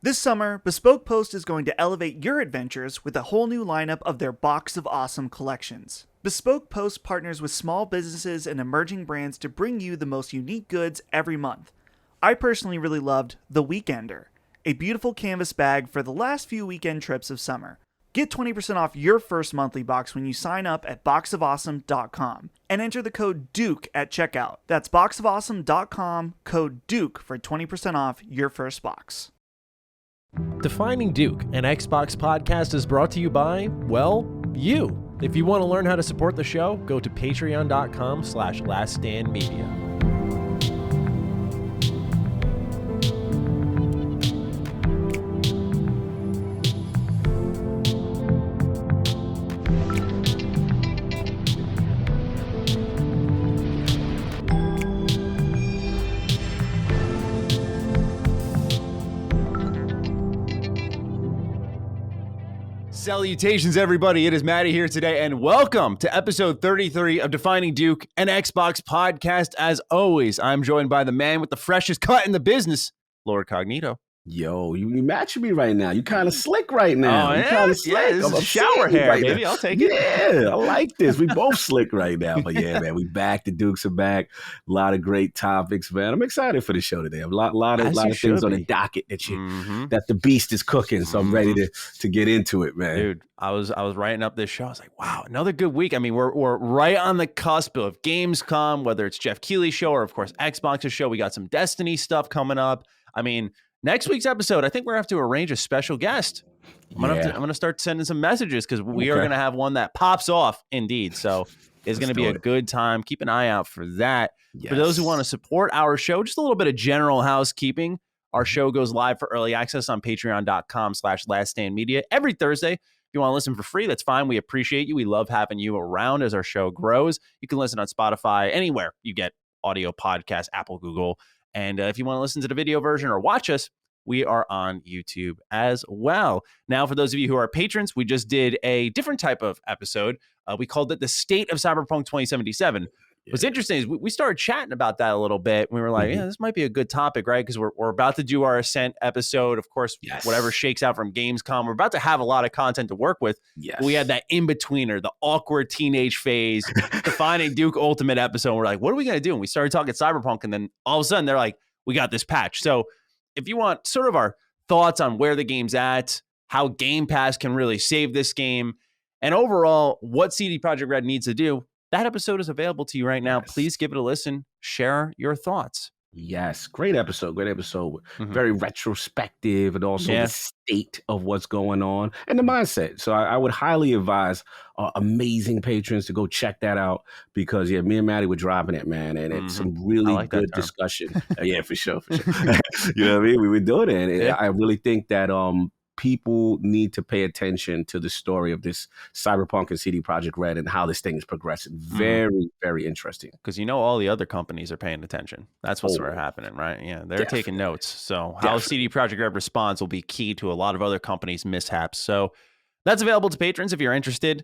This summer, Bespoke Post is going to elevate your adventures with a whole new lineup of their Box of Awesome collections. Bespoke Post partners with small businesses and emerging brands to bring you the most unique goods every month. I personally really loved The Weekender, a beautiful canvas bag for the last few weekend trips of summer. Get 20% off your first monthly box when you sign up at boxofawesome.com and enter the code DUKE at checkout. That's boxofawesome.com, code DUKE for 20% off your first box. Defining Duke, an Xbox podcast, is brought to you by, well, you. If you want to learn how to support the show, go to patreon.com/laststandmedia. Salutations, everybody. It is Maddie here today, and welcome to episode 33 of Defining Duke, an Xbox podcast. As always, I'm joined by the man with the freshest cut in the business, Lord Cognito. Yo, you matching me right now. You kind of slick right now. Oh, you kind of slick. Yeah, this is shower hair, right baby. Now. I'll take it. Yeah, I like this. We both slick right now. But yeah, man, we back. The Dukes are back. A lot of great topics, man. I'm excited for the show today. A lot of things on the docket that that the beast is cooking. So I'm ready to get into it, man. Dude, I was writing up this show. I was like, wow, another good week. I mean, we're right on the cusp of Gamescom, whether it's Jeff Keighley's show or, of course, Xbox's show. We got some Destiny stuff coming up. I mean, next week's episode, I think we're going to have to arrange a special guest. I'm going to start sending some messages because we are going to have one that pops off indeed. So it's going to be a good time. Keep an eye out for that. Yes. For those who want to support our show, just a little bit of general housekeeping. Our show goes live for early access on patreon.com/laststandmedia every Thursday. If you want to listen for free, that's fine. We appreciate you. We love having you around as our show grows. You can listen on Spotify, anywhere you get audio podcasts, Apple, Google. And if you want to listen to the video version or watch us, we are on YouTube as well. Now, for those of you who are patrons, we just did a different type of episode. We called it The State of Cyberpunk 2077. What's interesting is we started chatting about that a little bit. We were like, yeah, this might be a good topic, right? Because we're about to do our Ascent episode. Of course, whatever shakes out from Gamescom, we're about to have a lot of content to work with. Yes. We had that in-betweener, the awkward teenage phase, Defining Duke Ultimate episode. We're like, what are we going to do? And we started talking Cyberpunk, and then all of a sudden they're like, we got this patch. So if you want sort of our thoughts on where the game's at, how Game Pass can really save this game, and overall what CD Projekt Red needs to do, that episode is available to you right now. Yes. Please give it a listen. Share your thoughts. Yes, great episode. Very retrospective, and also the state of what's going on and the mindset. So I would highly advise amazing patrons to go check that out because, me and Maddie were dropping it, man. And it's some really good discussion. Yeah, for sure. You know what I mean? We were doing it. And I really think that people need to pay attention to the story of this Cyberpunk and CD Projekt Red and how this thing is progressing. Very, very interesting. Because all the other companies are paying attention. That's what's sort of happening, right? Yeah, they're taking notes. So how CD Projekt Red responds will be key to a lot of other companies' mishaps. So that's available to patrons if you're interested.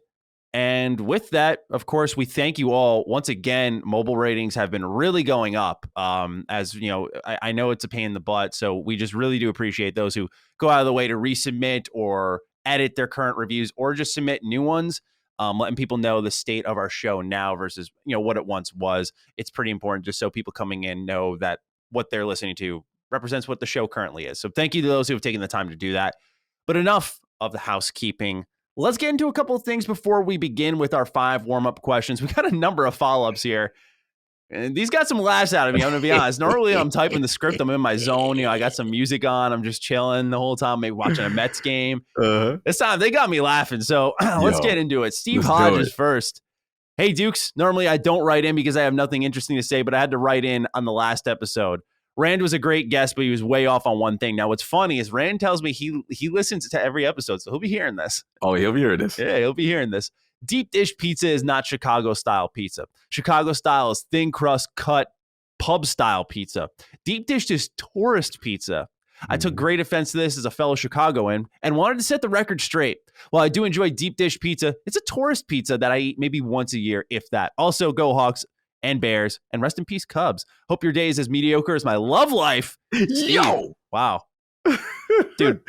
And with that, of course, we thank you all. Once again, mobile ratings have been really going up. As you know, I know it's a pain in the butt. So we just really do appreciate those who go out of the way to resubmit or edit their current reviews or just submit new ones, letting people know the state of our show now versus, what it once was. It's pretty important just so people coming in know that what they're listening to represents what the show currently is. So thank you to those who have taken the time to do that. But enough of the housekeeping. Let's get into a couple of things before we begin with our 5 warm-up questions. We got a number of follow-ups here. And these got some laughs out of me, I'm going to be honest. Normally, I'm typing the script. I'm in my zone. I got some music on. I'm just chilling the whole time, maybe watching a Mets game. This time, they got me laughing. So let's get into it. Steve Hodges first. Hey, Dukes. Normally, I don't write in because I have nothing interesting to say, but I had to write in on the last episode. Rand was a great guest, but he was way off on one thing. Now, what's funny is Rand tells me he listens to every episode, so he'll be hearing this. Oh, he'll be hearing this. Yeah, he'll be hearing this. Deep dish pizza is not Chicago-style pizza. Chicago-style is thin crust cut pub-style pizza. Deep dish is tourist pizza. I took great offense to this as a fellow Chicagoan and wanted to set the record straight. While I do enjoy deep dish pizza, it's a tourist pizza that I eat maybe once a year, if that. Also, go Hawks and Bears, and rest in peace, Cubs. Hope your day is as mediocre as my love life. Yo! Wow. Dude,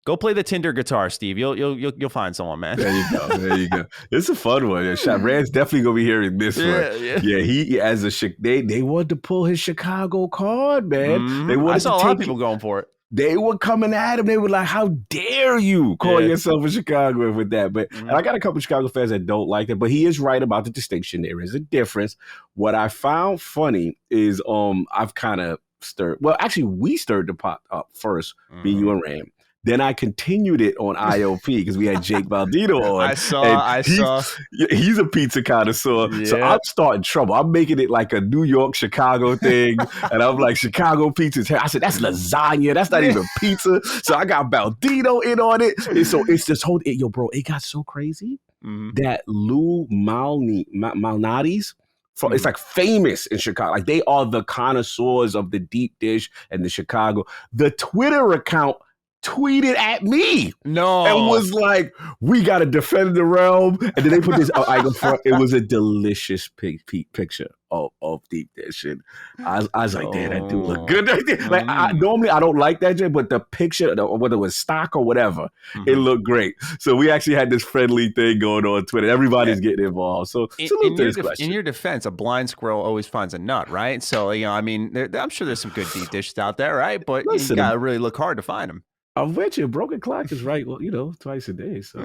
go play the Tinder guitar, Steve. You'll find someone, man. There you go. There you go. It's a fun one. Rand's definitely gonna be hearing this one. Yeah. He as a they wanted to pull his Chicago card, man. Mm-hmm. I saw a lot of people going for it. They were coming at him. They were like, "How dare you call yourself a Chicagoan with that?" But and I got a couple of Chicago fans that don't like that. But he is right about the distinction. There is a difference. What I found funny is I've kind of stirred. Well, actually, we stirred the pot up first, me, you, and Rand. Then I continued it on IOP because we had Jake Baldino on. I saw. He's a pizza connoisseur. So I'm starting trouble. I'm making it like a New York, Chicago thing. And I'm like, Chicago pizza's here. I said, that's lasagna. That's not even pizza. So I got Baldino in on it. And so it's this whole, yo, bro, it got so crazy that Lou Malnati's, it's like famous in Chicago. Like they are the connoisseurs of the deep dish and the Chicago. The Twitter account tweeted at me and was like, we got to defend the realm. And then they put this icon front. It was a delicious picture of deep dish. And I was like, damn, that dude look good right there. Like normally I don't like that, but the picture, whether it was stock or whatever, it looked great. So we actually had this friendly thing going on Twitter. Everybody's getting involved. So in your defense, a blind squirrel always finds a nut, right? So, I mean, I'm sure there's some good deep dishes out there, right? But you got to really look hard to find them. I'm with you. Broken clock is right. Well, twice a day. So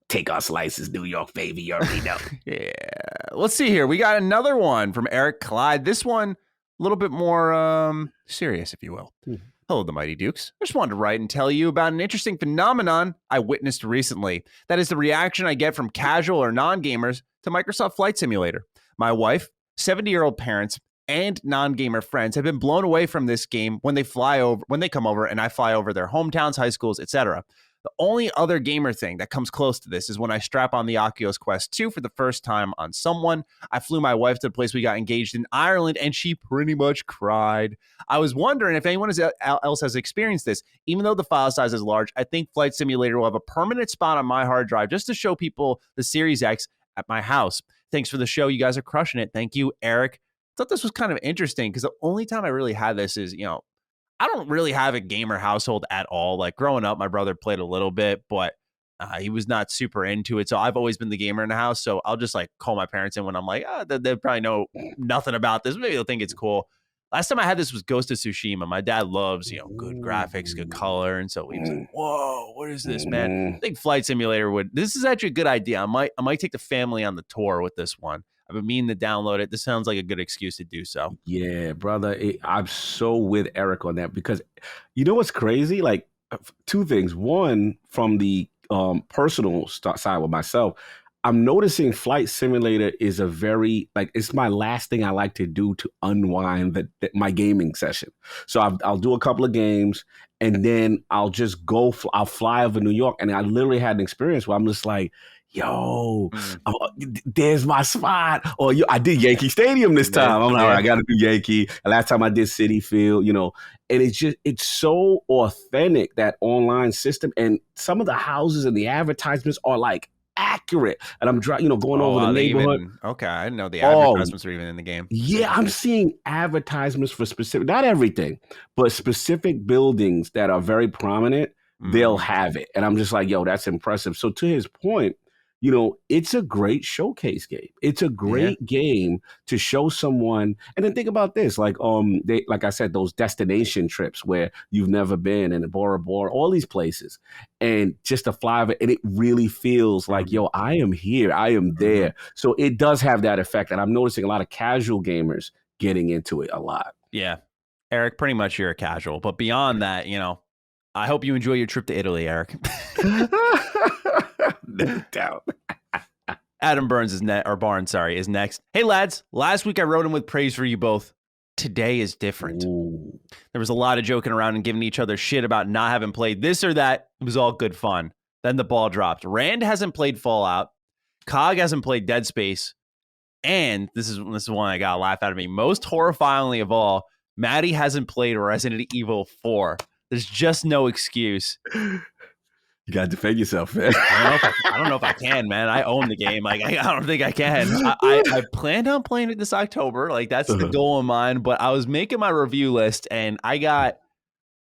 take our slices, New York, baby. You already know. Yeah. Let's see here. We got another one from Eric Clyde. This one a little bit more serious, if you will. Hello, the Mighty Dukes. I just wanted to write and tell you about an interesting phenomenon I witnessed recently. That is the reaction I get from casual or non-gamers to Microsoft Flight Simulator. My wife, 70-year-old parents, and non-gamer friends have been blown away from this game when they come over and I fly over their hometowns, high schools, etc. The only other gamer thing that comes close to this is when I strap on the Oculus Quest 2 for the first time on someone. I flew my wife to the place we got engaged in Ireland, and she pretty much cried. I was wondering if anyone else has experienced this. Even though the file size is large, I think Flight Simulator will have a permanent spot on my hard drive just to show people the Series X at my house. Thanks for the show. You guys are crushing it. Thank you, Eric. I thought this was kind of interesting because the only time I really had this is, I don't really have a gamer household at all. Like growing up, my brother played a little bit, but he was not super into it. So I've always been the gamer in the house. So I'll just like call my parents in when I'm like, they probably know nothing about this. Maybe they'll think it's cool. Last time I had this was Ghost of Tsushima. My dad loves, good graphics, good color. And so he was like, whoa, what is this, man? I think Flight Simulator this is actually a good idea. I might take the family on the tour with this one. I've been meaning to download it. This sounds like a good excuse to do so. Yeah, brother. I'm so with Eric on that because you know what's crazy? Like two things. One, from the personal side with myself, I'm noticing Flight Simulator is a very, it's my last thing I like to do to unwind my gaming session. So I'll do a couple of games and then I'll just I'll fly over New York. And I literally had an experience where I'm just like, yo, there's my spot. Or I did Yankee Stadium this time. I'm like, all right, I got to do Yankee. And last time I did Citi Field, and it's so authentic, that online system. And some of the houses and the advertisements are like accurate. And I'm going over the neighborhood. Okay, I didn't know the advertisements were even in the game. Yeah, I'm seeing advertisements for specific, not everything, but specific buildings that are very prominent. They'll have it. And I'm just like, yo, that's impressive. So to his point, it's a great showcase game. It's a great game to show someone. And then think about this, like I said, those destination trips where you've never been, in Bora Bora, all these places, and just to fly over, and it really feels like, yo, I am here, I am there. So it does have that effect, and I'm noticing a lot of casual gamers getting into it a lot. Yeah, Eric, pretty much you're a casual, but beyond that, I hope you enjoy your trip to Italy, Eric. No doubt. Adam Barnes is next. Hey lads, last week I wrote in with praise for you both. Today is different. Ooh. There was a lot of joking around and giving each other shit about not having played this or that. It was all good fun. Then the ball dropped. Rand hasn't played Fallout. Cog hasn't played Dead Space. And this is one I got a laugh out of me. Most horrifyingly of all, Maddie hasn't played Resident Evil 4. There's just no excuse. You got to defend yourself, man. I don't know if I can, man. I own the game. Like, I don't think I can. I planned on playing it this October. Like, that's the goal of mine. But I was making my review list, and I got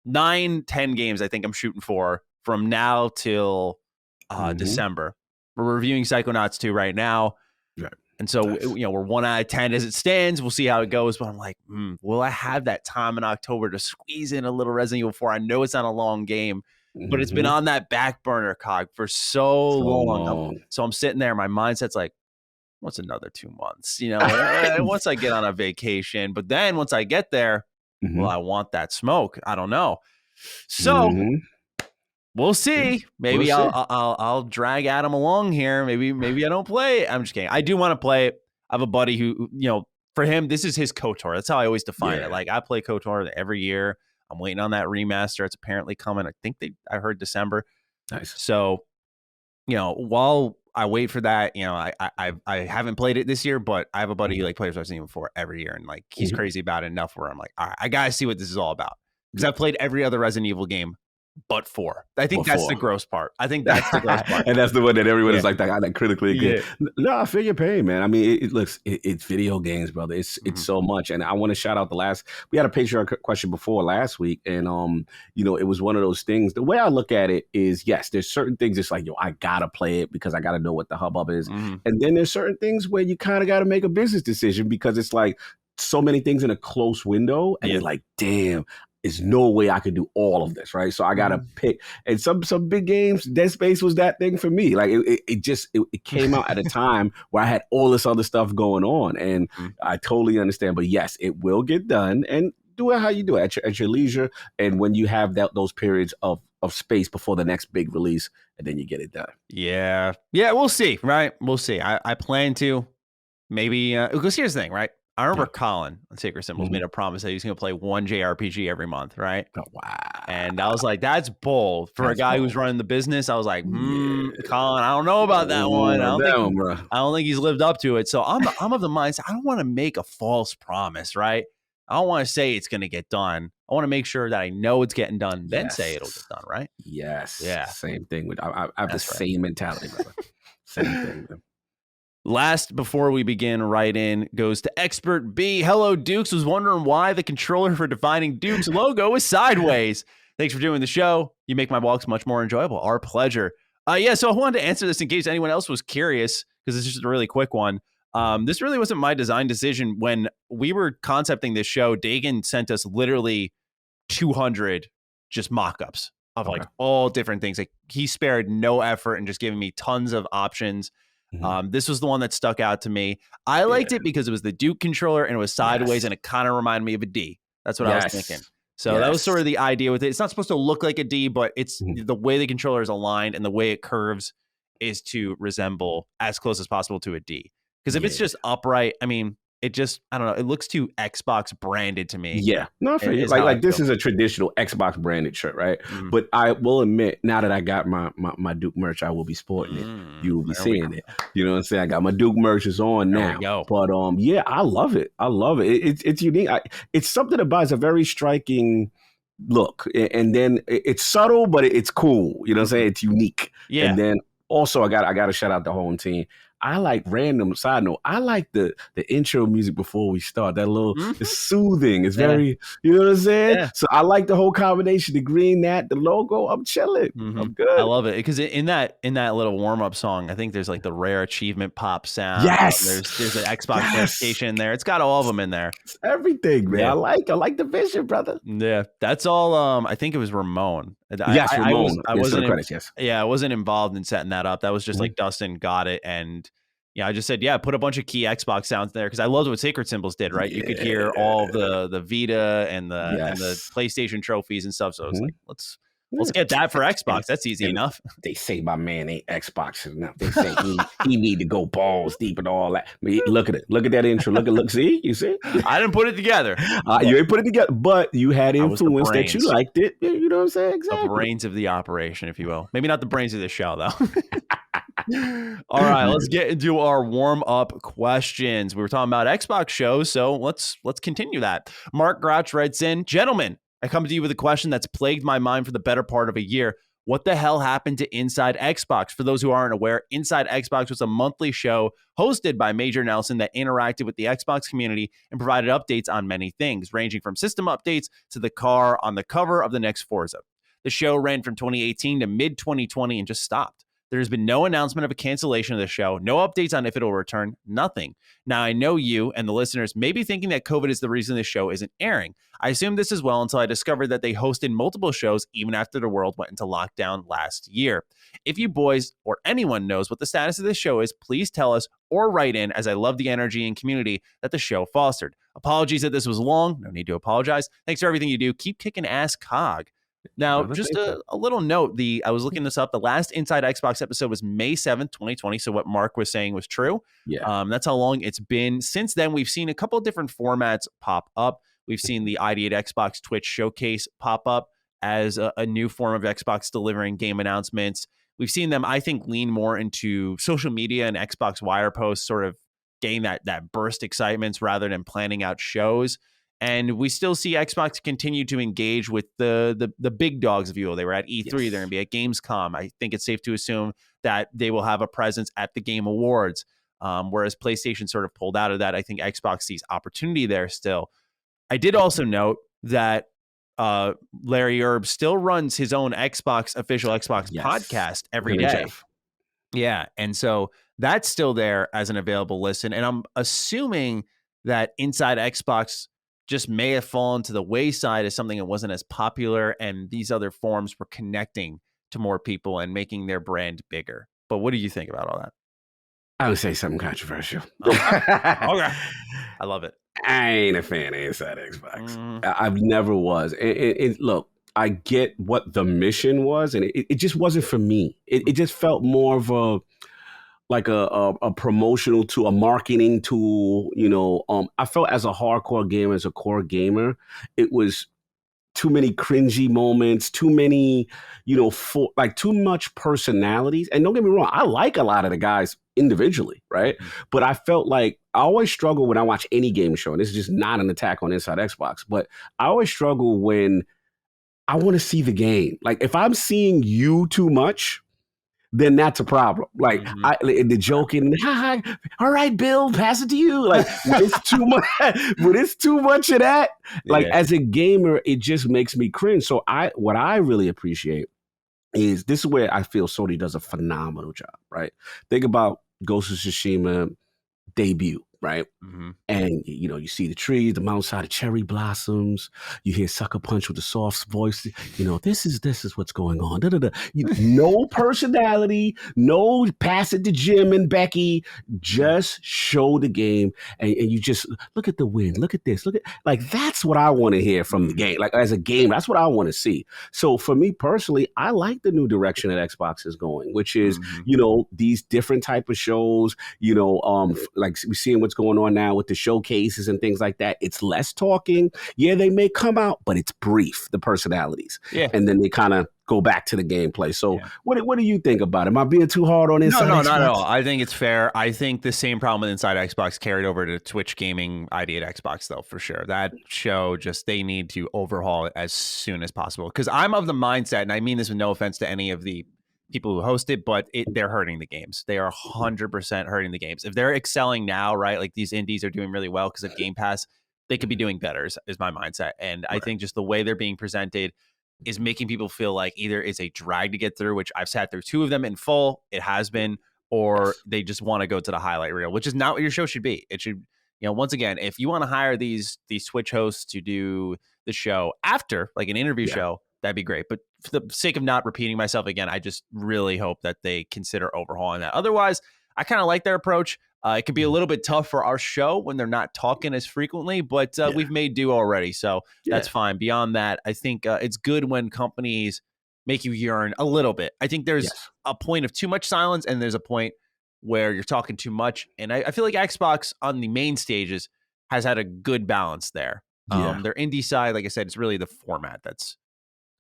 9-10 games I think I'm shooting for from now till December. We're reviewing Psychonauts 2 right now. Right. And so, we're 1 out of 10 as it stands. We'll see how it goes. But I'm like, will I have that time in October to squeeze in a little Resident Evil 4? I know it's not a long game, but it's been on that back burner, Cog, for so long. So I'm sitting there. My mindset's like, what's another 2 months? Once I get on a vacation. But then once I get there, well, I want that smoke. I don't know. So we'll see. Maybe I'll drag Adam along here. Maybe I don't play it. I'm just kidding. I do want to play it. I have a buddy who, for him, this is his KOTOR. That's how I always define it. Like, I play KOTOR every year. I'm waiting on that remaster. It's apparently coming. I heard December. Nice. So, while I wait for that, I haven't played it this year, but I have a buddy who plays Resident Evil 4 every year, and he's crazy about it enough where I'm like, all right, I gotta see what this is all about, because I've played every other Resident Evil game but 4. I think that's the gross part. I think that's the gross part. And that's the one that everyone is like that critically again. No, I feel your pain, man. I mean, it's video games, brother. It's so much. And I want to shout out we had a Patreon question before last week, and it was one of those things. The way I look at it is, yes, there's certain things it's like, I gotta play it because I gotta know what the hubbub is. And then there's certain things where you kind of gotta make a business decision because it's like so many things in a close window, and you're like, damn, there's no way I could do all of this, right? So I gotta pick. And some big games, Dead Space was that thing for me. Like it came out at a time where I had all this other stuff going on, and I totally understand. But yes, it will get done, and do it how you do it at your leisure, and when you have those periods of space before the next big release, and then you get it done. Yeah, we'll see, right? We'll see. I plan to maybe because here's the thing, right? I remember Colin on Sacred Symbols made a promise that he was going to play one JRPG every month, right? Oh, wow. And I was like, that's bold. For a guy who's running the business, I was like, Colin, I don't know about that one. I don't think he's lived up to it. So I'm of the mindset, I don't want to make a false promise, right? I don't want to say it's going to get done. I want to make sure that I know it's getting done, then say it'll get done, right? Yes. Yeah. Same thing. I have the same mentality, brother. Same thing, man. Last, before we begin, right in goes to Expert B. Hello, Dukes. Was wondering why the controller for defining Duke's logo is sideways. Thanks for doing the show. You make my walks much more enjoyable. Our pleasure. So I wanted to answer this in case anyone else was curious, because it's just a really quick one. This really wasn't my design decision. When we were concepting this show, Dagan sent us literally 200 just mock-ups of all different things. Like, he spared no effort and just giving me tons of options. This was the one that stuck out to me. I liked it because it was the Duke controller and it was sideways, and it kind of reminded me of a D. That's what I was thinking. So that was sort of the idea with it. It's not supposed to look like a D, but it's the way the controller is aligned and the way it curves is to resemble as close as possible to a D. Because if it's just upright, I mean, it just, I don't know, it looks too Xbox branded to me. Yeah. No, like this is a traditional Xbox branded shirt, right? But I will admit, now that I got my Duke merch, I will be sporting it. You will be seeing it. You know what I'm saying? I got my Duke merch is on now. But I love it. I love it. It's unique. It's something about it's a very striking look. And then it's subtle, but it's cool. You know what I'm saying? It's unique. Yeah. And then also I got to shout out the home team. I like random side note. I like the intro music before we start. That little, it's soothing. It's very, you know what I'm saying? Yeah. So I like the whole combination, the green, the logo. I'm chilling. I'm good. I love it because in that little warm up song, I think there's like the rare achievement pop sound. Yes. There's an Xbox notification in there. It's got all of them in there. It's everything, man. Yeah. I like the vision, brother. Yeah, that's all. I think it was Ramon. Yes, Ramon. I wasn't involved in setting that up. That was just like Dustin got it, and I just said, put a bunch of key Xbox sounds there because I loved what Sacred Symbols did. Right, you could hear all the Vita and the PlayStation trophies and stuff. So I was like, let's get that for Xbox. That's easy enough. They say my man ain't Xbox enough. They say he need to go balls deep and all that. I mean, look at it. Look at that intro. Look. See, you see? I didn't put it together. You ain't put it together, but you had influence that you liked it. You know what I'm saying? Exactly. The brains of the operation, if you will. Maybe not the brains of the show, though. All right, let's get into our warm-up questions. We were talking about Xbox shows, so let's continue that. Mark Grouch writes in, gentlemen, I come to you with a question that's plagued my mind for the better part of a year. what the hell happened to Inside Xbox? For those who aren't aware, Inside Xbox was a monthly show hosted by Major Nelson that interacted with the Xbox community and provided updates on many things, ranging from system updates to the car on the cover of the next Forza. The show ran from 2018 to mid-2020 and just stopped. There has been no announcement of a cancellation of the show, no updates on if it'll return, nothing. Now, I know you and the listeners may be thinking that COVID is the reason this show isn't airing. I assumed this as well until I discovered that they hosted multiple shows even after the world went into lockdown last year. If you boys or anyone knows what the status of this show is, please tell us or write in, as I love the energy and community that the show fostered. Apologies that this was long. No need to apologize. Thanks for everything you do. Keep kicking ass, COG. Now, just a little note, I was looking this up. The last Inside Xbox episode was May 7th, 2020. So what Mark was saying was true. Yeah. That's how long it's been. Since then, we've seen a couple of different formats pop up. We've seen the ID at Xbox Twitch showcase pop up as a new form of Xbox delivering game announcements. We've seen them, I think, lean more into social media and Xbox Wire posts, sort of getting that burst excitements rather than planning out shows. And we still see Xbox continue to engage with the big dogs, if you will. They were at E3. Yes. They're going to be at Gamescom. I think it's safe to assume that they will have a presence at the Game Awards. Whereas PlayStation sort of pulled out of that. I think Xbox sees opportunity there still. I did also note that Larry Erb still runs his own official Xbox podcast every day. Yeah. And so that's still there as an available listen. And I'm assuming that Inside Xbox just may have fallen to the wayside as something that wasn't as popular, and these other forms were connecting to more people and making their brand bigger. But what do you think about all that? I would say something controversial. Okay. I love it. I ain't a fan of Inside Xbox. I've never was. Look, I get what the mission was, and it just wasn't for me. It just felt more of a promotional tool, a marketing tool. I felt as a hardcore gamer, as a core gamer, it was too many cringy moments, too many, too much personalities. And don't get me wrong, I like a lot of the guys individually, right? But I felt like I always struggle when I watch any game show, and this is just not an attack on Inside Xbox, but I always struggle when I want to see the game. Like, if I'm seeing you too much, then that's a problem. Like, the joking, all right, Bill, pass it to you. Like, when it's too much, of that, like, as a gamer, it just makes me cringe. So what I really appreciate is, this is where I feel Sony does a phenomenal job, right? Think about Ghost of Tsushima debut, right? And you see the trees, the mountainside of cherry blossoms. You hear Sucker Punch with the soft voice. This is what's going on. No personality, no pass it to Jim and Becky. Just show the game, and you just look at the wind. Look at this. That's what I want to hear from the game. Like, as a game, that's what I want to see. So for me personally, I like the new direction that Xbox is going, which is these different type of shows. Like we're seeing what's going on now with the showcases and things like that. It's less talking. Yeah, they may come out, but it's brief, the personalities. Yeah. And then they kind of go back to the gameplay. So what do you think about it? Am I being too hard on Inside Xbox? No, not at all. I think it's fair. I think the same problem with Inside Xbox carried over to Twitch gaming ID at Xbox, though, for sure. That show, they need to overhaul it as soon as possible. Because I'm of the mindset, and I mean this with no offense to any of the people who host it, but they're hurting the games. They are 100% hurting the games. If they're excelling now, right, like these indies are doing really well because of Game Pass, they could be doing better is my mindset. And I think just the way they're being presented is making people feel like either it's a drag to get through, which I've sat through 2 of them in full, it has been, or they just want to go to the highlight reel, which is not what your show should be. It should, once again, if you want to hire these Twitch hosts to do the show after, like an interview show, that'd be great. But for the sake of not repeating myself again, I just really hope that they consider overhauling that. Otherwise, I kind of like their approach. It could be a little bit tough for our show when they're not talking as frequently, but we've made do already. So that's fine. Beyond that, I think it's good when companies make you yearn a little bit. I think there's a point of too much silence, and there's a point where you're talking too much. And I feel like Xbox on the main stages has had a good balance there. Their indie side, like I said, it's really the format that's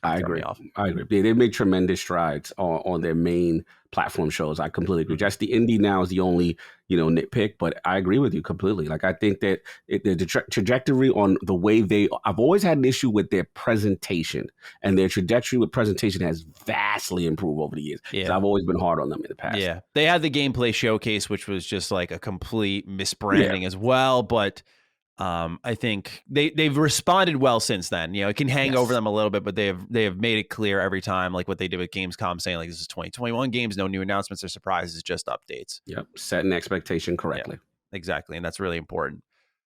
I throw me agree. off. I agree. They made tremendous strides on their main platform shows. I completely agree. Just the indie now is the only, nitpick, but I agree with you completely. Like, I think that the trajectory on the way I've always had an issue with their presentation, and their trajectory with presentation has vastly improved over the years. Because I've always been hard on them in the past. Yeah. They had the gameplay showcase, which was just like a complete misbranding as well. But I think they've responded well since then. It can hang over them a little bit, but they have made it clear every time, like what they did with Gamescom, saying like this is 2021 games, no new announcements or surprises, just updates. Yep, setting expectation correctly. Yeah, exactly, and that's really important.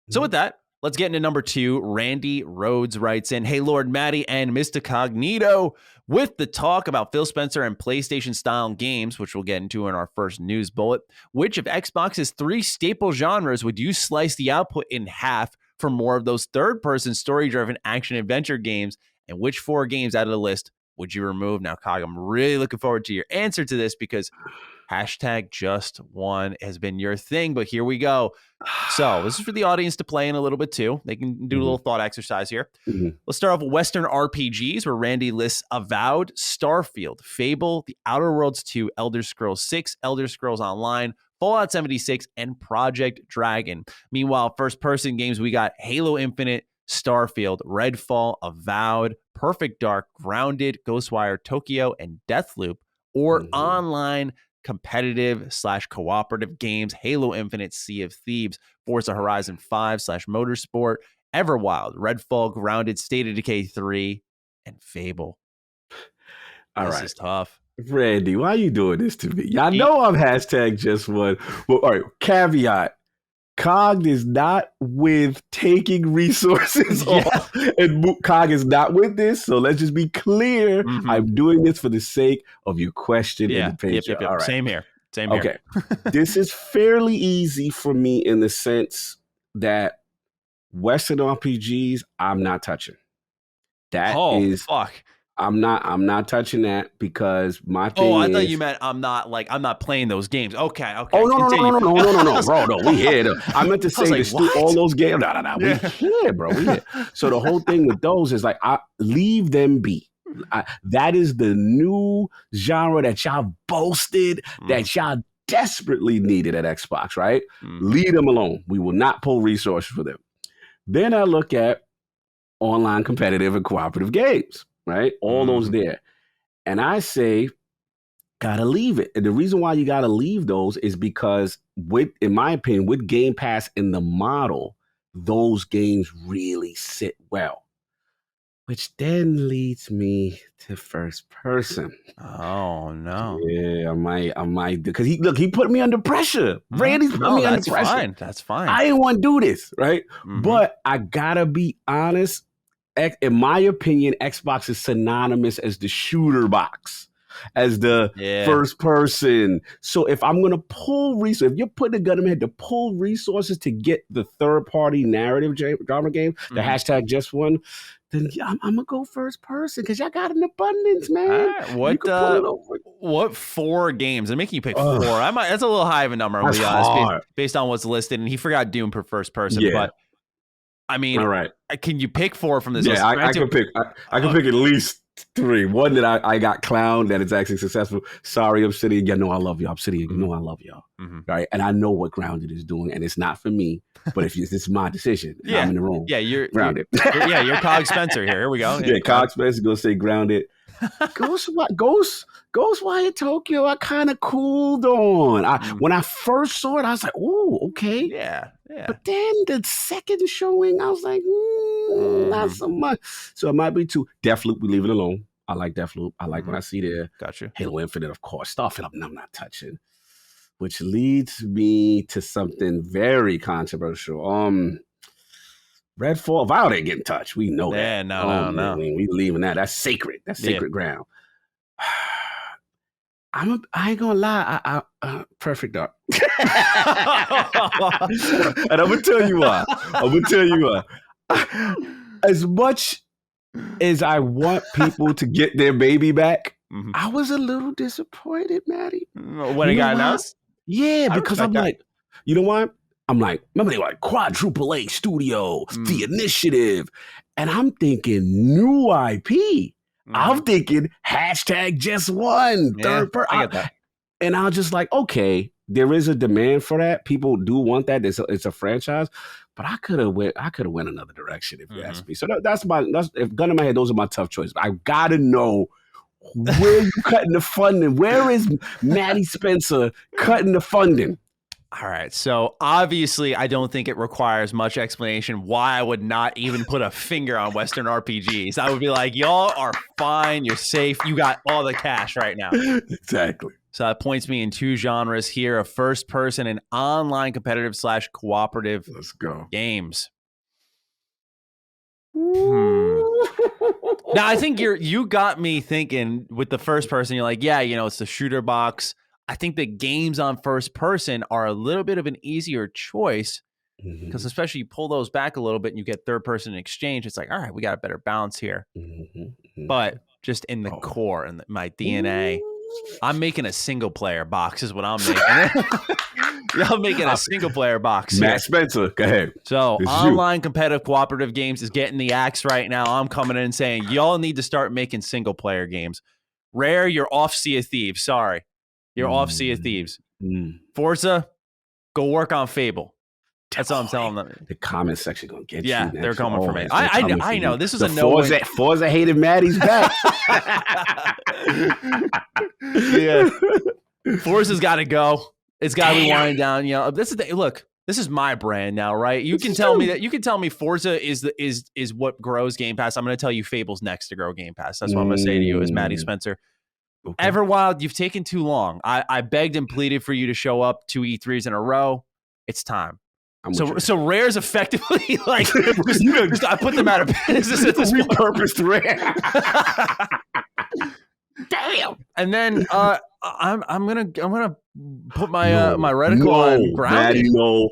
So with that, let's get into number 2. Randy Rhodes writes in, "Hey, Lord Matty and Mr. Cognito, with the talk about Phil Spencer and PlayStation-style games, which we'll get into in our first news bullet, which of Xbox's 3 staple genres would you slice the output in half for more of those third-person story-driven action-adventure games, and which 4 games out of the list would you remove?" Now, Cog, I'm really looking forward to your answer to this because #JustOne has been your thing, but here we go. So this is for the audience to play in a little bit too. They can do a little thought exercise here. Let's start off with Western RPGs, where Randy lists Avowed, Starfield, Fable, The Outer Worlds 2, Elder Scrolls 6, Elder Scrolls Online, Fallout 76, and Project Dragon. Meanwhile, first-person games, we got Halo Infinite, Starfield, Redfall, Avowed, Perfect Dark, Grounded, Ghostwire Tokyo, and Deathloop, or online competitive / cooperative games, Halo Infinite, Sea of Thieves, Forza Horizon 5 / Motorsport, Everwild, Redfall, Grounded, State of Decay 3, and Fable. This is tough. Randy, why are you doing this to me? Y'all know I'm #JustOne. Well, all right, caveat. Cog is not with taking resources off, and Cog is not with this. So let's just be clear. I'm doing this for the sake of your question in the page. Yep. All right. Same here. Okay. This is fairly easy for me in the sense that Western RPGs, I'm not touching. Fuck. I'm not touching that because my thing I thought you meant I'm not playing those games. Okay. Oh, no, bro. No, we here. I meant to say all those games. No. We here, bro. We here. So the whole thing with those is like, I leave them be. That is the new genre that y'all boasted, that y'all desperately needed at Xbox, right? Leave them alone. We will not pull resources for them. Then I look at online competitive and cooperative games. Right? All those there. And I say, gotta leave it. And the reason why you gotta leave those is because in my opinion, with Game Pass in the model, those games really sit well. Which then leads me to first person. Oh no. Yeah, I might because he put me under pressure. Randy's put me under pressure. That's fine. I didn't want to do this, right? But I gotta be honest. In my opinion, Xbox is synonymous as the shooter box, as the first person. So if I'm going to pull resources, if you're putting a gun in my head to pull resources to get the third-party narrative drama game, the #JustOne, then I'm going to go first person because y'all got an abundance, man. What 4 games? I'm making you pick 4. That's a little high of a number, I'm honest, based on what's listed. And he forgot Doom for first person, but I mean, all right. Can you pick 4 from this list? I can pick. I can pick at least 3. One that I got clowned that is actually successful. Sorry, Obsidian. You know I love y'all. Obsidian. You know I love y'all. Right, and I know what Grounded is doing, and it's not for me. But if this is my decision, I'm in the room. Yeah, you're Grounded. You're Cog Spencer here. Here we go. Yeah, Cog Spencer gonna say Grounded. Ghostwire Tokyo, I kind of cooled on. When I first saw it, I was like, "Oh, okay." Yeah. But then the second showing, I was like, not so much. So it might be 2. Deathloop, we leave it alone. I like Deathloop. I like what I see there. Got you. Halo Infinite, of course. Starfield, I'm not touching. Which leads me to something very controversial. Redfall, Avowed ain't getting touched. We know that. Yeah, no. We leaving that. That's sacred. That's sacred ground. I ain't gonna lie. Perfect Dark. And I'm gonna tell you why. As much as I want people to get their baby back, I was a little disappointed, Maddie. When it got announced? Yeah, because I'm like, you know what? I'm like, remember they were like Quadruple A Studio, The Initiative. And I'm thinking new IP. I'm thinking hashtag just one. Yeah, I get that. And I was just like, okay, there is a demand for that. People do want that. It's a franchise. But I could have went another direction if you ask me. So that's if gun in my head, those are my tough choices. I gotta know where you cutting the funding. Where is Maddie Spencer cutting the funding? All right. So obviously, I don't think it requires much explanation why I would not even put a finger on Western RPGs. I would be like, y'all are fine. You're safe. You got all the cash right now. Exactly. So that points me in two genres here: a first-person and online competitive / cooperative games. Now, I think you got me thinking with the first person. You're like, yeah, it's the shooter box. I think the games on first person are a little bit of an easier choice because especially you pull those back a little bit and you get third person in exchange. It's like, all right, we got a better balance here. But just in the core and my DNA, I'm making a single player box is what I'm making. I'm making a single player box. Matt Spencer, go ahead. So online competitive cooperative games is getting the axe right now. I'm coming in and saying, y'all need to start making single player games. Rare, you're off Sea of Thieves. Sorry. You're off Sea of Thieves. Forza, go work on Fable. That's all I'm telling them. The comment section gonna get you. Yeah, they're coming for me. I know. This is a no. Forza hated Maddie's back. Yeah, Forza's got to go. It's got to be winding down. This is look. This is my brand now, right? You can tell me that. You can tell me Forza is what grows Game Pass. I'm going to tell you Fable's next to grow Game Pass. That's what I'm going to say to you, as Maddie Spencer. Okay. Everwild, you've taken too long. I begged and pleaded for you to show up 2 E3s in a row. It's time. So Rare's effectively like I put them out of business at this repurposed Rare. Damn. And then I'm gonna put my my reticle on grounded. No.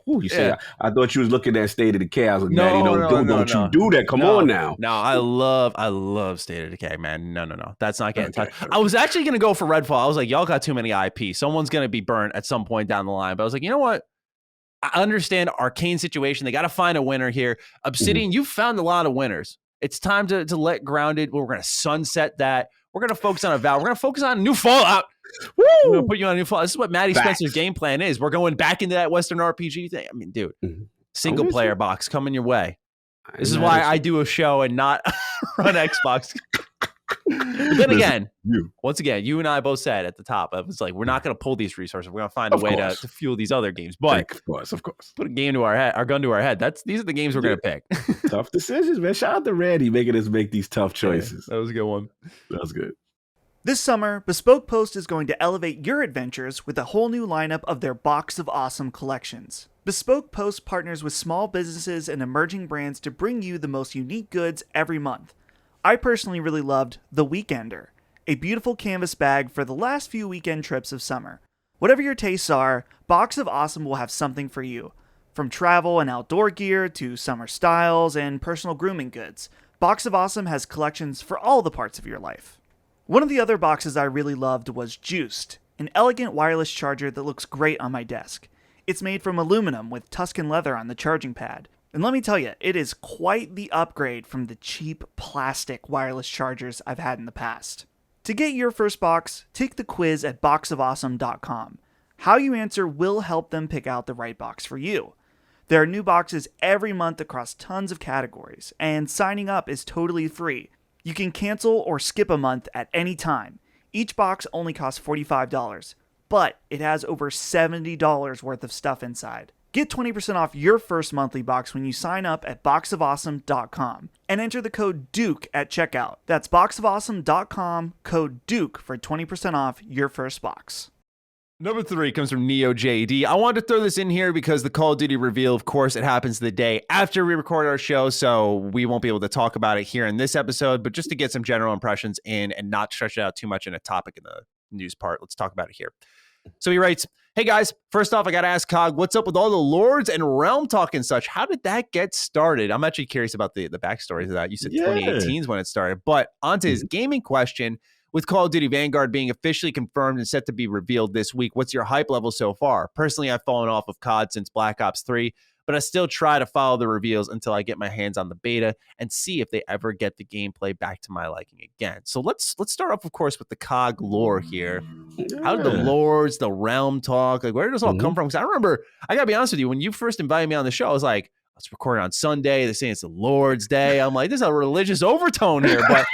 You say I thought you was looking at State of Decay. I was like, Maddie, don't you do that? Come on now. No, I love State of Decay, man. No. That's not getting touched. I was actually gonna go for Redfall. I was like, y'all got too many IP. Someone's gonna be burnt at some point down the line. But I was like, you know what? I understand Arcane situation. They got to find a winner here. Obsidian, you've found a lot of winners. It's time to let Grounded. We're going to sunset that. We're going to focus on Avowed. We're going to focus on new Fallout. Woo! We're going to put you on a new Fallout. This is what Maddie Spencer's game plan is. We're going back into that Western RPG thing. I mean, dude, single player box coming your way. This is why I do a show and not run Xbox. But then again, once again, you and I both said at the top, I was like, we're not going to pull these resources. We're going to find a way to fuel these other games. But of course, put a game to our head, our gun to our head. These are the games we're going to pick. Tough decisions, man. Shout out to Randy making us make these tough choices. That was a good one. That was good. This summer, Bespoke Post is going to elevate your adventures with a whole new lineup of their Box of Awesome collections. Bespoke Post partners with small businesses and emerging brands to bring you the most unique goods every month. I personally really loved The Weekender, a beautiful canvas bag for the last few weekend trips of summer. Whatever your tastes are, Box of Awesome will have something for you. From travel and outdoor gear to summer styles and personal grooming goods, Box of Awesome has collections for all the parts of your life. One of the other boxes I really loved was Juiced, an elegant wireless charger that looks great on my desk. It's made from aluminum with Tuscan leather on the charging pad. And let me tell you, it is quite the upgrade from the cheap plastic wireless chargers I've had in the past. To get your first box, take the quiz at boxofawesome.com. How you answer will help them pick out the right box for you. There are new boxes every month across tons of categories, and signing up is totally free. You can cancel or skip a month at any time. Each box only costs $45, but it has over $70 worth of stuff inside. Get 20% off your first monthly box when you sign up at boxofawesome.com and enter the code DUKE at checkout. That's boxofawesome.com, code DUKE for 20% off your first box. Number 3 comes from Neo JD. I wanted to throw this in here because the Call of Duty reveal, of course, it happens the day after we record our show, so we won't be able to talk about it here in this episode, but just to get some general impressions in and not stretch it out too much in a topic in the news part, let's talk about it here. So he writes, hey guys, first off, I got to ask Cog, what's up with all the lords and realm talk and such? How did that get started? I'm actually curious about the backstory of that. You said 2018 is when it started, but onto his gaming question. With Call of Duty Vanguard being officially confirmed and set to be revealed this week, what's your hype level so far? Personally, I've fallen off of COD since Black Ops 3, but I still try to follow the reveals until I get my hands on the beta and see if they ever get the gameplay back to my liking again. So let's start off, of course, with the COG lore here. How did the lords, the realm talk? Like, where did this all come from? Because I remember, I gotta be honest with you, when you first invited me on the show, I was like, let's record on Sunday. They're saying it's the Lord's Day. I'm like, there's a religious overtone here, but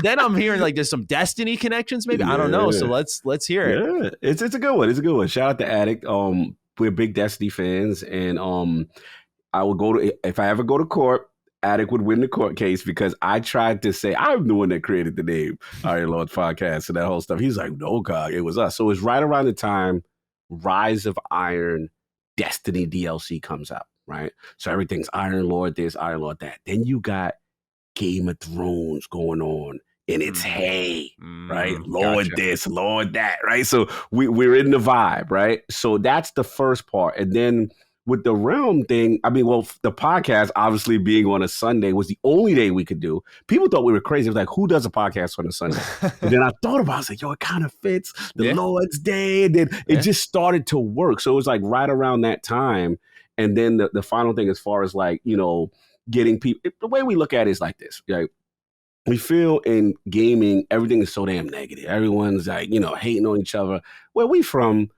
then I'm hearing like there's some Destiny connections, maybe. I don't know. So let's hear it. Yeah, it's a good one. It's a good one. Shout out to Addict. We're big Destiny fans, and I will go to, if I ever go to court, Addict would win the court case because I tried to say I'm the one that created the name Iron Lords podcast and that whole stuff. He's like, no, God, it was us. So it's right around the time Rise of Iron Destiny DLC comes out, right? So everything's Iron Lord this, Iron Lord that. Then you got Game of Thrones going on in its right? Lord this, Lord that, right? So we're in the vibe, right? So that's the first part. And then with the realm thing, I mean, well, the podcast obviously being on a Sunday was the only day we could do. People thought we were crazy. It was like, who does a podcast on a Sunday? And then I thought about it. I was like, yo, it kind of fits the Lord's Day. And then it just started to work. So it was like right around that time. And then the final thing, as far as like, you know, getting people, the way we look at it is like this, right? We feel in gaming, everything is so damn negative. Everyone's like, you know, hating on each other. Where we from?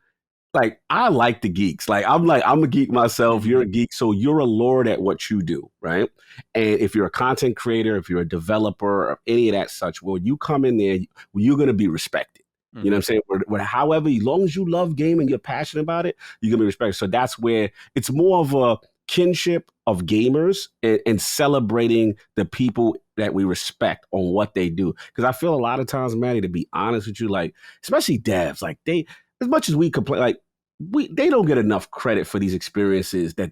Like, I like the geeks. Like, I'm a geek myself. You're a geek. So you're a lord at what you do, right? And if you're a content creator, if you're a developer or any of that such, well, you come in there, you're going to be respected. You know what I'm saying? However, as long as you love game and you're passionate about it, you're going to be respected. So that's where it's more of a kinship of gamers and celebrating the people that we respect on what they do. Because I feel a lot of times, Maddie, to be honest with you, like, especially devs, like they, as much as we complain, like, they don't get enough credit for these experiences that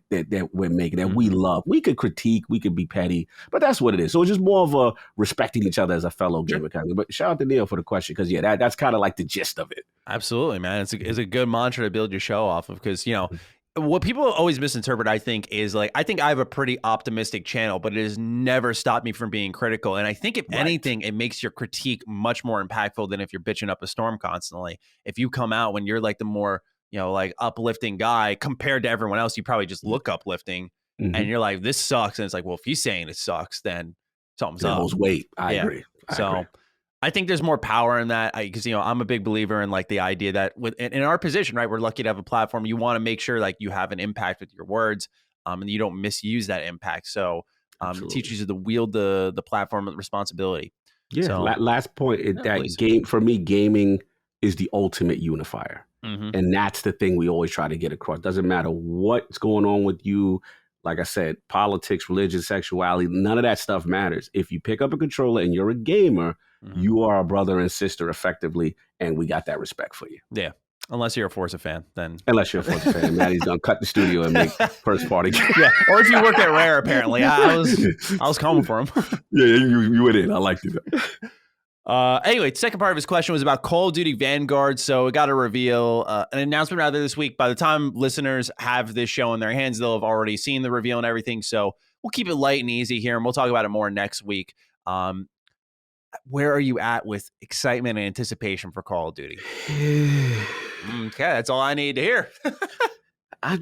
we're making, that we love. We could critique, we could be petty, but that's what it is. So it's just more of a respecting each other as a fellow gamer kind of. But shout out to Neil for the question, because that's kind of like the gist of it. Absolutely, man. It's a good mantra to build your show off of, because, you know, what people always misinterpret, I think, is like, I think I have a pretty optimistic channel, but it has never stopped me from being critical. And I think if anything, it makes your critique much more impactful than if you're bitching up a storm constantly. If you come out when you're like the more, you know, like uplifting guy compared to everyone else, you probably just look uplifting and you're like, this sucks. And it's like, well, if he's saying it sucks, then something's up. Weight. I agree. I think there's more power in that, because, you know, I'm a big believer in like the idea that in our position, right, we're lucky to have a platform. You want to make sure like you have an impact with your words, and you don't misuse that impact. So it teaches you to wield the platform with responsibility. Yeah. So, last point is that for me, gaming is the ultimate unifier. And that's the thing we always try to get across. Doesn't matter what's going on with you. Like I said, politics, religion, sexuality, none of that stuff matters. If you pick up a controller and you're a gamer, you are a brother and sister effectively, and we got that respect for you. Yeah. Unless you're a Forza fan, then. Unless you're a Forza fan. Maddie's going to cut the studio and make first party. Yeah. Or if you work at Rare, apparently. I was coming for him. Yeah, you went in. I liked it. Anyway, the second part of his question was about Call of Duty Vanguard. So we got a reveal, an announcement rather this week. By the time listeners have this show in their hands, they'll have already seen the reveal and everything. So we'll keep it light and easy here, and we'll talk about it more next week. Where are you at with excitement and anticipation for Call of Duty? Okay, that's all I need to hear. I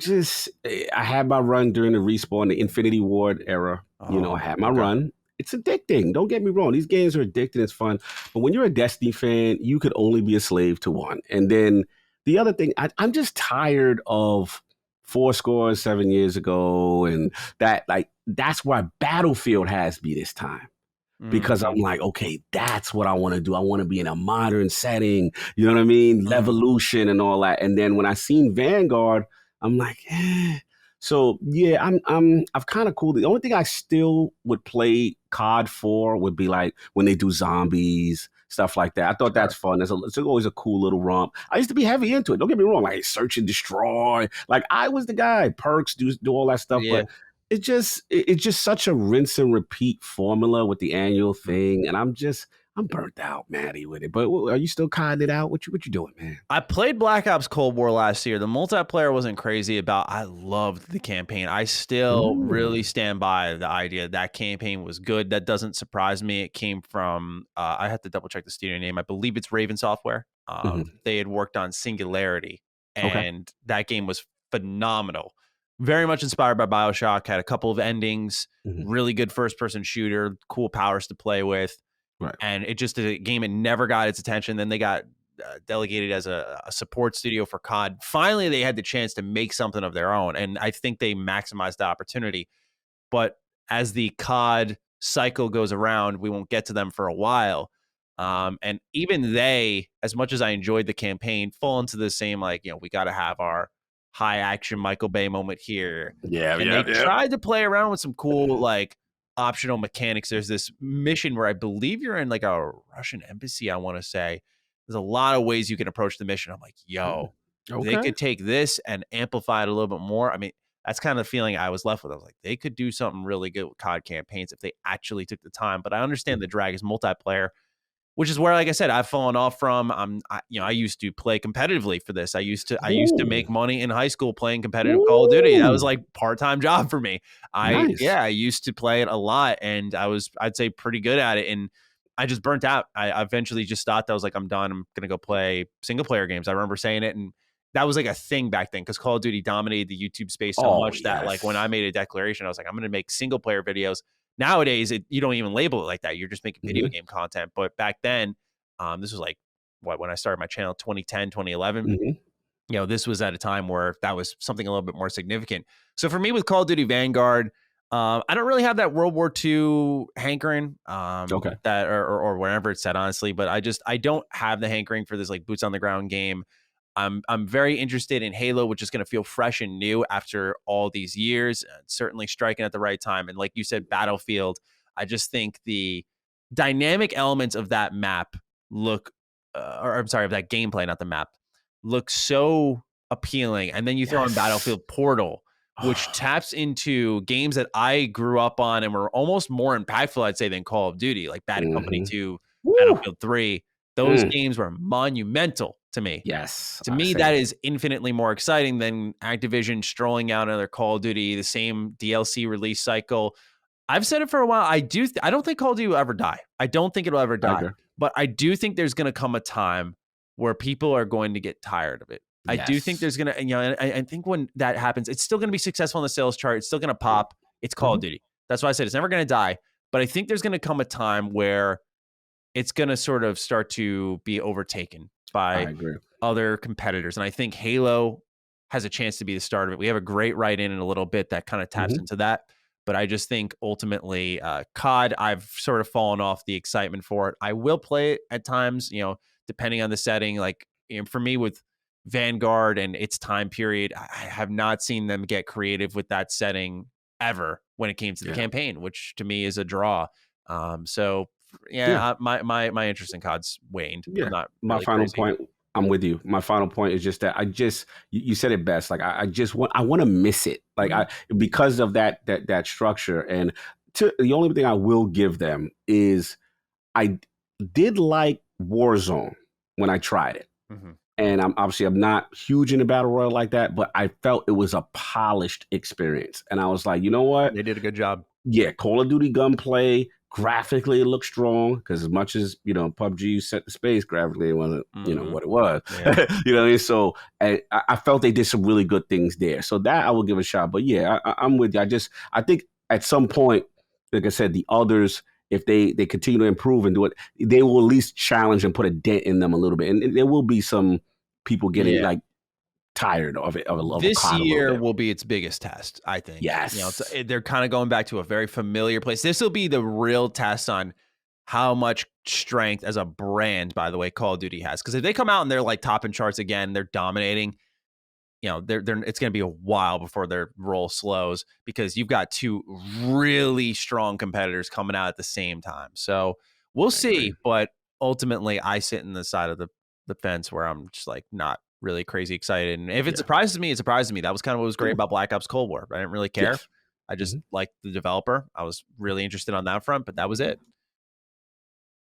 had my run during the Respawn, the Infinity Ward era. I had my run. It's addicting. Don't get me wrong. These games are addicting. It's fun. But when you're a Destiny fan, you could only be a slave to one. And then the other thing, I'm just tired of 7 years ago. And that's why Battlefield has me this time. Because I'm like, okay, that's what I want to do. I want to be in a modern setting. You know what I mean? Levolution and all that. And then when I seen Vanguard, I'm like, eh. So yeah, I've kind of cooled. The only thing I still would play COD for would be like when they do zombies, stuff like that. I thought that's fun. It's always a cool little romp. I used to be heavy into it. Don't get me wrong. Like search and destroy. Like I was the guy. Perks, do all that stuff. Yeah. But it's just such a rinse and repeat formula with the annual thing, and I'm burnt out, Maddie, with it. But are you still cutting it out? What you doing, man? I played Black Ops Cold War last year. The multiplayer wasn't crazy about. I loved the campaign. I still really stand by the idea that campaign was good. That doesn't surprise me. It came from I have to double check the studio name. I believe it's Raven Software. They had worked on Singularity, and that game was phenomenal. very much inspired by BioShock, had a couple of endings, really good first-person shooter, cool powers to play with. Right. And it just a game that never got its attention. Then they got delegated as a support studio for COD. Finally, they had the chance to make something of their own, and I think they maximized the opportunity. But as the COD cycle goes around, we won't get to them for a while. And even they, as much as I enjoyed the campaign, fall into the same, like, we got to have our high action Michael Bay moment here. Yeah, and they tried to play around with some cool, like, optional mechanics. There's this mission where I believe you're in like a Russian embassy, I want to say. There's a lot of ways you can approach the mission. I'm like, yo, they could take this and amplify it a little bit more. I mean, that's kind of the feeling I was left with. I was like, they could do something really good with COD campaigns if they actually took the time. But I understand the drag is multiplayer, which is where, like I said, I've fallen off from. I used to play competitively for this. I used to make money in high school playing competitive Call of Duty. That was like part-time job for me. I used to play it a lot, and I'd say pretty good at it. And I just burnt out. I eventually just stopped. I was like, I'm done. I'm gonna go play single player games. I remember saying it, and that was like a thing back then because Call of Duty dominated the YouTube space so much that, like, when I made a declaration, I was like, I'm gonna make single player videos. Nowadays, you don't even label it like that. You're just making video game content. But back then, this was like, when I started my channel, 2010, 2011, this was at a time where that was something a little bit more significant. So for me with Call of Duty Vanguard, I don't really have that World War II hankering, that or wherever it's set, honestly. But I don't have the hankering for this like boots on the ground game. I'm very interested in Halo, which is going to feel fresh and new after all these years. Certainly striking at the right time. And like you said, Battlefield, I just think the dynamic elements of that map of that gameplay, not the map, look so appealing. And then you throw in Battlefield Portal, which taps into games that I grew up on and were almost more impactful, I'd say, than Call of Duty, like Bad Company 2, Battlefield 3. Those games were monumental to me. Yes. To me, that is infinitely more exciting than Activision strolling out another Call of Duty, the same DLC release cycle. I've said it for a while. I don't think Call of Duty will ever die. I don't think it'll ever die. But I do think there's going to come a time where people are going to get tired of it. I do think there's going to, and I think when that happens, it's still going to be successful on the sales chart. It's still going to pop. It's Call of Duty. That's why I said it's never going to die. But I think there's going to come a time where it's going to sort of start to be overtaken by other competitors. And I think Halo has a chance to be the start of it. We have a great write-in a little bit that kind of taps into that. But I just think ultimately COD, I've sort of fallen off the excitement for it. I will play it at times, depending on the setting. Like, for me with Vanguard and its time period, I have not seen them get creative with that setting ever when it came to the campaign, which to me is a draw. My interest in COD's waned. Yeah. I'm not my really final crazy. point. I'm with you. My final point is just that you said it best. Like I want to miss it. Like because of that structure. And the only thing I will give them is I did like Warzone when I tried it. And I'm not huge into Battle Royale like that, but I felt it was a polished experience. And I was like, you know what? They did a good job. Yeah, Call of Duty gunplay, graphically it looks strong, because as much as, PUBG set the space, graphically it wasn't, what it was. Yeah. You know what I mean? So I felt they did some really good things there. So that I will give a shot. But yeah, I'm with you. I think at some point, like I said, the others, if they continue to improve and do it, they will at least challenge and put a dent in them a little bit. And there will be some people getting tired of it. This year will be its biggest test, I think. Yes. They're kind of going back to a very familiar place. This will be the real test on how much strength as a brand, by the way, Call of Duty has. Because if they come out and they're like topping charts again, they're dominating, it's going to be a while before their roll slows, because you've got two really strong competitors coming out at the same time. So we'll see. But ultimately, I sit in the side of the fence where I'm just like not really crazy excited. And if it surprises me, it surprises me. That was kind of what was great about Black Ops Cold War. I didn't really care. Yes. I just liked the developer. I was really interested on that front, but that was it.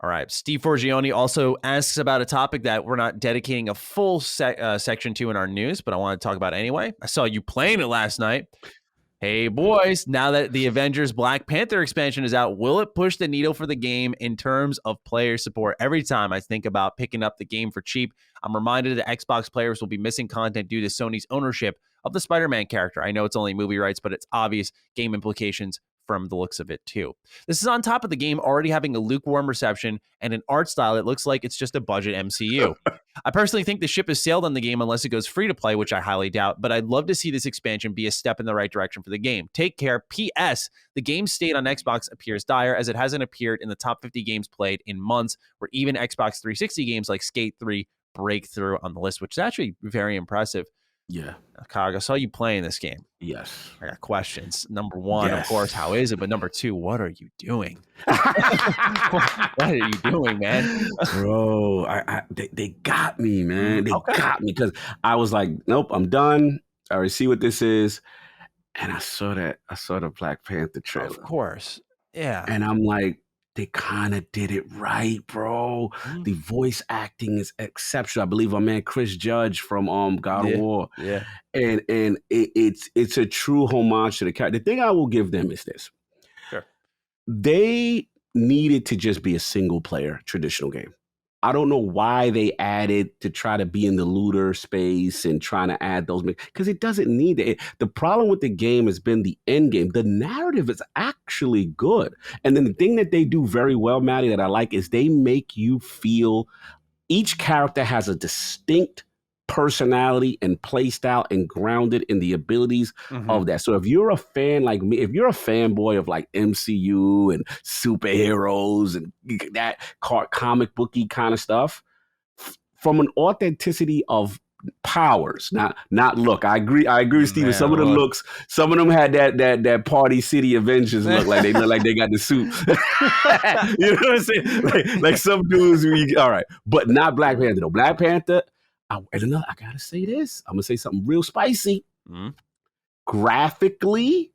All right. Steve Forgione also asks about a topic that we're not dedicating a full section to in our news, but I want to talk about anyway. I saw you playing it last night. Hey, boys, now that the Avengers Black Panther expansion is out, will it push the needle for the game in terms of player support? Every time I think about picking up the game for cheap, I'm reminded that Xbox players will be missing content due to Sony's ownership of the Spider-Man character. I know it's only movie rights, but it's obvious game implications from the looks of it too. This is on top of the game already having a lukewarm reception and an art style that looks like it's just a budget MCU. I personally think the ship has sailed on the game unless it goes free to play, which I highly doubt, but I'd love to see this expansion be a step in the right direction for the game. Take care. P.S. The game's state on Xbox appears dire as it hasn't appeared in the top 50 games played in months, where even Xbox 360 games like Skate 3 break through on the list, which is actually very impressive. Yeah. Cog, I saw you playing this game. Yes. I got questions. Number one, of course, how is it? But number two, what are you doing? What are you doing, man? Bro, they got me, man. They got me because I was like, nope, I'm done. I already see what this is. And I saw the Black Panther trailer. Of course. Yeah. And I'm like, they kind of did it right, bro. The voice acting is exceptional. I believe our man Chris Judge from God of War. Yeah. And it's a true homage to the character. The thing I will give them is this. Sure. They needed to just be a single player traditional game. I don't know why they added to try to be in the looter space and trying to add those, because it doesn't need it. The problem with the game has been the end game. The narrative is actually good. And then the thing that they do very well, Maddie, that I like is they make you feel each character has a distinct personality and play style and grounded in the abilities of that. So if you're a fan like me, if you're a fanboy of like MCU and superheroes and that comic booky kind of stuff, from an authenticity of powers, not look. I agree with Steven. Some of the looks, some of them had that Party City Avengers look, like they look like they got the suit. You know what I'm saying? Like some dudes, all right, but not Black Panther though. Black Panther. I gotta say this. I'm gonna say something real spicy. Graphically,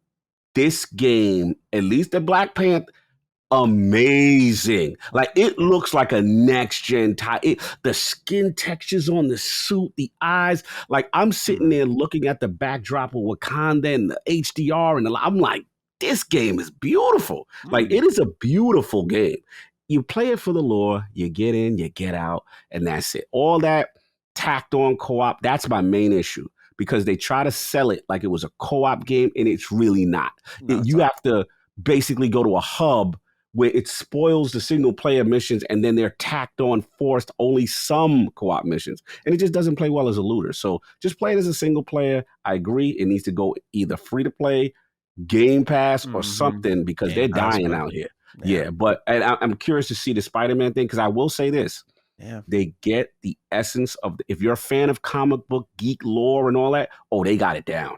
this game, at least the Black Panther, amazing. Like it looks like a next gen type. The skin textures on the suit, the eyes. Like I'm sitting there looking at the backdrop of Wakanda and the HDR, and I'm like, this game is beautiful. Like it is a beautiful game. You play it for the lore. You get in, you get out, and that's it. All that tacked on co-op, that's my main issue, because they try to sell it like it was a co-op game and it's really not. You have to basically go to a hub where it spoils the single player missions and then they're tacked on forced only some co-op missions, and it just doesn't play well as a looter. So just play it as a single player. I agree it needs to go either free to play, Game Pass, or something, because they're dying out here. Yeah, but and I'm curious to see the Spider-Man thing, because I will say this. Yeah, they get the essence of if you're a fan of comic book geek lore and all that, they got it down.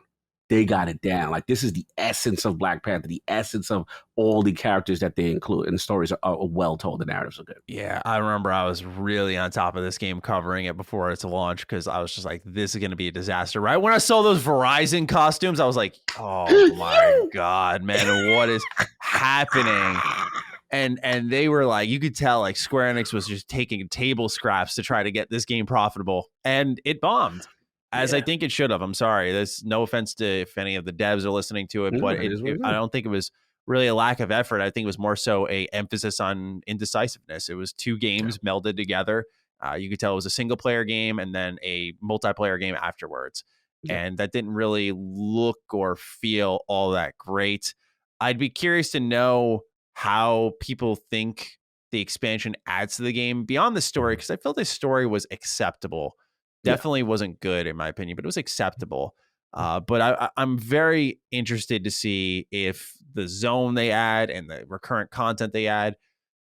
They got it down. Like this is the essence of Black Panther, the essence of all the characters that they include, and the stories are well told. The narratives are good. Yeah, I remember I was really on top of this game covering it before its launch, because I was just like, this is going to be a disaster. Right when I saw those Verizon costumes, I was like, oh my God, man, what is happening? And they were like, you could tell like Square Enix was just taking table scraps to try to get this game profitable, and it bombed, as I think it should have. I'm sorry. There's no offense to if any of the devs are listening to it, but I don't think it was really a lack of effort. I think it was more so a emphasis on indecisiveness. It was two games melded together. You could tell it was a single player game and then a multiplayer game afterwards. And that didn't really look or feel all that great. I'd be curious to know how people think the expansion adds to the game beyond the story, because I felt the story was acceptable. Definitely wasn't good in my opinion, but it was acceptable. But I'm very interested to see if the zone they add and the recurrent content they add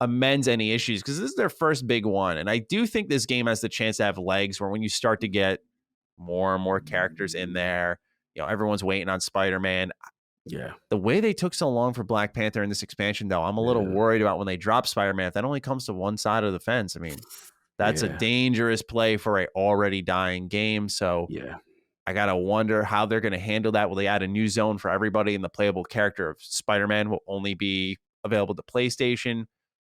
amends any issues, because this is their first big one. And I do think this game has the chance to have legs, where when you start to get more and more characters in there, everyone's waiting on Spider-Man. Yeah. The way they took so long for Black Panther in this expansion, though, I'm a little worried about when they drop Spider-Man. If that only comes to one side of the fence, I mean, that's a dangerous play for a already dying game. So I got to wonder how they're going to handle that. Will they add a new zone for everybody, and the playable character of Spider-Man will only be available to PlayStation?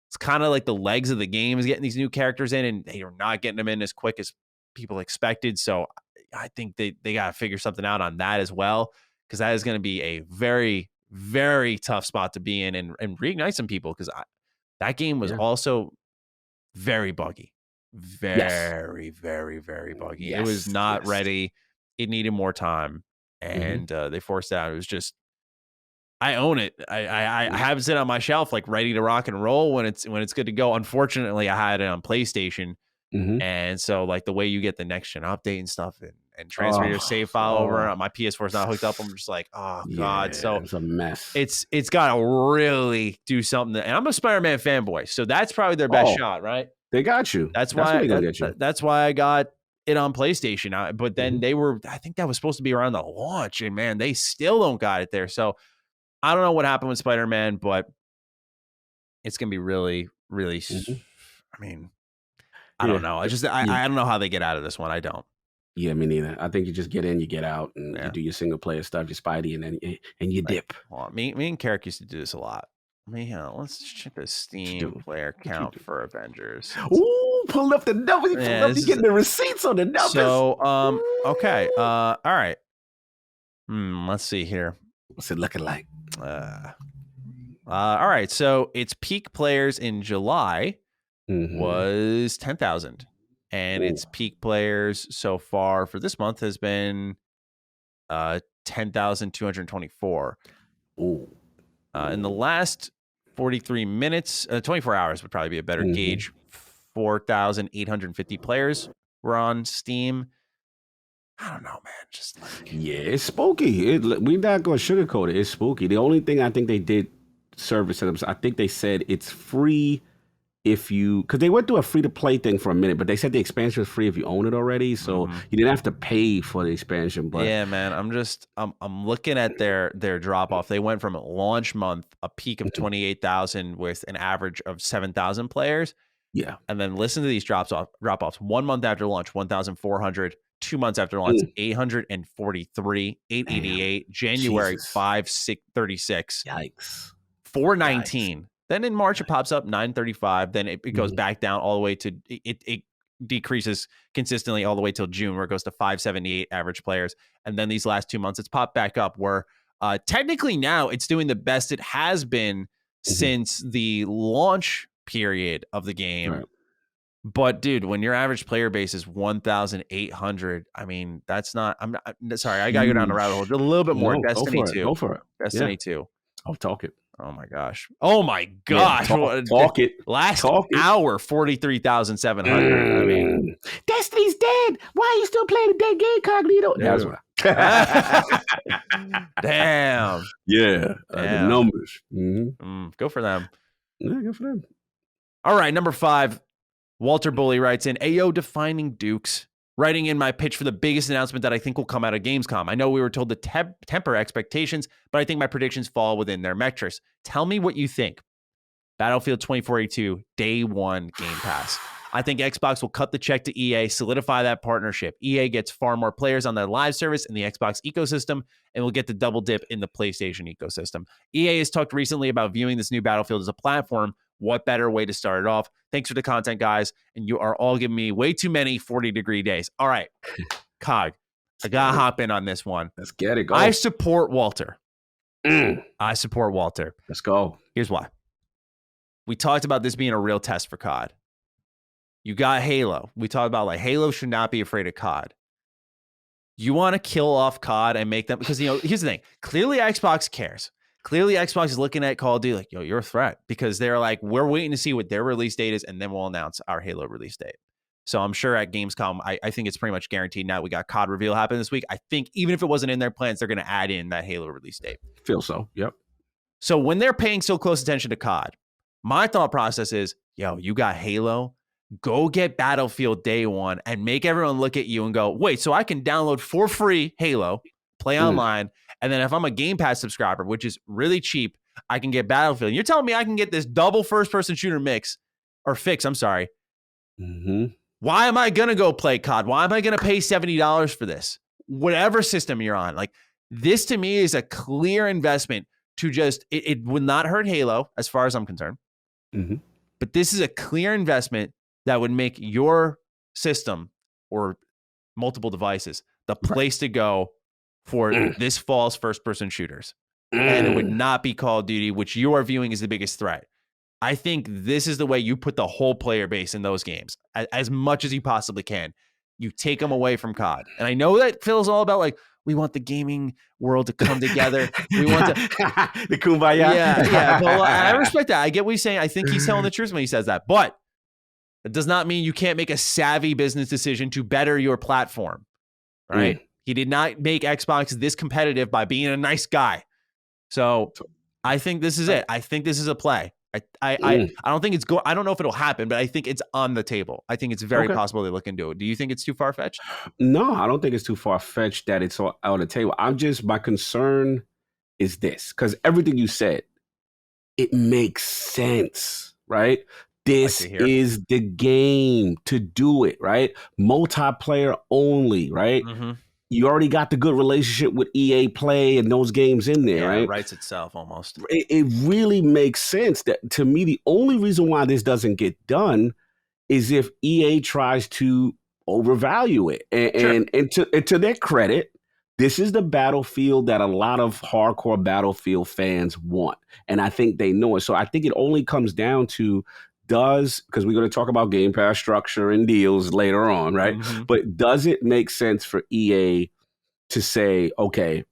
It's kind of like the legs of the game is getting these new characters in, and they are not getting them in as quick as people expected. So I think they got to figure something out on that as well, because that is going to be a very, very tough spot to be in and reignite some people, because that game was also very buggy. Very, very, very buggy. It was not ready. it needed more time, and they forced it out. It was just, I own it. I have it sit on my shelf, like ready to rock and roll when it's good to go. Unfortunately, I had it on PlayStation, and so like the way you get the next gen update and stuff, and transfer your save file over, my PS4 is not hooked up. I'm just like, oh god. So it's a mess. It's got to really do something. And I'm a Spider-Man fanboy, so that's probably their best shot, right? They got you. That's why I got it on PlayStation. But then I think that was supposed to be around the launch, and man, they still don't got it there. So I don't know what happened with Spider-Man, but it's gonna be really, really. I mean, I don't know. I don't know how they get out of this one. I don't. Yeah, me neither. I think you just get in, you get out, and you do your single player stuff, your Spidey, and you dip. Well, me and Carrick used to do this a lot. Let's check the Steam player count for Avengers. Ooh, pull up the numbers. You getting the receipts on the numbers. So, okay. All right. Let's see here. What's it looking like? All right. So its peak players in July was 10,000. And its peak players so far for this month has been 10,224. In the last 43 minutes, 24 hours would probably be a better gauge. 4,850 players were on Steam. I don't know, man. Just like, it's spooky. We're not going to sugarcoat it. It's spooky. The only thing I think they did service setups, I think they said it's free because they went through a free-to-play thing for a minute, but they said the expansion was free if you own it already, so you didn't have to pay for the expansion. But yeah, man, I'm looking at their drop-off. They went from launch month, a peak of 28,000 with an average of 7,000 players. Yeah. And then listen to these drop-offs. 1 month after launch, 1,400. 2 months after launch, 843, 888. January, 536. Yikes. 419. Then in March, it pops up 935. Then it goes back down all the way to it decreases consistently all the way till June, where it goes to 578 average players. And then these last 2 months, it's popped back up where technically now it's doing the best it has been since the launch period of the game. Right. But dude, when your average player base is 1,800, I mean, that's not. I'm sorry, I gotta go down the rabbit hole a little bit more. Destiny 2. Go for it. Destiny 2. I'll talk it. Oh my gosh. Talk it. Last hour, 43,700. I mean, Destiny's dead. Why are you still playing the dead game, Cognito? That's right. Damn. Yeah. The numbers. Go for them. Yeah, good for them. All right, number 5. Walter Bully writes in, Ayo, defining Dukes. Writing in my pitch for the biggest announcement that I think will come out of Gamescom. I know we were told to temper expectations, but I think my predictions fall within their metrics. Tell me what you think. Battlefield 2042, day one Game Pass. I think Xbox will cut the check to EA, solidify that partnership. EA gets far more players on their live service in the Xbox ecosystem, and will get the double dip in the PlayStation ecosystem. EA has talked recently about viewing this new Battlefield as a platform. What better way to start it off? Thanks for the content, guys. And you are all giving me way too many 40-degree days. All right, Cog, I got to hop in on this one. Let's get it. Go. I support Walter. I support Walter. Let's go. Here's why. We talked about this being a real test for COD. You got Halo. We talked about like Halo should not be afraid of COD. You want to kill off COD and make them, because, here's the thing. Clearly Xbox cares. Clearly, Xbox is looking at Call of Duty like, yo, you're a threat, because they're like, we're waiting to see what their release date is, and then we'll announce our Halo release date. So I'm sure at Gamescom, I think it's pretty much guaranteed now. We got COD reveal happen this week. I think even if it wasn't in their plans, they're going to add in that Halo release date. Feel so. Yep. So when they're paying so close attention to COD, my thought process is, yo, you got Halo, go get Battlefield day one and make everyone look at you and go, wait, so I can download for free Halo, play online, and then if I'm a Game Pass subscriber, which is really cheap, I can get Battlefield. You're telling me I can get this double first-person shooter fix, I'm sorry. Why am I going to go play COD? Why am I going to pay $70 for this? Whatever system you're on. Like, this to me is a clear investment to just, it would not hurt Halo as far as I'm concerned. But this is a clear investment that would make your system or multiple devices the place to go for this fall's first-person shooters. And it would not be Call of Duty, which you are viewing as the biggest threat. I think this is the way you put the whole player base in those games as much as you possibly can. you take them away from COD. And I know that Phil's all about like, we want the gaming world to come together. We want to the kumbaya. Yeah. Well, I respect that. I get what he's saying. I think he's telling the truth when he says that. But it does not mean you can't make a savvy business decision to better your platform. Right? He did not make Xbox this competitive by being a nice guy. So I think this is it. I think this is a play. I don't think it's I don't know if it'll happen, but I think it's on the table. I think it's very possible they look into it. Do you think it's too far-fetched? No, I don't think it's too far-fetched that it's all out on the table. My concern is this, because everything you said, it makes sense, right? This is the game to do it, right? Multiplayer only, right? Mm-hmm. You already got the good relationship with EA Play and those games in there, right? It writes itself almost. It really makes sense. That to me, the only reason why this doesn't get done is if EA tries to overvalue it. And to their credit, this is the Battlefield that a lot of hardcore Battlefield fans want. And I think they know it. So I think it only comes down to because we're going to talk about Game Pass structure and deals later on, right? Mm-hmm. But does it make sense for EA to say, okay,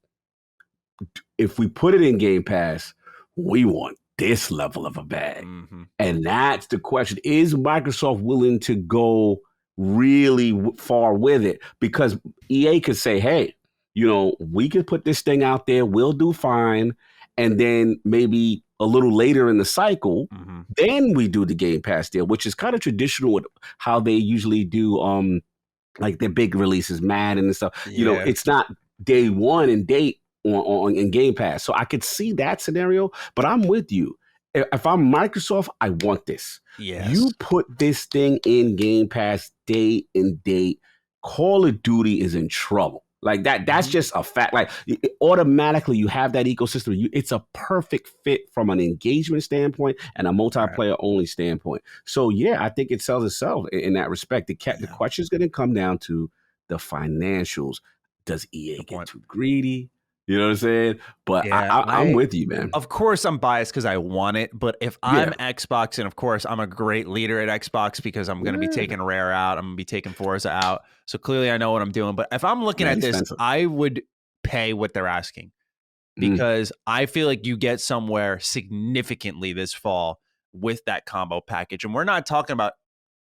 if we put it in Game Pass, we want this level of a bag? Mm-hmm. And that's the question. Is Microsoft willing to go really far with it? Because EA could say, hey, we could put this thing out there, we'll do fine. And then maybe a little later in the cycle, then we do the Game Pass deal, which is kind of traditional with how they usually do like their big releases, Madden and stuff. Yeah. It's not day one and date on in Game Pass. So I could see that scenario, but I'm with you. If I'm Microsoft, I want this. Yes. You put this thing in Game Pass day and date, Call of Duty is in trouble. Like that's just a fact. Like automatically you have that ecosystem. It's a perfect fit from an engagement standpoint and a multiplayer only standpoint. So yeah, I think it sells itself in that respect. The question is going to come down to the financials. Does EA get too greedy? You know what I'm saying? But I'm with you, man. Of course, I'm biased because I want it. But if I'm Xbox, and of course, I'm a great leader at Xbox because I'm going to be taking Rare out. I'm going to be taking Forza out. So clearly, I know what I'm doing. But if I'm looking at this, I would pay what they're asking because I feel like you get somewhere significantly this fall with that combo package. And we're not talking about,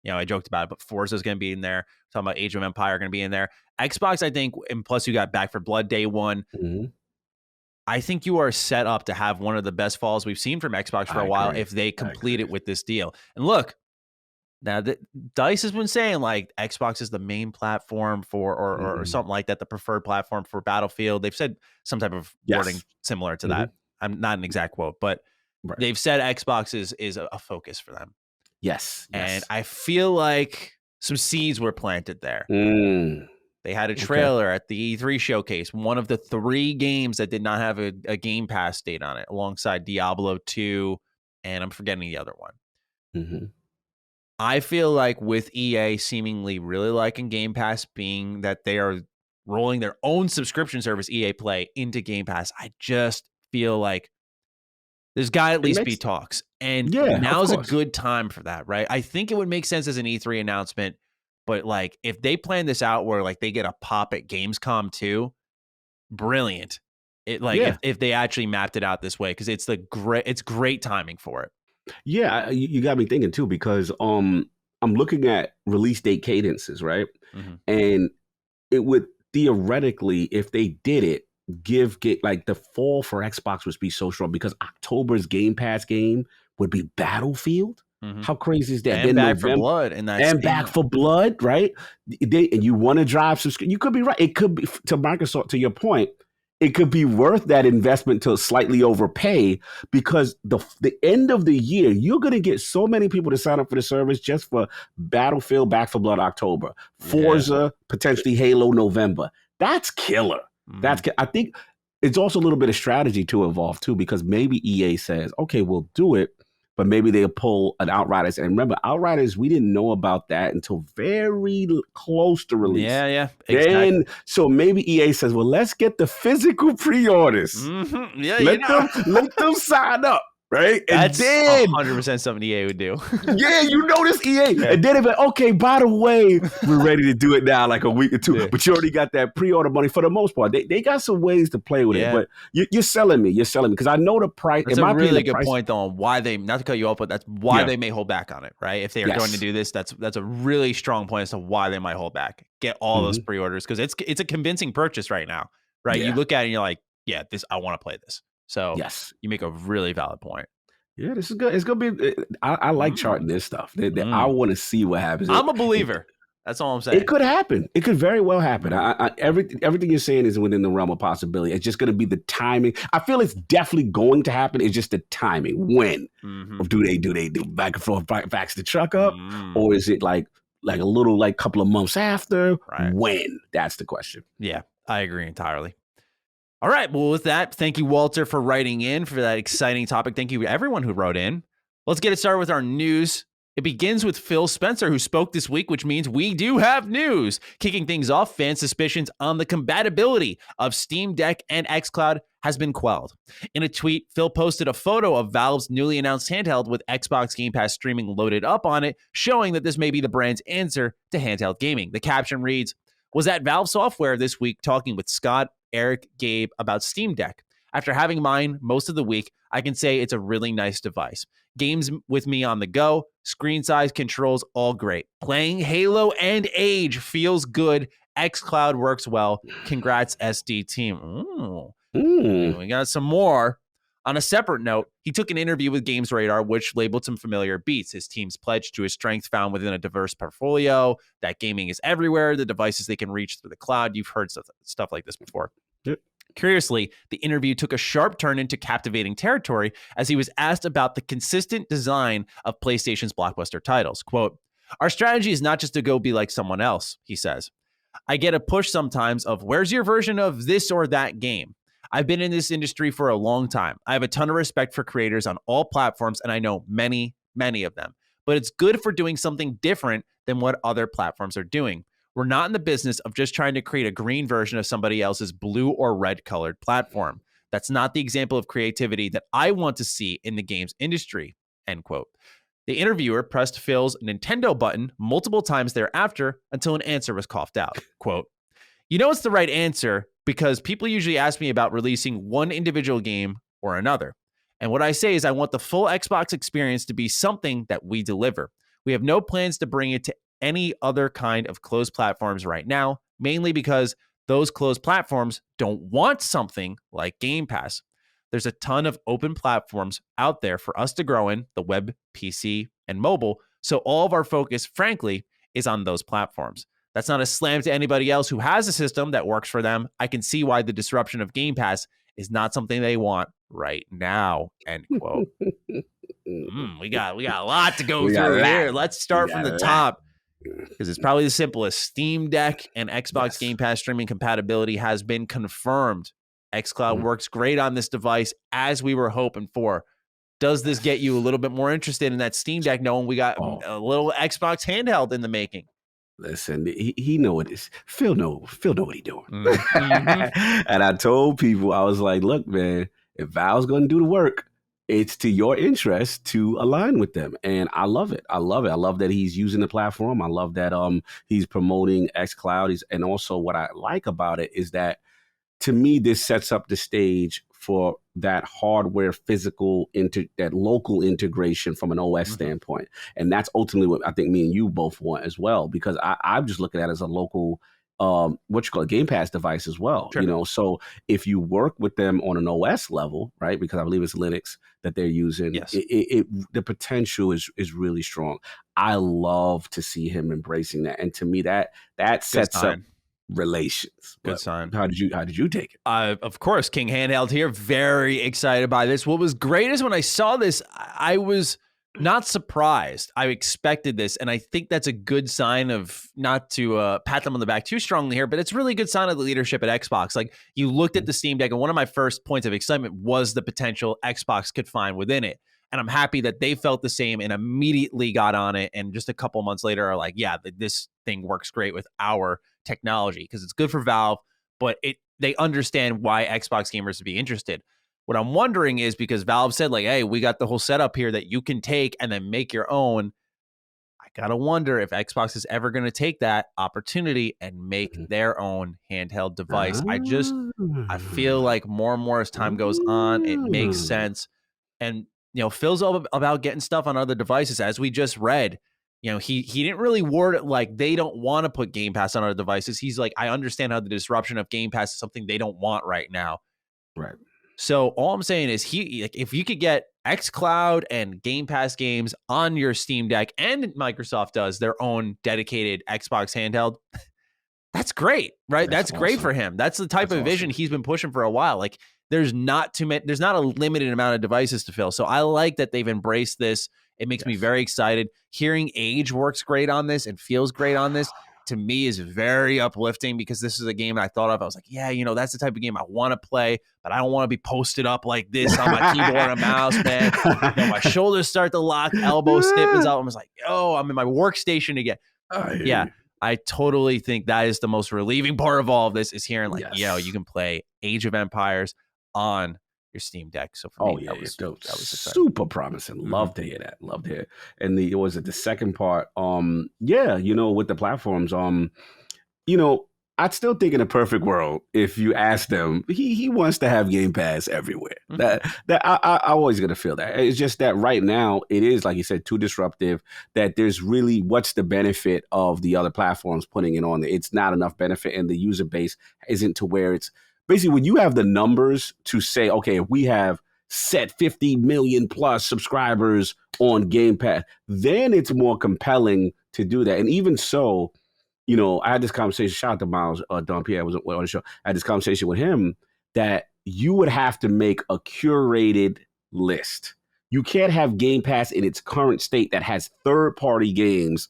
I joked about it, but Forza is going to be in there. We're talking about Age of Empire going to be in there. Xbox, I think, and plus you got Back 4 Blood day one. I think you are set up to have one of the best falls we've seen from Xbox for a while if they complete it with this deal. And look, now DICE has been saying like Xbox is the main platform for or something like that, the preferred platform for Battlefield. They've said some type of wording similar to that. I'm not an exact quote, but they've said Xbox is a focus for them. Yes. And I feel like some seeds were planted there. They had a trailer at the E3 showcase, one of the 3 games that did not have a Game Pass date on it, alongside Diablo 2, and I'm forgetting the other one. I feel like with EA seemingly really liking Game Pass, being that they are rolling their own subscription service, EA Play, into Game Pass, I just feel like there's got to at least be talks. And now's a good time for that, right? I think it would make sense as an E3 announcement. But like, if they plan this out where like they get a pop at Gamescom too, brilliant. If they actually mapped it out this way, because it's great timing for it. Yeah, you got me thinking too, because I'm looking at release date cadences, right? And it would theoretically, if they did it, get like the fall for Xbox would be so strong because October's Game Pass game would be Battlefield. How crazy is that? And Back 4 Blood in that. And Back 4 Blood, right? And you want to drive subscription. You could be right. It could be, to Microsoft, to your point, it could be worth that investment to slightly overpay because the end of the year, you're going to get so many people to sign up for the service just for Battlefield, Back 4 Blood October, Forza, potentially Halo November. That's killer. I think it's also a little bit of strategy to evolve too, because maybe EA says, okay, we'll do it, but maybe they'll pull an Outriders. And remember, Outriders, we didn't know about that until very close to release. Yeah, exactly. So maybe EA says, well, let's get the physical pre-orders. Yeah, let them sign up. right? And That's then 100% something EA would do. yeah, you notice EA. Yeah. And then it's like, okay, by the way, we're ready to do it now, like a week or two. Yeah. But you already got that pre-order money for the most part. They got some ways to play with it. But you're selling me. You're selling me. Because I know the price. That's a really good point, though, on why they, not to cut you off, but that's why they may hold back on it, right? If they are going to do this, that's a really strong point as to why they might hold back. Get all those pre-orders, because it's a convincing purchase right now, right? You look at it and you're like, yeah, I want to play this. So you make a really valid point. Yeah, this is good. It's gonna be. I like charting this stuff. I want to see what happens. I'm a believer. That's all I'm saying. It could happen. It could very well happen. Everything you're saying is within the realm of possibility. It's just going to be the timing. I feel it's definitely going to happen. It's just the timing. When do they do back and forth, backs the truck up, or is it like a little couple of months after? Right. When? That's the question. Yeah, I agree entirely. All right. Well, with that, thank you, Walter, for writing in for that exciting topic. Thank you to everyone who wrote in. Let's get it started with our news. It begins with Phil Spencer, who spoke this week, which means we do have news. Kicking things off, fan suspicions on the compatibility of Steam Deck and xCloud has been quelled. In a tweet, Phil posted a photo of Valve's newly announced handheld with Xbox Game Pass streaming loaded up on it, showing that this may be the brand's answer to handheld gaming. The caption reads, "Was at Valve Software this week talking with Scott, Eric, Gabe about Steam Deck. After having mine most of the week, I can say it's a really nice device. Games with me on the go, screen size, controls, all great. Playing Halo and Age feels good. xCloud works well. Congrats, SD team." We got some more. On a separate note, he took an interview with Games Radar, which labeled some familiar beats. His team's pledge to his strength found within a diverse portfolio, that gaming is everywhere, the devices they can reach through the cloud. You've heard stuff like this before. Yep. Curiously, the interview took a sharp turn into captivating territory as he was asked about the consistent design of PlayStation's blockbuster titles. Quote, "Our strategy is not just to go be like someone else," he says. "I get a push sometimes of, where's your version of this or that game? I've been in this industry for a long time. I have a ton of respect for creators on all platforms, and I know many, many of them. But it's good for doing something different than what other platforms are doing. We're not in the business of just trying to create a green version of somebody else's blue or red colored platform. That's not the example of creativity that I want to see in the games industry," end quote. The interviewer pressed Phil's Nintendo button multiple times thereafter until an answer was coughed out. Quote, "You know it's the right answer because people usually ask me about releasing one individual game or another. And what I say is I want the full Xbox experience to be something that we deliver. We have no plans to bring it to any other kind of closed platforms right now, mainly because those closed platforms don't want something like Game Pass. There's a ton of open platforms out there for us to grow in, the web, PC, and mobile. So all of our focus, frankly, is on those platforms. That's not a slam to anybody else who has a system that works for them. I can see why the disruption of Game Pass is not something they want right now," end quote. We got a lot to go through here. Let's start from the top, because it's probably the simplest. Steam Deck and Xbox Game Pass streaming compatibility has been confirmed. xCloud works great on this device, as we were hoping for. Does this get you a little bit more interested in that Steam Deck, knowing we got a little Xbox handheld in the making? Listen, he know what it is. Phil know what he doing. And I told people, I was like, look, man, if Valve's going to do the work, it's to your interest to align with them. And I love it. I love that he's using the platform. I love that he's promoting xCloud. And also what I like about it is that, to me, this sets up the stage for that hardware physical that local integration from an OS standpoint. And that's ultimately what I think me and you both want as well, because I'm just looking at it as a local Game Pass device as well. Sure. So if you work with them on an OS level, right, because I believe it's Linux that they're using, the potential is really strong. I love to see him embracing that. And to me, that sets up relations. Good sign. How did you take it? Of course, King Handheld here. Very excited by this. What was great is when I saw this, I was not surprised. I expected this, and I think that's a good sign of, not to pat them on the back too strongly here, but it's really a good sign of the leadership at Xbox. Like, you looked at the Steam Deck, and one of my first points of excitement was the potential Xbox could find within it. And I'm happy that they felt the same and immediately got on it. And just a couple months later are like, yeah, this thing works great with our technology, because it's good for Valve, but they understand why Xbox gamers would be interested. What I'm wondering is because Valve said like, hey, we got the whole setup here that you can take and then make your own. I got to wonder if Xbox is ever going to take that opportunity and make their own handheld device. I feel like more and more as time goes on, it makes sense. And, Phil's all about getting stuff on other devices, as we just read. He didn't really word it like they don't want to put Game Pass on other devices. He's like, I understand how the disruption of Game Pass is something they don't want right now. Right. So all I'm saying is if you could get xCloud and Game Pass games on your Steam Deck, and Microsoft does their own dedicated Xbox handheld, that's great, right? That's awesome. Great for him. That's the type of vision he's been pushing for a while. Like there's not a limited amount of devices to fill. So I like that they've embraced this. It makes me very excited. Hearing Age works great on this and feels great on this, to me, is very uplifting, because this is a game I thought of. I was like, yeah, that's the type of game I want to play, but I don't want to be posted up like this on my keyboard and mouse, man. My shoulders start to lock, elbow stiffens up. I was like, I'm in my workstation again. Yeah, I totally think that is the most relieving part of all of this, is hearing like, you can play Age of Empires on your Steam Deck. So for me, that was super promising. Love to hear that. Love to hear. And the second part? With the platforms, I'd still think in a perfect world, if you ask them, he wants to have Game Pass everywhere. That I always gonna feel that. It's just that right now it is, like you said, too disruptive. That there's really, what's the benefit of the other platforms putting it on there? It's not enough benefit, and the user base isn't to where it's. Basically, when you have the numbers to say, okay, if we have set 50 million plus subscribers on Game Pass, then it's more compelling to do that. And even so, I had this conversation, shout out to Miles Dompierre, was on the show. I had this conversation with him that you would have to make a curated list. You can't have Game Pass in its current state that has third-party games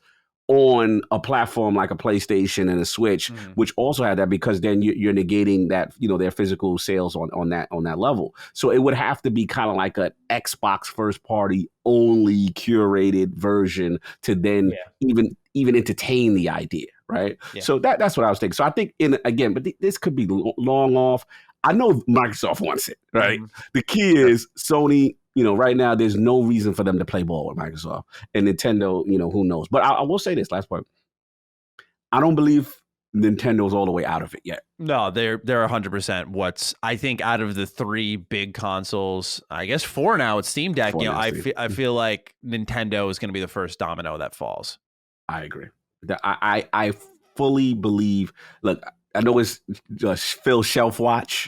on a platform like a PlayStation and a Switch, which also had that, because then you're negating that, their physical sales on that level. So it would have to be kind of like an Xbox first party only curated version to then even entertain the idea, right? Yeah. So that's what I was thinking. So I think but this could be long off. I know Microsoft wants it, right? The key is Sony. Right now, there's no reason for them to play ball with Microsoft, and Nintendo, who knows? But I will say this last point. I don't believe Nintendo's all the way out of it yet. No, they're 100%. I think out of the three big consoles, I guess 4 now, it's Steam Deck. I feel like Nintendo is going to be the first domino that falls. I agree. I fully believe. Look, I know it's Phil Shelf Watch.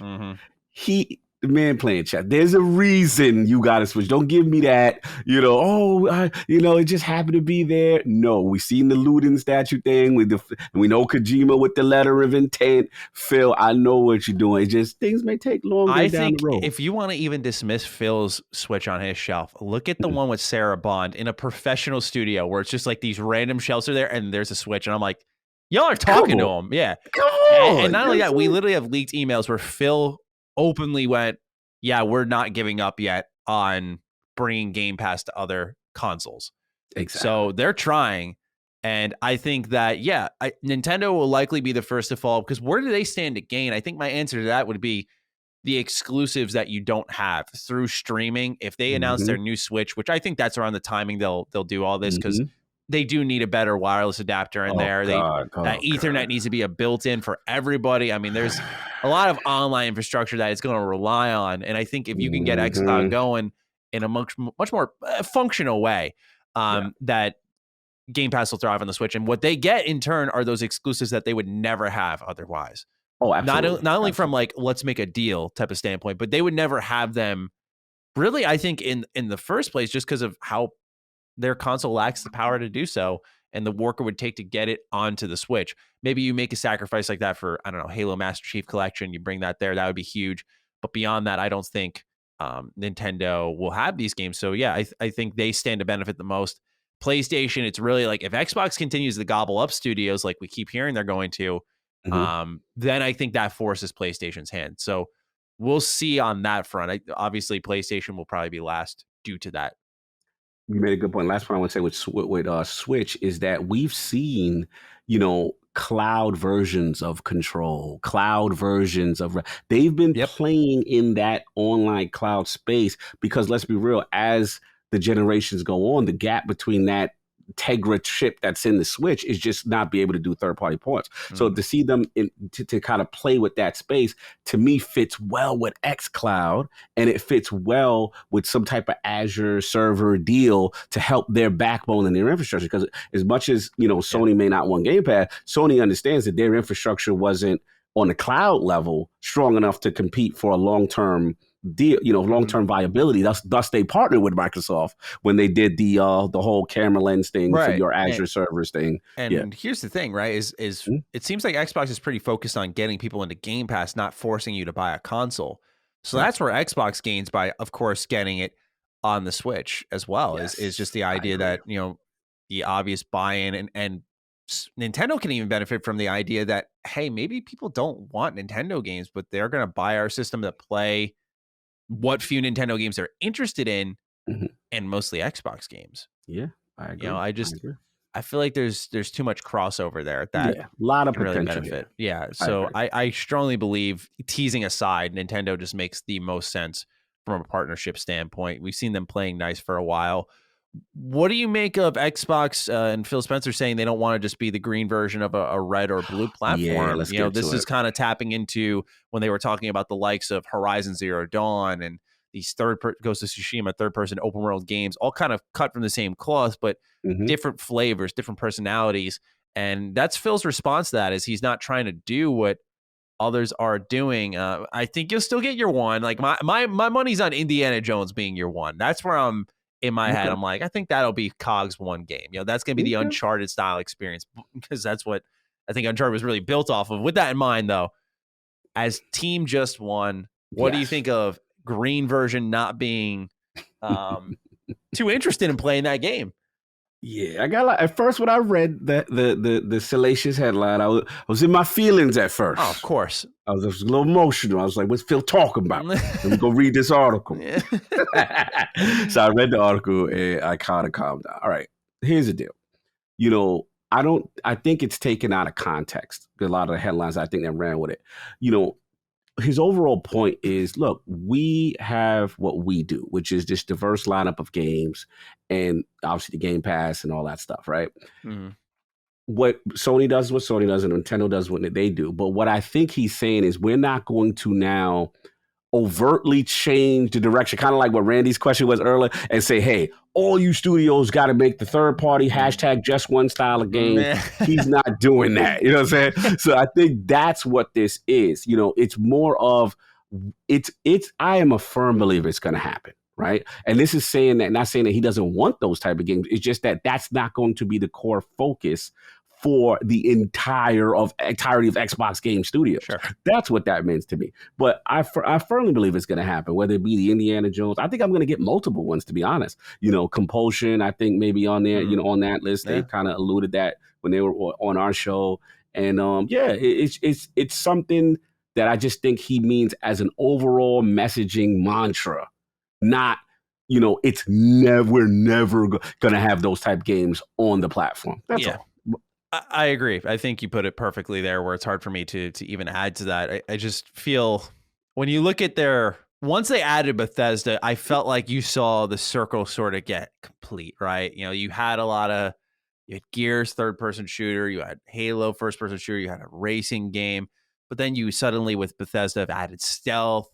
The man playing chat. There's a reason you got to switch. Don't give me that, it just happened to be there. No, we seen the Luden statue thing we know Kojima with the letter of intent. Phil, I know what you're doing. It's just things may take longer down the road. If you want to even dismiss Phil's Switch on his shelf, look at the one with Sarah Bond in a professional studio where it's just like these random shelves are there and there's a Switch. And I'm like, y'all are talking to him. Yeah. Come on. And not only that, we literally have leaked emails where Phil openly went, we're not giving up yet on bringing Game Pass to other consoles. Exactly. So they're trying. And I think that, Nintendo will likely be the first to fall, because where do they stand to gain? I think my answer to that would be the exclusives that you don't have through streaming. If they announce their new Switch, which I think that's around the timing they'll do all this, because they do need a better wireless adapter in there. That Ethernet needs to be a built-in for everybody. I mean, there's a lot of online infrastructure that it's going to rely on. And I think if you can get xCloud going in a much more functional way, that Game Pass will thrive on the Switch. And what they get in turn are those exclusives that they would never have otherwise. Oh, absolutely. Not only from like, let's make a deal type of standpoint, but they would never have them really, I think, in the first place, just because of how their console lacks the power to do so, and the work it would take to get it onto the Switch. Maybe you make a sacrifice like that for, I don't know, Halo Master Chief Collection. You bring that there. That would be huge. But beyond that, I don't think Nintendo will have these games. So I think they stand to benefit the most. PlayStation, it's really like, if Xbox continues to gobble up studios like we keep hearing they're going to, then I think that forces PlayStation's hand. So we'll see on that front. Obviously, PlayStation will probably be last due to that. You made a good point. Last point I want to say with Switch is that we've seen, cloud versions of Control, cloud versions of. They've been playing in that online cloud space because let's be real, as the generations go on, the gap between that Tegra chip that's in the Switch is just not be able to do third-party ports. So to see them to kind of play with that space, to me, fits well with xCloud, and it fits well with some type of Azure server deal to help their backbone and their infrastructure. Because as much as, Sony may not want Game Pass, Sony understands that their infrastructure wasn't on the cloud level strong enough to compete for a long-term deal, long-term viability. Thus they partnered with Microsoft when they did the whole camera lens thing for your Azure servers thing. And here's the thing, right? Is it seems like Xbox is pretty focused on getting people into Game Pass, not forcing you to buy a console. So that's where Xbox gains by, of course, getting it on the Switch as well. Is just the idea that the obvious buy-in and Nintendo can even benefit from the idea that, hey, maybe people don't want Nintendo games, but they're going to buy our system to play what few Nintendo games they're interested in, and mostly Xbox games. Yeah, I agree. I feel like there's too much crossover there that a lot of really potential benefit. Yeah, so I strongly believe, teasing aside, Nintendo just makes the most sense from a partnership standpoint. We've seen them playing nice for a while. What do you make of Xbox and Phil Spencer saying they don't want to just be the green version of a red or blue platform? This is kind of tapping into when they were talking about the likes of Horizon Zero Dawn and these Ghost of Tsushima third-person open world games, all kind of cut from the same cloth, but different flavors, different personalities. And that's Phil's response to that, is he's not trying to do what others are doing. I think you'll still get your one. Like my money's on Indiana Jones being your one. That's where I'm in my head. I'm like, I think that'll be COG's one game. That's going to be the Uncharted style experience, because that's what I think Uncharted was really built off of. With that in mind, though, as Team Just One, what do you think of green version not being too interested in playing that game? Yeah, I got at first when I read the salacious headline, I was in my feelings at first. Oh, of course. I was just a little emotional. I was like, what's Phil talking about? Let me go read this article. So I read the article and I kind of calmed down. All right, here's the deal. I think it's taken out of context. A lot of the headlines, I think, that ran with it. His overall point is, look, we have what we do, which is this diverse lineup of games and obviously the Game Pass and all that stuff, right? What Sony does is what Sony does, and Nintendo does what they do. But what I think he's saying is we're not going to now overtly change the direction, kind of like what Randy's question was earlier, and say, hey, all you studios got to make the third party hashtag just one style of game. He's not doing that. You know what I'm saying? So I think that's what this is. It's more of I am a firm believer it's going to happen. Right. And this is saying that, not saying that he doesn't want those type of games. It's just that that's not going to be the core focus for the entirety of Xbox Game Studios. Sure. That's what that means to me. But I firmly believe it's going to happen, whether it be the Indiana Jones. I think I'm going to get multiple ones, to be honest. Compulsion, I think maybe on there, on that list. They kind of alluded that when they were on our show. And it's something that I just think he means as an overall messaging mantra, not, we're never going to have those type games on the platform. That's all. I agree. I think you put it perfectly there, where it's hard for me to even add to that. I just feel when you look at once they added Bethesda, I felt like you saw the circle sort of get complete, right? You had you had Gears third-person shooter, you had Halo first-person shooter, you had a racing game, but then you suddenly with Bethesda have added stealth,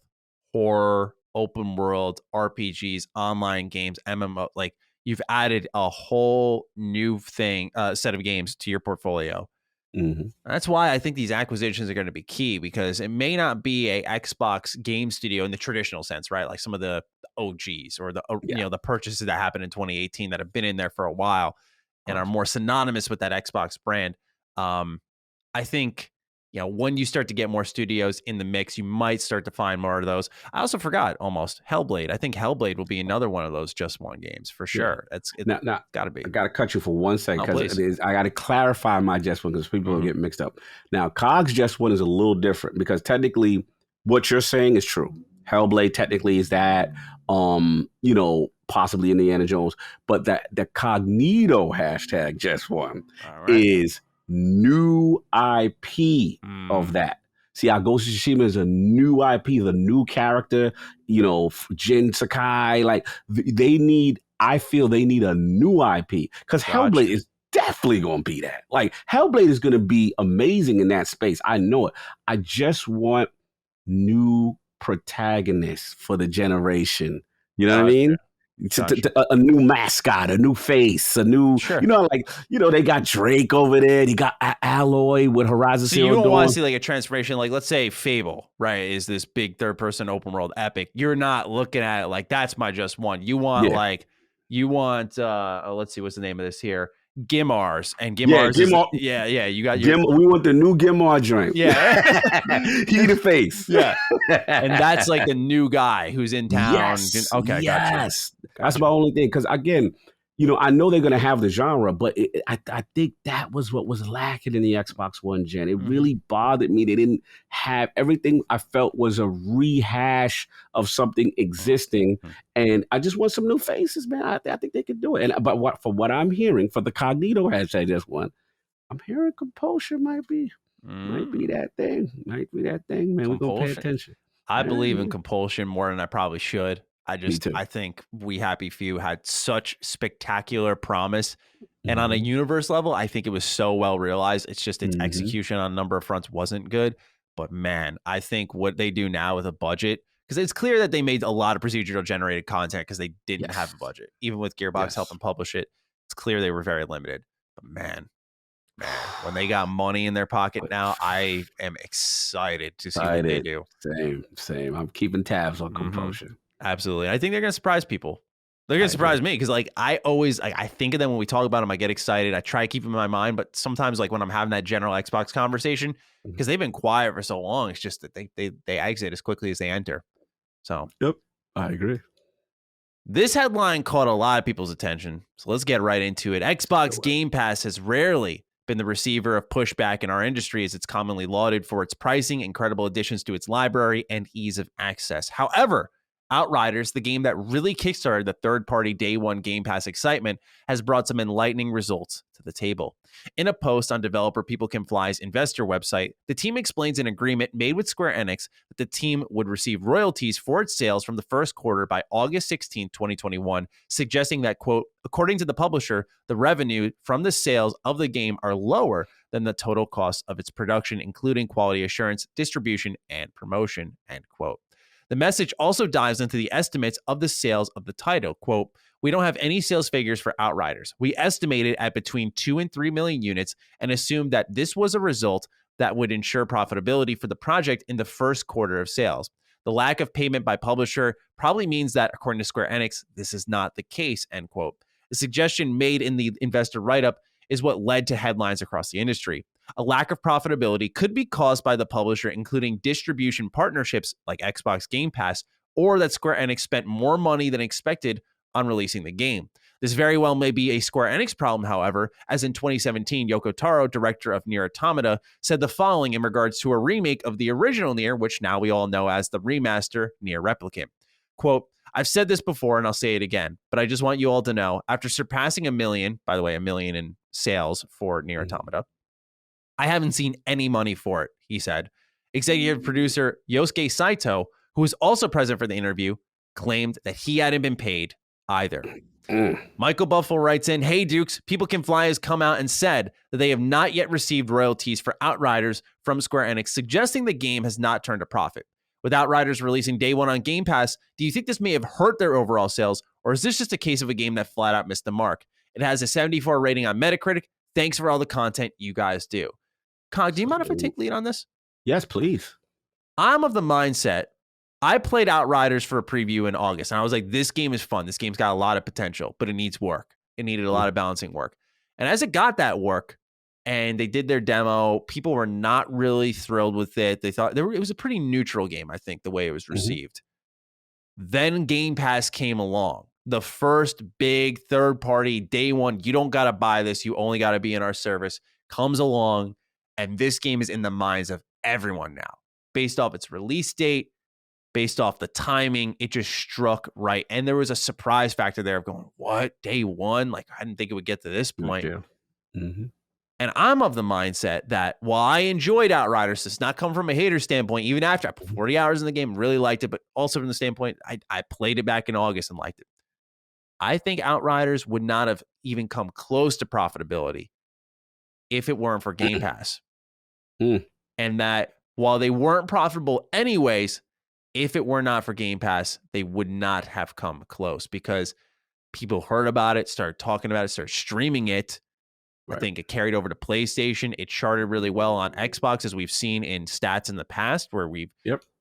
horror, open world, RPGs, online games, MMO, like you've added a whole new set of games to your portfolio. That's why I think these acquisitions are going to be key, because it may not be a Xbox game studio in the traditional sense, right? Like some of the OGs or the purchases that happened in 2018 that have been in there for a while and are more synonymous with that Xbox brand. I think, when you start to get more studios in the mix, you might start to find more of those. I also forgot almost Hellblade. I think Hellblade will be another one of those just one games for sure. It's got to be. I got to cut you for 1 second because I got to clarify my just one, because people will get mixed up. Now, COG's just one is a little different, because technically what you're saying is true. Hellblade technically is that, possibly Indiana Jones, but that the Cognito hashtag just one is new IP of that. See, our Ghost of Tsushima is a new IP, the new character, Jin Sakai. Like I feel they need a new IP because Hellblade is definitely going to be that. Like Hellblade is going to be amazing in that space. I know it. I just want new protagonists for the generation. You know what I mean? A new mascot, a new face, a new, they got Drake over there. You got Alloy with Horizon Zero Dawn. So you don't want to see like a transformation, like let's say Fable, right, is this big third-person open world epic. You're not looking at it like that's my just one. You want let's see, what's the name of this here? Gimars, and Gimars you got your we want the new Gimar joint. Yeah. He the face. Yeah. And that's like the new guy who's in town. Yes. Okay, yes. Gotcha. That's my only thing. Because again, I know they're going to have the genre, but I think that was what was lacking in the Xbox One gen. It really bothered me. They didn't have everything. I felt was a rehash of something existing, and I just want some new faces, man. I think they could do it. But from what I'm hearing, for the Cognito hashtag just one, I'm hearing Compulsion might be that thing. Might be that thing, man. We're gonna pay attention. I believe in Compulsion more than I probably should. I think We Happy Few had such spectacular promise. And on a universe level, I think it was so well realized. It's just its execution on a number of fronts wasn't good. But man, I think what they do now with a budget, because it's clear that they made a lot of procedural generated content because they didn't have a budget. Even with Gearbox helping publish it, it's clear they were very limited. But man, when they got money in their pocket now, I am excited to see what they do. Same. I'm keeping tabs on Compulsion. Absolutely. I think they're going to surprise people. They're going to surprise me because I always I think of them when we talk about them. I get excited. I try to keep them in my mind, but sometimes when I'm having that general Xbox conversation, because they've been quiet for so long, it's just that they exit as quickly as they enter. So yep, I agree. This headline caught a lot of people's attention, so let's get right into it. Xbox Game Pass has rarely been the receiver of pushback in our industry, as it's commonly lauded for its pricing, incredible additions to its library, and ease of access. However, Outriders, the game that really kickstarted the third-party day one Game Pass excitement, has brought some enlightening results to the table. In a post on developer People Can Fly's investor website, the team explains an agreement made with Square Enix that the team would receive royalties for its sales from the first quarter by August 16, 2021, suggesting that, quote, according to the publisher, the revenue from the sales of the game are lower than the total cost of its production, including quality assurance, distribution, and promotion, end quote. The message also dives into the estimates of the sales of the title. Quote, we don't have any sales figures for Outriders. We estimated at between 2 and 3 million units and assumed that this was a result that would ensure profitability for the project in the first quarter of sales. The lack of payment by publisher probably means that, according to Square Enix, this is not the case, end quote. The suggestion made in the investor write-up is what led to headlines across the industry. A lack of profitability could be caused by the publisher, including distribution partnerships like Xbox Game Pass, or that Square Enix spent more money than expected on releasing the game. This very well may be a Square Enix problem, however, as in 2017, Yoko Taro, director of Nier Automata, said the following in regards to a remake of the original Nier, which now we all know as the remaster Nier Replicant. Quote, I've said this before and I'll say it again, but I just want you all to know, after surpassing 1 million, by the way, 1 million in sales for Nier Automata, I haven't seen any money for it, he said. Executive producer Yosuke Saito, who was also present for the interview, claimed that he hadn't been paid either. Michael Buffalo writes in, hey Dukes, People Can Fly has come out and said that they have not yet received royalties for Outriders from Square Enix, suggesting the game has not turned a profit. With Outriders releasing day one on Game Pass, do you think this may have hurt their overall sales, or is this just a case of a game that flat out missed the mark? It has a 74 rating on Metacritic. Thanks for all the content you guys do. Cog, do you mind if I take lead on this? Yes, please. I'm of the mindset, I played Outriders for a preview in August, and I was like, this game is fun. This game's got a lot of potential, but it needs work. It needed a lot of balancing work. And as it got that work, and they did their demo, people were not really thrilled with it. They thought it was a pretty neutral game, I think, the way it was received. Then Game Pass came along. The first big third-party, day one, you don't got to buy this, you only got to be in our service, comes along, and this game is in the minds of everyone now. Based off its release date, based off the timing, it just struck right. And there was a surprise factor there of going, what? Day one? Like, I didn't think it would get to this point. And I'm of the mindset that while I enjoyed Outriders, this not come from a hater standpoint, even after I put 40 hours in the game, really liked it, but also from the standpoint, I played it back in August and liked it. I think Outriders would not have even come close to profitability if it weren't for Game Pass. And that while they weren't profitable anyways, if it were not for Game Pass, they would not have come close because people heard about it, started talking about it, started streaming it. Right. I think it carried over to PlayStation. It charted really well on Xbox, as we've seen in stats in the past, where we've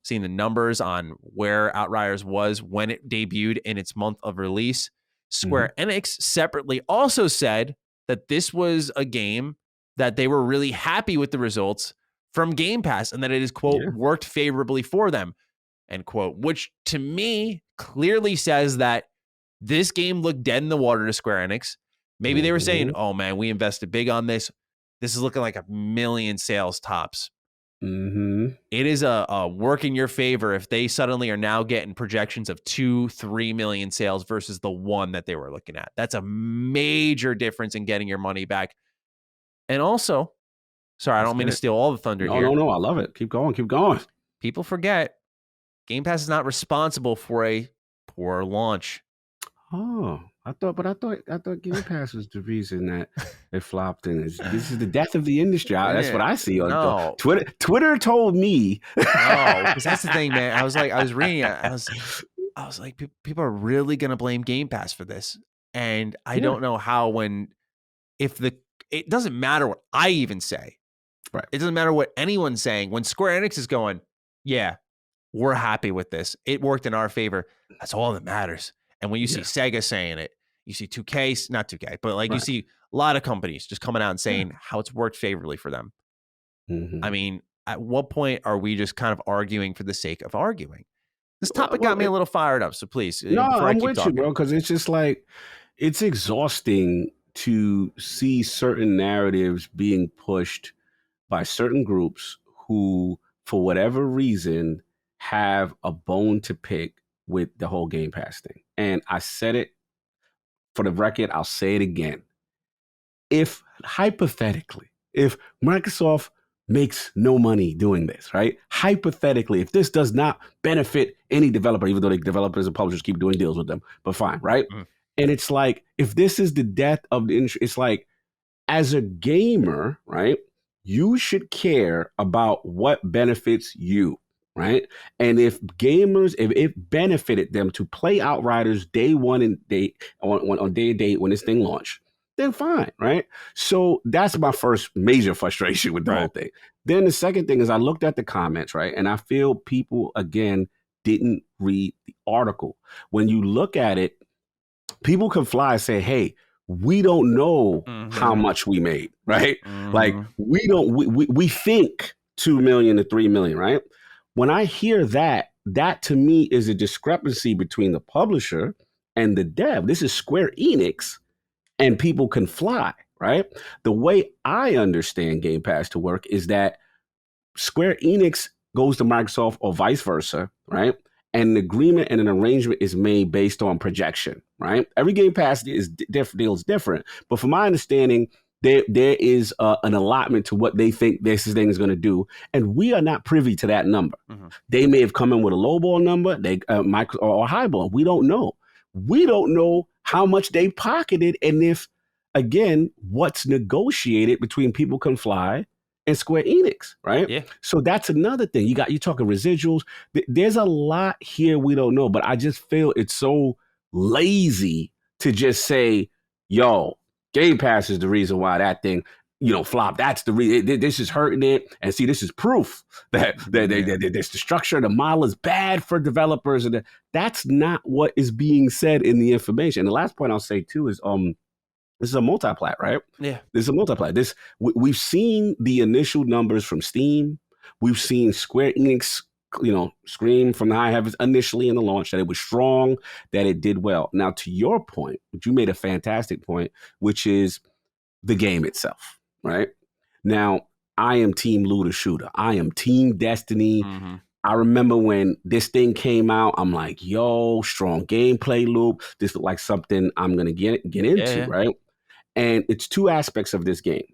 seen the numbers on where Outriders was when it debuted in its month of release. Square Enix separately also said that this was a game that they were really happy with the results from Game Pass and that it is, quote, worked favorably for them, end quote, which to me clearly says that this game looked dead in the water to Square Enix. Maybe they were saying, oh, man, we invested big on this. This is looking like 1 million sales tops. It is a work in your favor if they suddenly are now getting projections of 2-3 million sales versus the 1 that they were looking at. That's a major difference in getting your money back. And also, sorry, I don't mean to steal all the thunder here. No, I love it. Keep going. People forget Game Pass is not responsible for a poor launch. Oh, I thought Game Pass was the reason that it flopped. And this is the death of the industry. That's what I see on Twitter. Twitter told me. No, because that's the thing, man. I was reading it. I was like, people are really gonna blame Game Pass for this, and I don't know how. It doesn't matter what I even say. Right. It doesn't matter what anyone's saying. When Square Enix is going, yeah, we're happy with this. It worked in our favor. That's all that matters. And when you see Sega saying it, you see 2K, not 2K, but you see a lot of companies just coming out and saying how it's worked favorably for them. I mean, at what point are we just kind of arguing for the sake of arguing? This topic got me a little fired up, so please. No, I'm with you, bro, because it's just like, it's exhausting to see certain narratives being pushed by certain groups who, for whatever reason, have a bone to pick with the whole Game Pass thing. And I said it for the record, I'll say it again. If hypothetically, if Microsoft makes no money doing this, right? Hypothetically, if this does not benefit any developer, even though the developers and publishers keep doing deals with them, but fine, right? And it's like, if this is the death of the industry, it's like, as a gamer, right? You should care about what benefits you. Right. And if gamers, if it benefited them to play Outriders day one and on day and date when this thing launched, then fine. Right. So that's my first major frustration with the whole thing. Then the second thing is I looked at the comments. Right. And I feel people, again, didn't read the article. When you look at it, people can fly and say, hey, we don't know how much we made. Right. Like we think 2 million to 3 million. Right. When I hear that to me is a discrepancy between the publisher and the dev. This is Square Enix, and people can fly, right? The way I understand Game Pass to work is that Square Enix goes to Microsoft or vice versa, right? And an agreement and an arrangement is made based on projection, right? Every Game Pass deal is different. But from my understanding, there is an allotment to what they think this thing is going to do, and we are not privy to that number. They may have come in with a lowball number, or highball. We don't know. We don't know how much they pocketed, and if, again, what's negotiated between People Can Fly and Square Enix, right? Yeah. So that's another thing. You're talking residuals. There's a lot here we don't know, but I just feel it's so lazy to just say, yo, Game Pass is the reason why that thing, flopped. That's the reason. This is hurting it. And see, this is proof that the structure, the model is bad for developers. And that's not what is being said in the information. And the last point I'll say too is, this is a multiplat, right? Yeah. This is a multiplat. We've seen the initial numbers from Steam. We've seen Square Enix, scream from the high heavens initially in the launch that it was strong, that it did well. Now, to your point, which you made a fantastic point, which is the game itself, right? Now, I am Team Looter Shooter. I am Team Destiny. I remember when this thing came out, I'm like, yo, strong gameplay loop. This looked like something I'm going to get into, right? And it's two aspects of this game.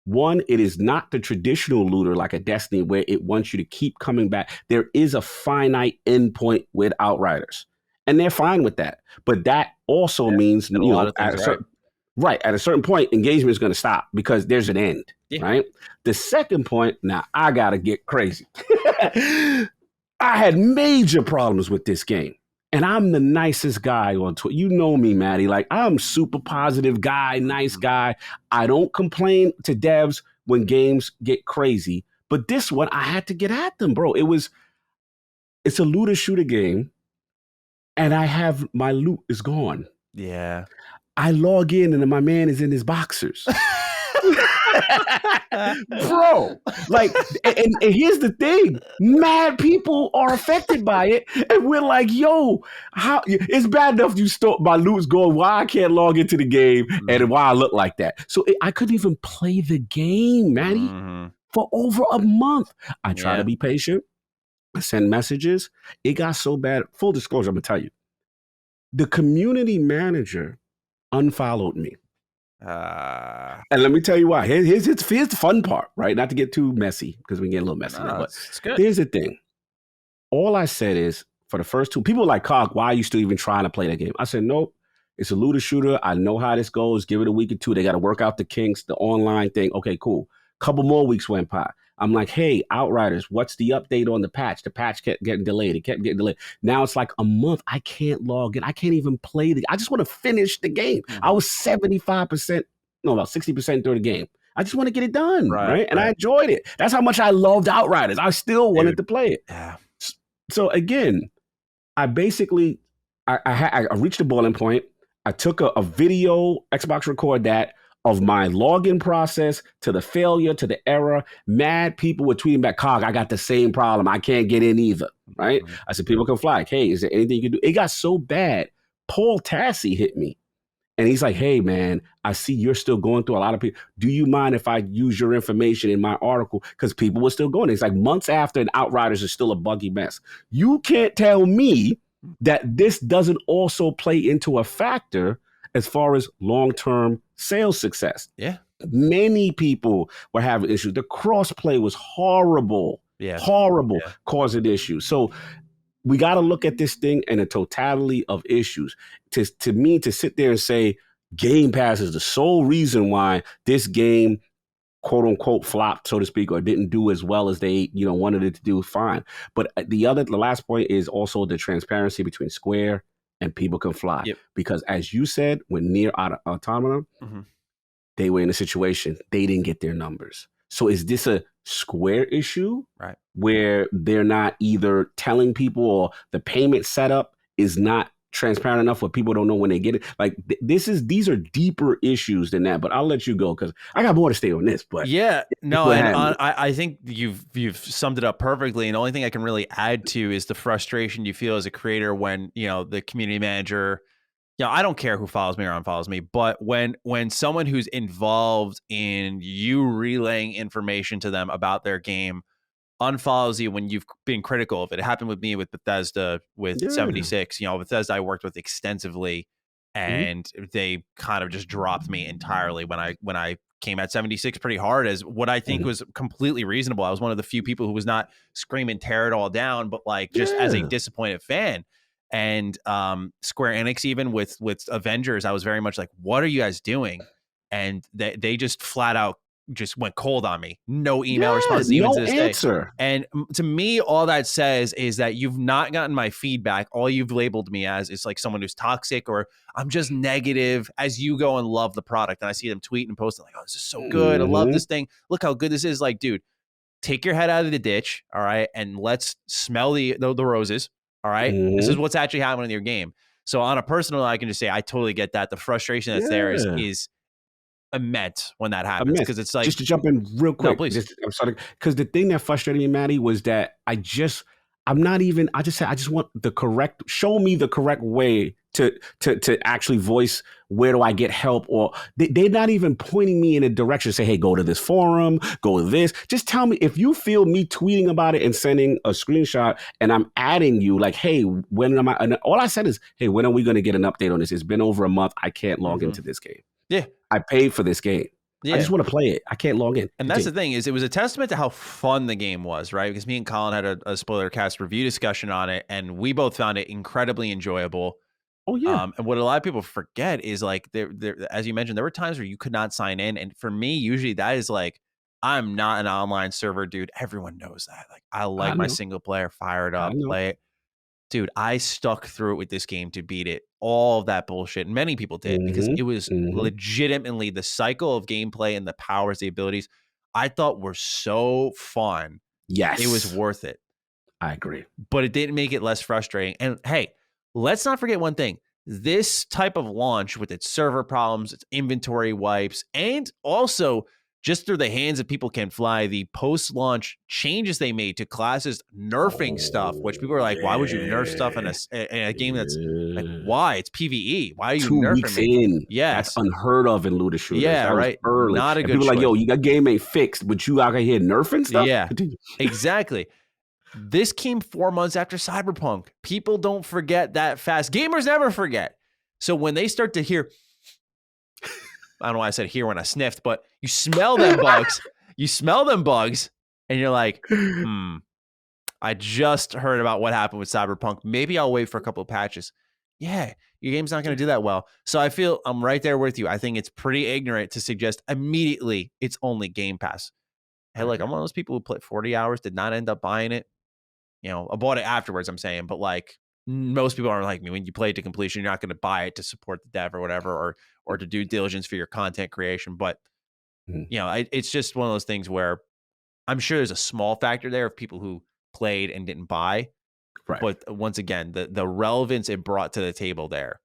One, it is not the traditional looter like a Destiny where it wants you to keep coming back. There is a finite endpoint with Outriders, and they're fine with that. But that also means, a lot of things at a certain point, engagement is going to stop because there's an end, right? The second point, now I got to get crazy. I had major problems with this game. And I'm the nicest guy on Twitter. You know me, Maddie. Like, I'm super positive guy, nice guy. I don't complain to devs when games get crazy. But this one, I had to get at them, bro. It's a looter shooter game. And my loot is gone. Yeah. I log in and my man is in his boxers. Bro, like, and here's the thing, mad people are affected by it, and we're like, yo, how it's bad enough you stole my loot's going, why I can't log into the game and why I look like that. So I couldn't even play the game, Maddie, for over a month. I try to be patient, I send messages. It got so bad. Full disclosure, I'm gonna tell you, the community manager unfollowed me. And let me tell you why. Here's the fun part, right? Not to get too messy because we get a little messy. But it's good. Here's the thing. All I said is, for the first two, people like, Cog, why are you still even trying to play that game? I said, nope. It's a looter shooter. I know how this goes. Give it a week or two. They got to work out the kinks, the online thing. Okay, cool. Couple more weeks went by. I'm like, hey, Outriders, what's the update on the patch? The patch kept getting delayed. It kept getting delayed. Now it's like a month. I can't log in. I can't even play I just want to finish the game. I was 75%, no, about 60% through the game. I just want to get it done, right? And I enjoyed it. That's how much I loved Outriders. I still wanted to play it. Yeah. So again, I basically, I reached a boiling point. I took a video, Xbox record that, of my login process to the failure, to the error. Mad people were tweeting back, Cog, I got the same problem. I can't get in either, right? I said, people can fly. Hey, is there anything you can do? It got so bad. Paul Tassi hit me. And he's like, hey, man, I see you're still going through a lot of people. Do you mind if I use your information in my article? Because people were still going. It's like months after, and Outriders is still a buggy mess. You can't tell me that this doesn't also play into a factor as far as long-term sales success. Yeah. Many people were having issues. The crossplay was horrible. Horrible, causing issues. So we got to look at this thing in a totality of issues. To me, to sit there and say Game Pass is the sole reason why this game, quote unquote, flopped, so to speak, or didn't do as well as they, wanted it to do, fine. But the last point is also the transparency between Square and People Can Fly. Because as you said, when Nier Automata, they were in a situation, they didn't get their numbers. So is this a Square issue, right, where they're not either telling people, or the payment setup is not transparent enough where people don't know when they get it? Like these are deeper issues than that. But I'll let you go because I got more to say on this. But I think you've summed it up perfectly. And the only thing I can really add to is the frustration you feel as a creator when the community manager. I don't care who follows me or unfollows me, but when someone who's involved in you relaying information to them about their game unfollows you when you've been critical of it. It happened with me with Bethesda with 76. Bethesda I worked with extensively, and they kind of just dropped me entirely when I came at 76 pretty hard, as what I think was completely reasonable. I was one of the few people who was not screaming tear it all down, but just as a disappointed fan. And Square Enix, even with Avengers, I was very much like, what are you guys doing? And they just flat out just went cold on me. No email response, even to this answer. Day. And to me, all that says is that you've not gotten my feedback. All you've labeled me as is like someone who's toxic, or I'm just negative, as you go and love the product. And I see them tweet and post like, oh, this is so good. I love this thing. Look how good this is. Like, dude, take your head out of the ditch. All right. And let's smell the roses. All right. This is what's actually happening in your game. So on a personal level, I can just say I totally get that. The frustration that's there is immense when that happens, because it's like, just to jump in real quick. No, please. I'm sorry, because the thing that frustrated me, Maddie, was that I just want show me the correct way to actually voice where do I get help, or they're not even pointing me in a direction. Say, hey, go to this forum, go to this. Just tell me if you feel me tweeting about it and sending a screenshot and I'm adding you like, hey, when am I? And all I said is, hey, when are we going to get an update on this? It's been over a month. I can't log into this game. Yeah. I paid for this game. Yeah. I just want to play it. I can't log in. And that's the thing, is it was a testament to how fun the game was, right? Because me and Colin had a spoiler cast review discussion on it, and we both found it incredibly enjoyable. Oh yeah. And what a lot of people forget is like there, as you mentioned, there were times where you could not sign in, and for me, usually that is like, I'm not an online server dude. Everyone knows that. Like, I like my single player, fire it up, play it. Dude, I stuck through it with this game to beat it. All of that bullshit. And many people did, because it was legitimately the cycle of gameplay and the powers, the abilities, I thought were so fun. Yes. It was worth it. I agree. But it didn't make it less frustrating. And hey, let's not forget one thing. This type of launch, with its server problems, its inventory wipes, and also just through the hands of people can fly, the post-launch changes they made to classes, nerfing stuff, which people are like, why would you nerf stuff in a game that's like, why? It's PvE. Why are you 2 nerfing weeks me? in? Yes. That's unheard of in looter shooters. Yeah, that right. Was early. Not a and good people choice. like, yo, your game ain't fixed, but you out here nerfing stuff? Yeah, Continue. exactly. This came 4 months after Cyberpunk. People don't forget that fast. Gamers never forget. So when they start to hear, I don't know why I said hear when I sniffed, but you smell them bugs. You smell them bugs, and you're like, I just heard about what happened with Cyberpunk. Maybe I'll wait for a couple of patches. Yeah, your game's not going to do that well. So I feel I'm right there with you. I think it's pretty ignorant to suggest immediately it's only Game Pass. Hey, like, I'm one of those people who played 40 hours, did not end up buying it. You know, I bought it afterwards, I'm saying, but like, most people aren't like me. When you play it to completion, you're not going to buy it to support the dev or whatever, or to do diligence for your content creation. But, you know, it's just one of those things where I'm sure there's a small factor there of people who played and didn't buy. Right. But once again, the relevance it brought to the table there,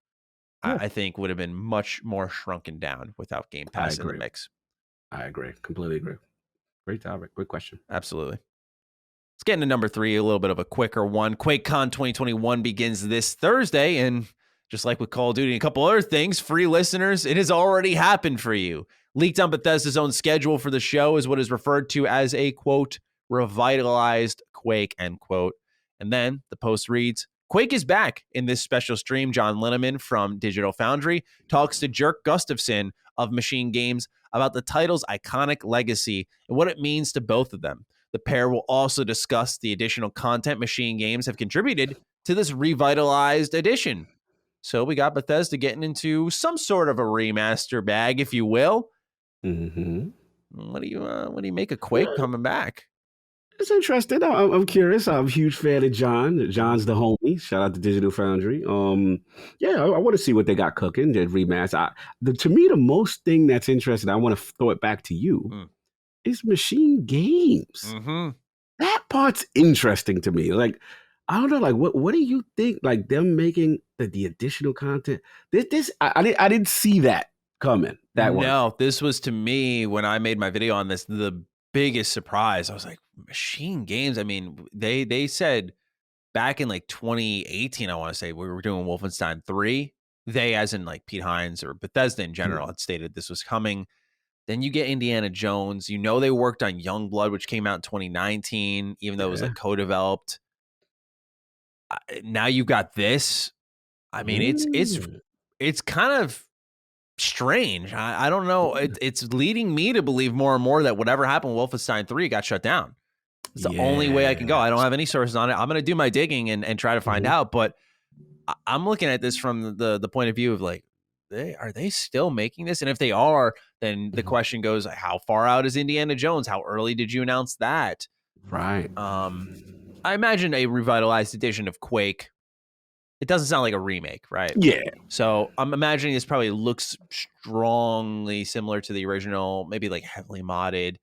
I think would have been much more shrunken down without Game Pass in the mix. I agree. Completely agree. Great topic. Good question. Absolutely. Let's get into number 3, a little bit of a quicker one. QuakeCon 2021 begins this Thursday, and just like with Call of Duty and a couple other things, free listeners, it has already happened for you. Leaked on Bethesda's own schedule for the show is what is referred to as a, quote, revitalized Quake, end quote. And then the post reads, Quake is back. In this special stream, John Linneman from Digital Foundry talks to Jerk Gustafson of Machine Games about the title's iconic legacy and what it means to both of them. The pair will also discuss the additional content Machine Games have contributed to this revitalized edition. So we got Bethesda getting into some sort of a remaster bag, if you will. What do you make of Quake coming back? It's interesting. I'm curious. I'm a huge fan of John. John's the homie. Shout out to Digital Foundry. Yeah, I want to see what they got cooking. The remaster. To me, the most thing that's interesting, I want to throw it back to you, is Machine Games. That part's interesting to me. Like, I don't know. Like, what do you think? Like, them making the additional content. I didn't see that coming. No, this was, to me, when I made my video on this, the biggest surprise. I was like, Machine Games. I mean, they said back in like 2018, I want to say, we were doing Wolfenstein 3. They, as in like Pete Hines or Bethesda in general, had stated this was coming. Then you get Indiana Jones. You know, they worked on Youngblood, which came out in 2019, even though it was like co-developed. Now you got this. I mean, it's kind of strange. I don't know. It's leading me to believe more and more that whatever happened with Wolfenstein 3 got shut down. It's the only way I can go. I don't have any sources on it. I'm going to do my digging and try to find out. But I'm looking at this from the point of view of like, are they still making this? And if they are, then the question goes, how far out is Indiana Jones? How early did you announce that? Right. I imagine a revitalized edition of Quake. It doesn't sound like a remake, right? Yeah. So I'm imagining this probably looks strongly similar to the original, maybe like heavily modded.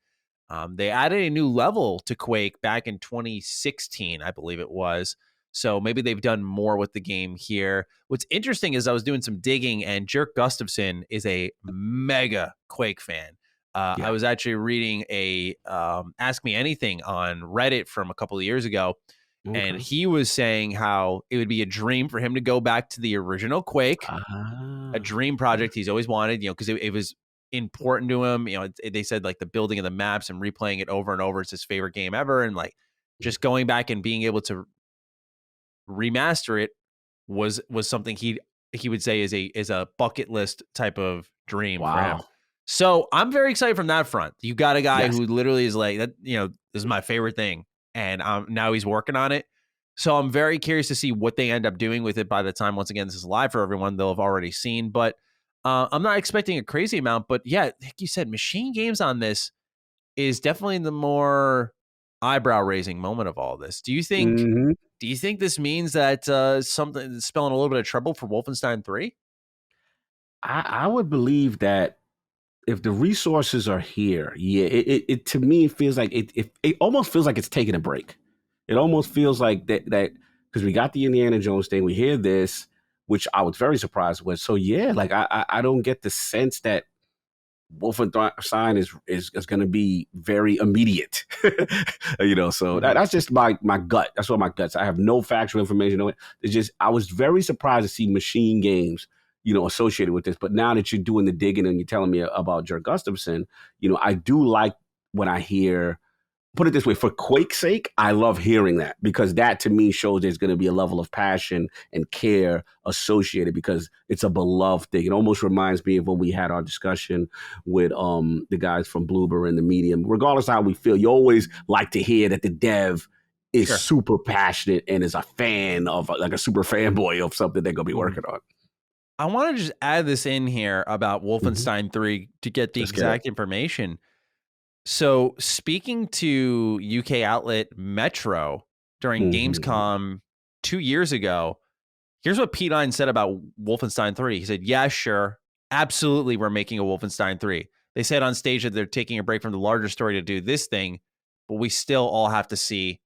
They added a new level to Quake back in 2016, I believe it was. So maybe they've done more with the game here. What's interesting is I was doing some digging, and Jerk Gustafson is a mega Quake fan. I was actually reading a Ask Me Anything on Reddit from a couple of years ago, and he was saying how it would be a dream for him to go back to the original Quake, a dream project he's always wanted, because it was important to him. They said like the building of the maps and replaying it over and over is his favorite game ever, and like just going back and being able to remaster it was something he would say is a bucket list type of dream for him. So I'm very excited from that front. You got a guy Yes. who literally is like, that, this is my favorite thing. And now he's working on it. So I'm very curious to see what they end up doing with it by the time, once again, this is live for everyone, they'll have already seen. But I'm not expecting a crazy amount. But yeah, like you said, machine games on this is definitely the more eyebrow raising moment of all this. Do you think Mhm. this means that something is spelling a little bit of trouble for Wolfenstein 3? I would believe that if the resources are here, yeah, it to me it feels like it almost feels like it's taking a break. It almost feels like that because we got the Indiana Jones thing, we hear this, which I was very surprised with. So yeah, like I don't get the sense that Wolfenstein is going to be very immediate, So that's just my gut. That's what my guts. I have no factual information on it. It's just I was very surprised to see machine games, associated with this. But now that you're doing the digging and you're telling me about Jer Gustafson, I do like when I hear. Put it this way, for Quake's sake, I love hearing that because that to me shows there's going to be a level of passion and care associated because it's a beloved thing. It almost reminds me of when we had our discussion with the guys from Bloober and the Medium. Regardless of how we feel, you always like to hear that the dev is Sure. super passionate and is a fan of like a super fanboy of something they're going to be working on. I want to just add this in here about Wolfenstein 3 to get the exact information. So speaking to UK outlet Metro during Gamescom 2 years ago, here's what Pete Hines said about Wolfenstein 3. He said, yeah, sure. Absolutely, we're making a Wolfenstein 3. They said on stage that they're taking a break from the larger story to do this thing, but we still all have to see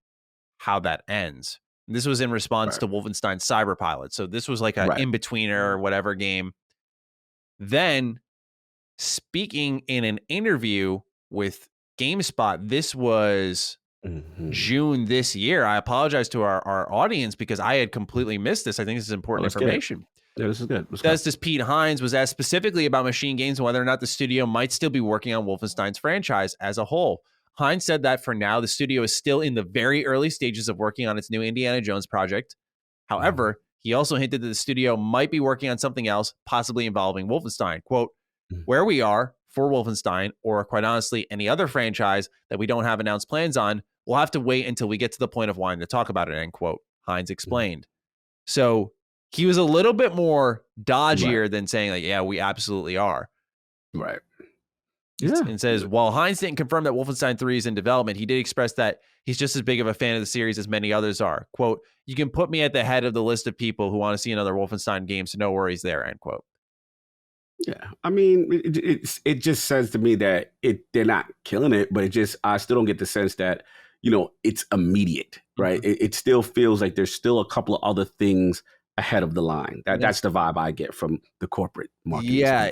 how that ends. And this was in response to Wolfenstein Cyberpilot. So this was like an in-betweener or whatever game. Then speaking in an interview with GameSpot, this was June this year. I apologize to our audience because I had completely missed this. I think this is important information. Yeah, this is good. Justice Pete Hines was asked specifically about machine games and whether or not the studio might still be working on Wolfenstein's franchise as a whole. Hines said that for now, the studio is still in the very early stages of working on its new Indiana Jones project. However, he also hinted that the studio might be working on something else, possibly involving Wolfenstein. Quote, where we are for Wolfenstein, or quite honestly, any other franchise that we don't have announced plans on, we'll have to wait until we get to the point of wanting to talk about it, end quote, Hines explained. So he was a little bit more dodgier than saying like, yeah, we absolutely are. Right. Yeah. And says, while Hines didn't confirm that Wolfenstein 3 is in development, he did express that he's just as big of a fan of the series as many others are. Quote, you can put me at the head of the list of people who want to see another Wolfenstein game, so no worries there, end quote. Yeah, I mean, it just says to me that they're not killing it, but I still don't get the sense that it's immediate, right? It still feels like there's still a couple of other things ahead of the line. That's the vibe I get from the corporate marketing. Yeah,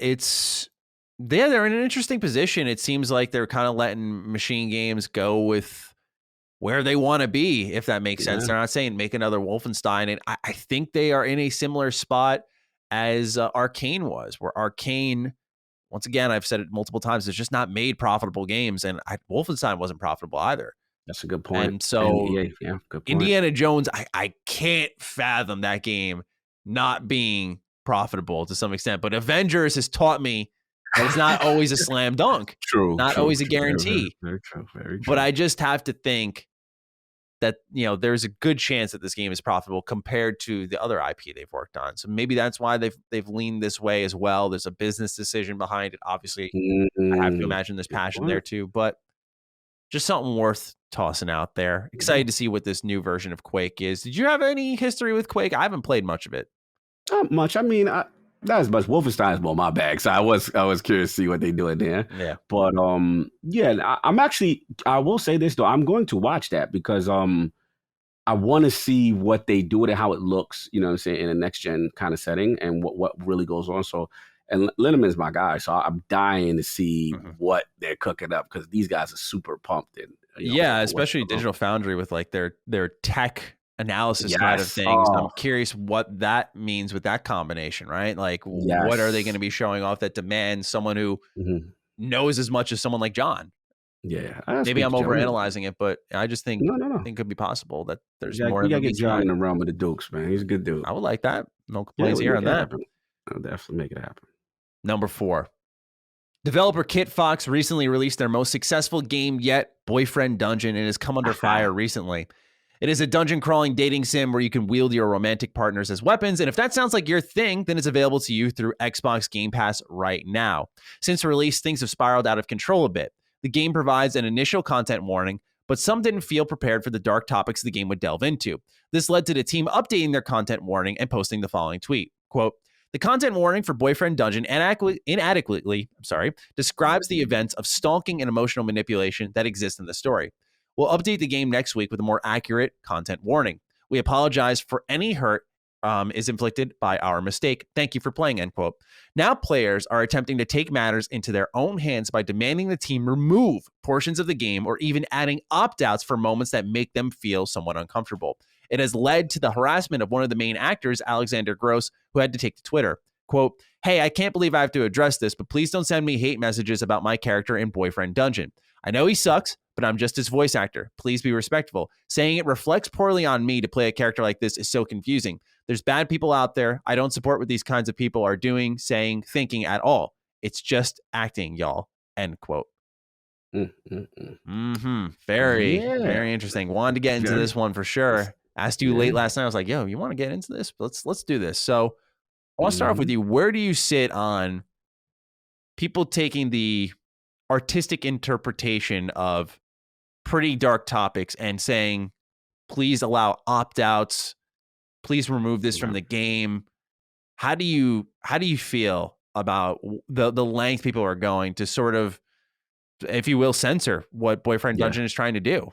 they're in an interesting position. It seems like they're kind of letting machine games go with where they want to be, if that makes sense. They're not saying make another Wolfenstein, and I think they are in a similar spot as Arcane was, where Arcane, once again, I've said it multiple times, it's just not made profitable games, and Wolfenstein wasn't profitable either. That's a good point. And so good point. Indiana Jones, I can't fathom that game not being profitable to some extent, but Avengers has taught me that it's not always a slam dunk. Not always a guarantee. Very true. But I just have to think that there's a good chance that this game is profitable compared to the other IP they've worked on. So maybe that's why they've leaned this way as well. There's a business decision behind it. Obviously, I have to imagine there's passion there too, but just something worth tossing out there. Excited to see what this new version of Quake is. Did you have any history with Quake? I haven't played much of it. Not much. I mean, not as much. Wolfenstein is more my bag, so I was curious to see what they're doing there. Yeah. But I'm actually. I will say this though. I'm going to watch that because I want to see what they do with it, how it looks. You know what I'm saying, in a next gen kind of setting, and what really goes on. So, and Linneman's my guy, so I'm dying to see what they're cooking up because these guys are super pumped. And especially Digital Foundry with like their tech analysis side of things. I'm curious what that means with that combination, right? Like, what are they going to be showing off that demands someone who knows as much as someone like John? Yeah, maybe I'm overanalyzing it, but I just think I think it could be possible that there's more. We gotta get John in the realm of the Dukes, man. He's a good dude. I would like that. No complaints here on that. I'll definitely make it happen. Number 4. Developer Kit Fox recently released their most successful game yet, Boyfriend Dungeon, and has come under fire recently. It is a dungeon crawling dating sim where you can wield your romantic partners as weapons. And if that sounds like your thing, then it's available to you through Xbox Game Pass right now. Since release, things have spiraled out of control a bit. The game provides an initial content warning, but some didn't feel prepared for the dark topics the game would delve into. This led to the team updating their content warning and posting the following tweet. Quote, the content warning for Boyfriend Dungeon inadequately describes the events of stalking and emotional manipulation that exist in the story. We'll update the game next week with a more accurate content warning. We apologize for any hurt is inflicted by our mistake. Thank you for playing, end quote. Now players are attempting to take matters into their own hands by demanding the team remove portions of the game or even adding opt-outs for moments that make them feel somewhat uncomfortable. It has led to the harassment of one of the main actors, Alexander Gross, who had to take to Twitter. Quote, hey, I can't believe I have to address this, but please don't send me hate messages about my character in Boyfriend Dungeon. I know he sucks, but I'm just his voice actor. Please be respectful. Saying it reflects poorly on me to play a character like this is so confusing. There's bad people out there. I don't support what these kinds of people are doing, saying, thinking at all. It's just acting, y'all. End quote. Very interesting. Wanted to get into this one for sure. Asked you late last night. I was like, yo, you want to get into this? Let's do this. So I want to start off with you. Where do you sit on people taking the artistic interpretation of pretty dark topics and saying, please allow opt-outs, please remove this from the game? How do you feel about the length people are going to sort of, if you will, censor what Boyfriend Dungeon is trying to do?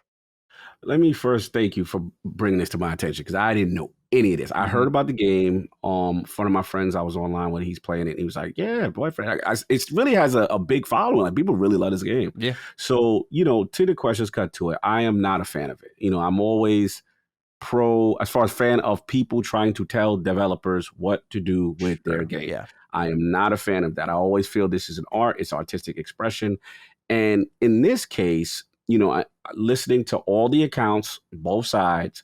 Let me first thank you for bringing this to my attention, because I didn't know any of this. I heard about the game. One of my friends I was online with, he's playing it, and he was like, yeah, Boyfriend. It really has a big following. Like, people really love this game. Yeah. So, to the questions cut to it, I am not a fan of it. I'm always pro, as far as fan of people trying to tell developers what to do with their game. Yeah. I am not a fan of that. I always feel this is an art. It's artistic expression. And in this case, listening to all the accounts, both sides,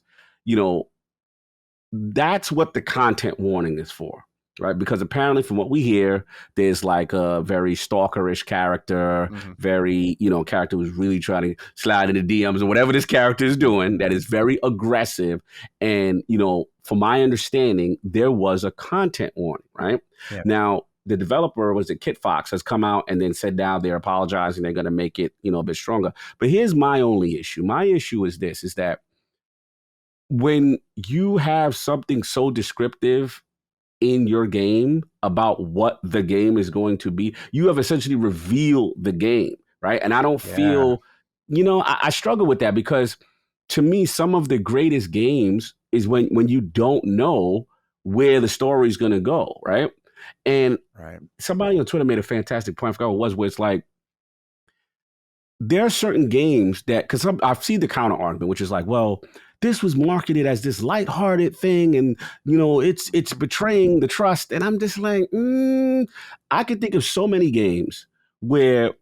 that's what the content warning is for, right? Because apparently from what we hear, there's like a very stalkerish character, very, character who's really trying to slide into DMs or whatever this character is doing, that is very aggressive. And, from my understanding, there was a content warning, right? Yeah. Now, the developer, was it Kit Fox, has come out and then said now they're apologizing. They're going to make it, a bit stronger. But here's my only issue. My issue is this, is that when you have something so descriptive in your game about what the game is going to be, you have essentially revealed the game, right? And I don't feel, I struggle with that, because to me, some of the greatest games is when you don't know where the story is going to go, right? And somebody on Twitter made a fantastic point. I forgot what it was, where it's like, there are certain games that, because I've seen the counter argument, which is like, well, this was marketed as this lighthearted thing, and it's betraying the trust. And I'm just like, I could think of so many games where,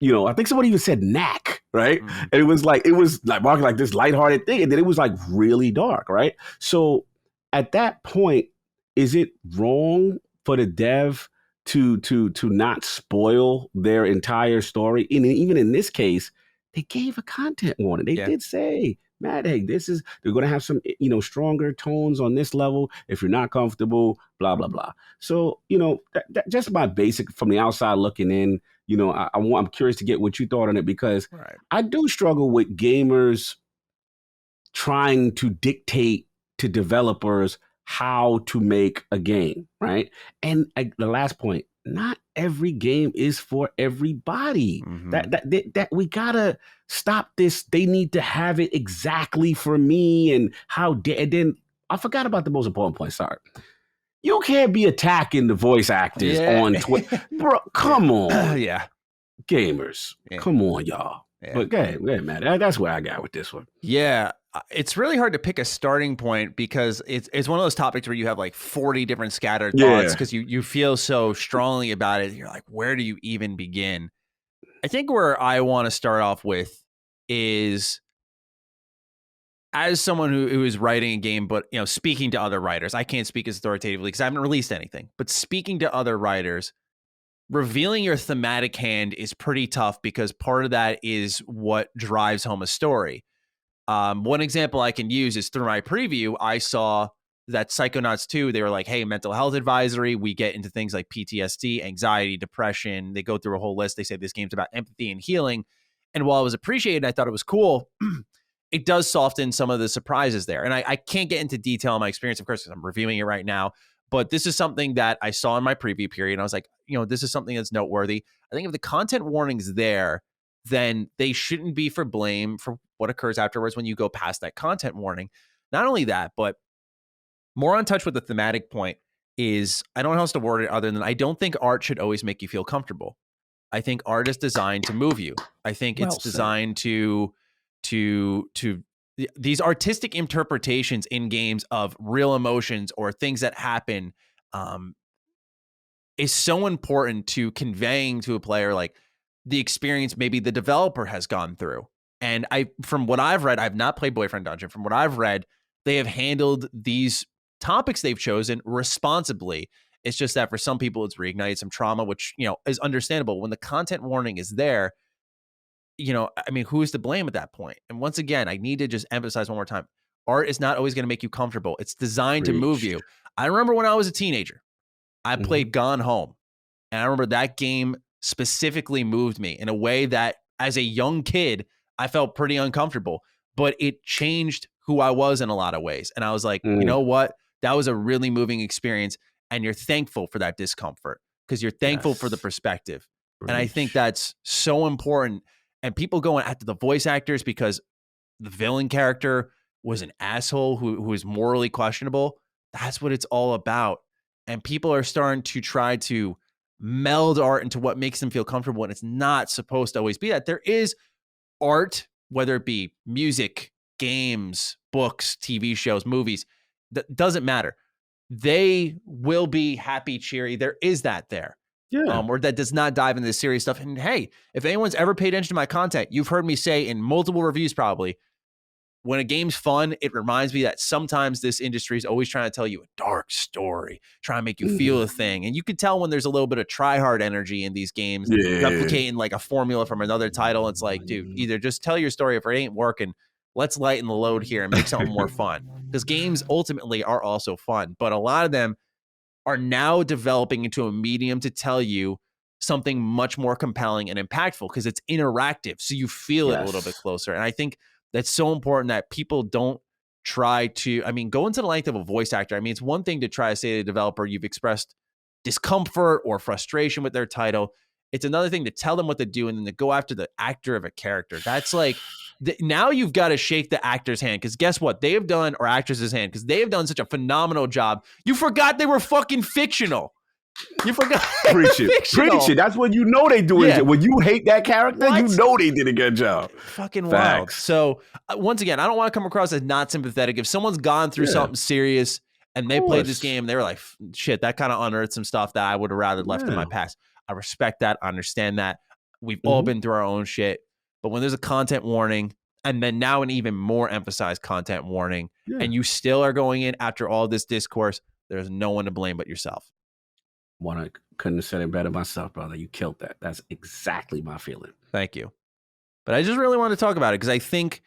I think somebody even said knack, right? And it was like marketed like this lighthearted thing, and then it was like really dark, right? So at that point, is it wrong for the dev to not spoil their entire story? And even in this case, they gave a content warning. They did say, Matt, hey, they're going to have some, stronger tones on this level. If you're not comfortable, blah, blah, blah. So, that just my basic from the outside looking in, I'm curious to get what you thought on it, because I do struggle with gamers trying to dictate to developers how to make a game, right? And the last point, not every game is for everybody. That we gotta stop this. They need to have it exactly for me, and and then I forgot about the most important point. Sorry, you can't be attacking the voice actors on Twitter, bro. Come on, gamers, come on, y'all. But go ahead, man. That's where I got with this one. Yeah. It's really hard to pick a starting point, because it's one of those topics where you have like 40 different scattered thoughts, because you feel so strongly about it. You're like, where do you even begin? I think where I want to start off with is, as someone who is writing a game, but speaking to other writers. I can't speak as authoritatively because I haven't released anything, but speaking to other writers, revealing your thematic hand is pretty tough because part of that is what drives home a story. One example I can use is through my preview, I saw that Psychonauts 2, they were like, hey, mental health advisory. We get into things like PTSD, anxiety, depression. They go through a whole list. They say this game's about empathy and healing. And while it was appreciated, I thought it was cool, it does soften some of the surprises there. And I can't get into detail on my experience, of course, because I'm reviewing it right now. But this is something that I saw in my preview period. And I was like, this is something that's noteworthy. I think if the content warning's there, then they shouldn't be for blame for what occurs afterwards when you go past that content warning. Not only that, but more on touch with the thematic point is, I don't know how else to word it other than I don't think art should always make you feel comfortable. I think art is designed to move you. I think it's designed to these artistic interpretations in games of real emotions or things that happen is so important to conveying to a player like the experience maybe the developer has gone through. And from what I've read, I've not played Boyfriend Dungeon. From what I've read, they have handled these topics they've chosen responsibly. It's just that for some people, it's reignited some trauma, which, is understandable. When the content warning is there, who's to blame at that point? And once again, I need to just emphasize one more time. Art is not always going to make you comfortable. It's designed to move you. I remember when I was a teenager, I played Gone Home. And I remember that game specifically moved me in a way that as a young kid, I felt pretty uncomfortable, but it changed who I was in a lot of ways. And I was like, you know what? That was a really moving experience. And you're thankful for that discomfort because you're thankful for the perspective. And I think that's so important. And people going after the voice actors because the villain character was an asshole who is morally questionable. That's what it's all about. And people are starting to try to meld art into what makes them feel comfortable. And it's not supposed to always be that. There is art, whether it be music, games, books, TV shows, movies, that doesn't matter. They will be happy, cheery. There is that there. Yeah. Or that does not dive into the serious stuff. And hey, if anyone's ever paid attention to my content, you've heard me say in multiple reviews probably, when a game's fun, it reminds me that sometimes this industry is always trying to tell you a dark story, trying to make you feel a thing. And you can tell when there's a little bit of try-hard energy in these games, replicating like a formula from another title. It's like, dude, either just tell your story. If it ain't working, let's lighten the load here and make something more fun. Because games ultimately are also fun. But a lot of them are now developing into a medium to tell you something much more compelling and impactful because it's interactive. So you feel it a little bit closer. And I think that's so important that people don't try to, go into the length of a voice actor. It's one thing to try to say to the developer, you've expressed discomfort or frustration with their title. It's another thing to tell them what to do and then to go after the actor of a character. That's like, now you've got to shake the actor's hand because guess what? They have done, or actress's hand, because they have done such a phenomenal job. You forgot they were fucking fictional. You forgot. Preach it. That's when you know they doing it. When you hate that character, you know they did a good job. Fucking wild. So once again, I don't want to come across as not sympathetic. If someone's gone through something serious and they played this game, they were like, shit, that kind of unearthed some stuff that I would have rather left in my past. I respect that. I understand that. We've all been through our own shit. But when there's a content warning, and then now an even more emphasized content warning, and you still are going in after all this discourse, there's no one to blame but yourself. Couldn't have said it better myself, brother. You killed that. That's exactly my feeling. Thank you. But I just really wanted to talk about it because I think,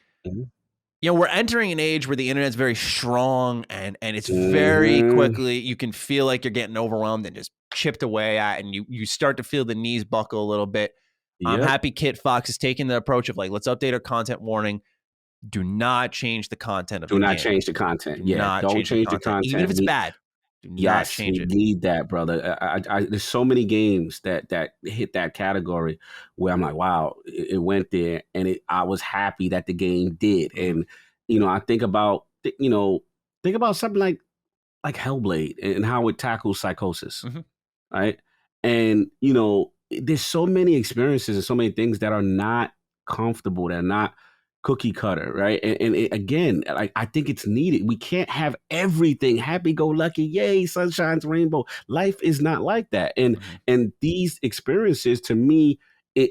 we're entering an age where the internet's very strong and it's very quickly, you can feel like you're getting overwhelmed and just chipped away at, and you start to feel the knees buckle a little bit. I'm happy Kit Fox is taking the approach of like, let's update our content warning. Do not change the content of the game. Do not change the content. Don't change the content. Even if it's bad. Do not change it. Need that, brother. There's so many games that hit that category where I'm like, wow, it went there, and I was happy that the game did. And I think about something like Hellblade and how it tackles psychosis, right? And there's so many experiences and so many things that are not comfortable, that are not cookie cutter, right? And again, I think it's needed. We can't have everything happy-go-lucky, yay, sunshine's rainbow. Life is not like that. And these experiences, to me,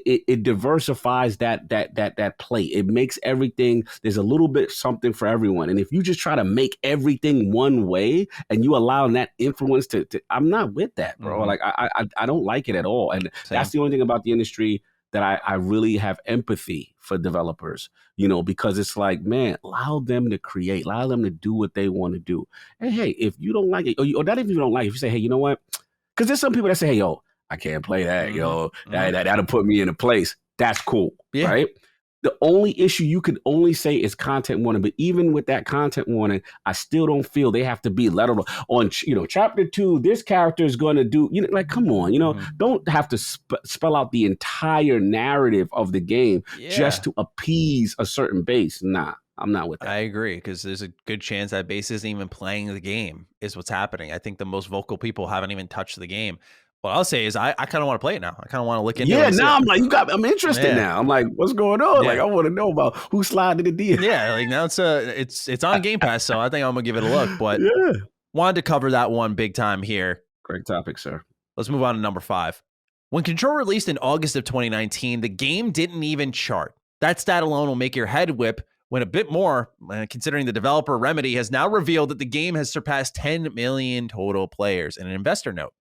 it diversifies that plate. It makes everything, there's a little bit something for everyone. And if you just try to make everything one way and you allow that influence to I'm not with that, bro. Like I don't like it at all. And that's the only thing about the industry that I really have empathy for developers, because it's like, man, allow them to create, allow them to do what they want to do. And hey, if you don't like it, or not if you don't like it, if you say, hey, you know what? Because there's some people that say, hey, yo, I can't play that, that'll put me in a place. That's cool, right? The only issue you can only say is content warning, but even with that content warning, I still don't feel they have to be lettered on, chapter 2, this character is going to do, like, come on, don't have to spell out the entire narrative of the game just to appease a certain base. Nah, I'm not with that. I agree, because there's a good chance that base isn't even playing the game is what's happening. I think the most vocal people haven't even touched the game. What I'll say is I kind of want to play it now. I kind of want to look into it. Yeah, now I'm like, I'm interested now. I'm like, what's going on? Like, I want to know about who sliding the deal. Yeah, like now it's on Game Pass, so I think I'm gonna give it a look. But wanted to cover that one big time here. Great topic, sir. Let's move on to number 5. When Control released in August of 2019, the game didn't even chart. That stat alone will make your head whip when a bit more, considering the developer Remedy has now revealed that the game has surpassed 10 million total players in an investor note.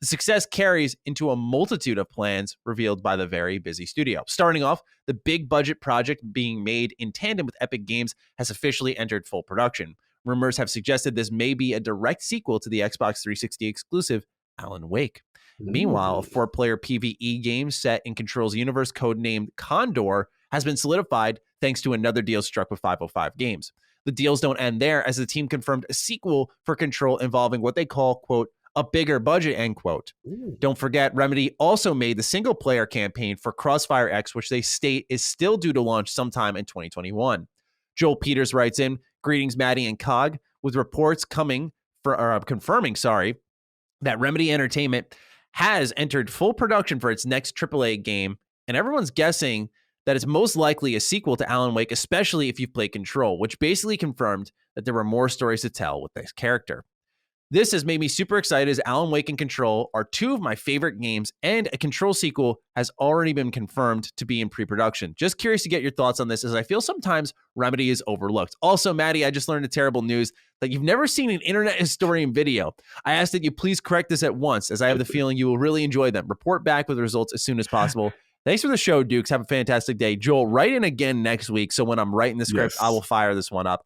The success carries into a multitude of plans revealed by the very busy studio. Starting off, the big budget project being made in tandem with Epic Games has officially entered full production. Rumors have suggested this may be a direct sequel to the Xbox 360 exclusive Alan Wake. Meanwhile, a 4-player PvE game set in Control's universe codenamed Condor has been solidified thanks to another deal struck with 505 Games. The deals don't end there, as the team confirmed a sequel for Control involving what they call, quote, a bigger budget, end quote. Don't forget, Remedy also made the single-player campaign for Crossfire X, which they state is still due to launch sometime in 2021. Joel Peters writes in, greetings, Maddie and Cog, with reports confirming, that Remedy Entertainment has entered full production for its next AAA game, and everyone's guessing that it's most likely a sequel to Alan Wake, especially if you've played Control, which basically confirmed that there were more stories to tell with this character. This has made me super excited, as Alan Wake and Control are 2 of my favorite games, and a Control sequel has already been confirmed to be in pre-production. Just curious to get your thoughts on this, as I feel sometimes Remedy is overlooked. Also, Maddie, I just learned the terrible news that you've never seen an Internet Historian video. I ask that you please correct this at once, as I have the feeling you will really enjoy them. Report back with results as soon as possible. Thanks for the show, Dukes. Have a fantastic day. Joel, write in again next week, so when I'm writing the script, I will fire this one up.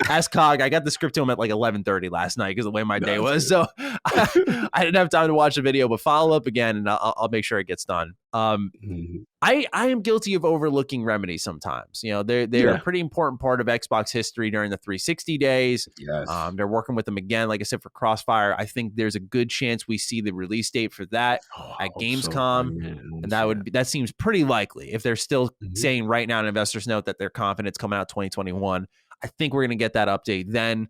Ask Cog. I got the script to him at like 11:30 last night because of the way my day was. So I didn't have time to watch the video, but follow up again and I'll make sure it gets done. I am guilty of overlooking Remedy sometimes. They're a pretty important part of Xbox history during the 360 days. They're working with them again, like I said, for Crossfire. I think there's a good chance we see the release date for that at Gamescom. And that seems pretty likely if they're still saying right now in Investors Note that they're confident it's coming out 2021. I think we're going to get that update then.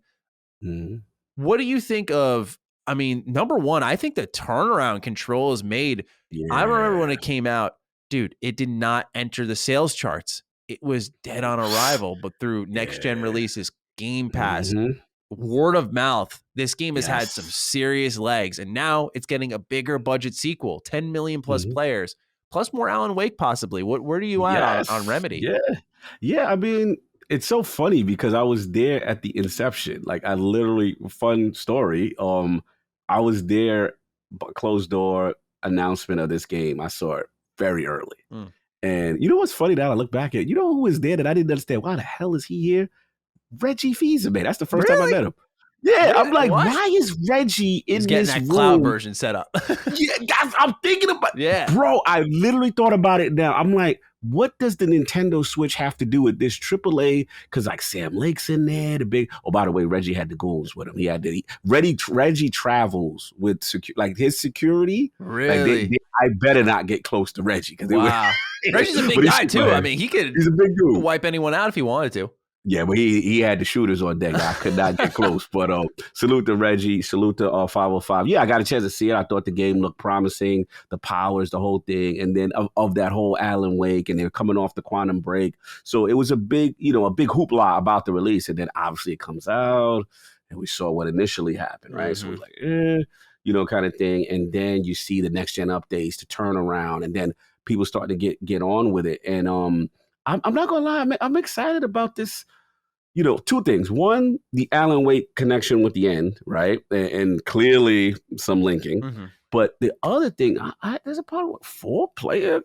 What do you think of, number one, I think the turnaround Control has made. I remember when it came out, dude, it did not enter the sales charts. It was dead on arrival, but through next-gen releases, Game Pass, word of mouth, this game has had some serious legs, and now it's getting a bigger budget sequel, 10 million plus players, plus more Alan Wake possibly. Where do you at on Remedy? It's so funny because I was there at the inception. Like, I literally, fun story. I was there, closed door announcement of this game. I saw it very early. And you know what's funny that I look back at? You know who was there that I didn't understand? Why the hell is he here? Reggie Fils-Aimé. That's the first time I met him. Yeah, really? I'm like, why is Reggie in this room? Cloud version set up. Guys, I'm thinking about bro, I literally thought about it now. I'm like, what does the Nintendo Switch have to do with this AAA? Because like Sam Lake's in there, by the way, Reggie had the goons with him. He had Reggie travels with his security. Really? I better not get close to Reggie. Wow. Reggie's a big guy too. He's a big dude. Wipe anyone out if he wanted to. Yeah, but he had the shooters on deck. I could not get close. But salute to Reggie. Salute to 505. Yeah, I got a chance to see it. I thought the game looked promising. The powers, the whole thing. And then of that whole Alan Wake, and they're coming off the Quantum Break. So it was a big hoopla about the release. And then obviously it comes out, and we saw what initially happened, right? So it was like, kind of thing. And then you see the next-gen updates to turn around. And then people starting to get on with it. And I'm not gonna lie, I'm excited about this. Two things. One, the Alan Wake connection with the end, right? And clearly some linking. Mm-hmm. But the other thing, there's a part of 4-player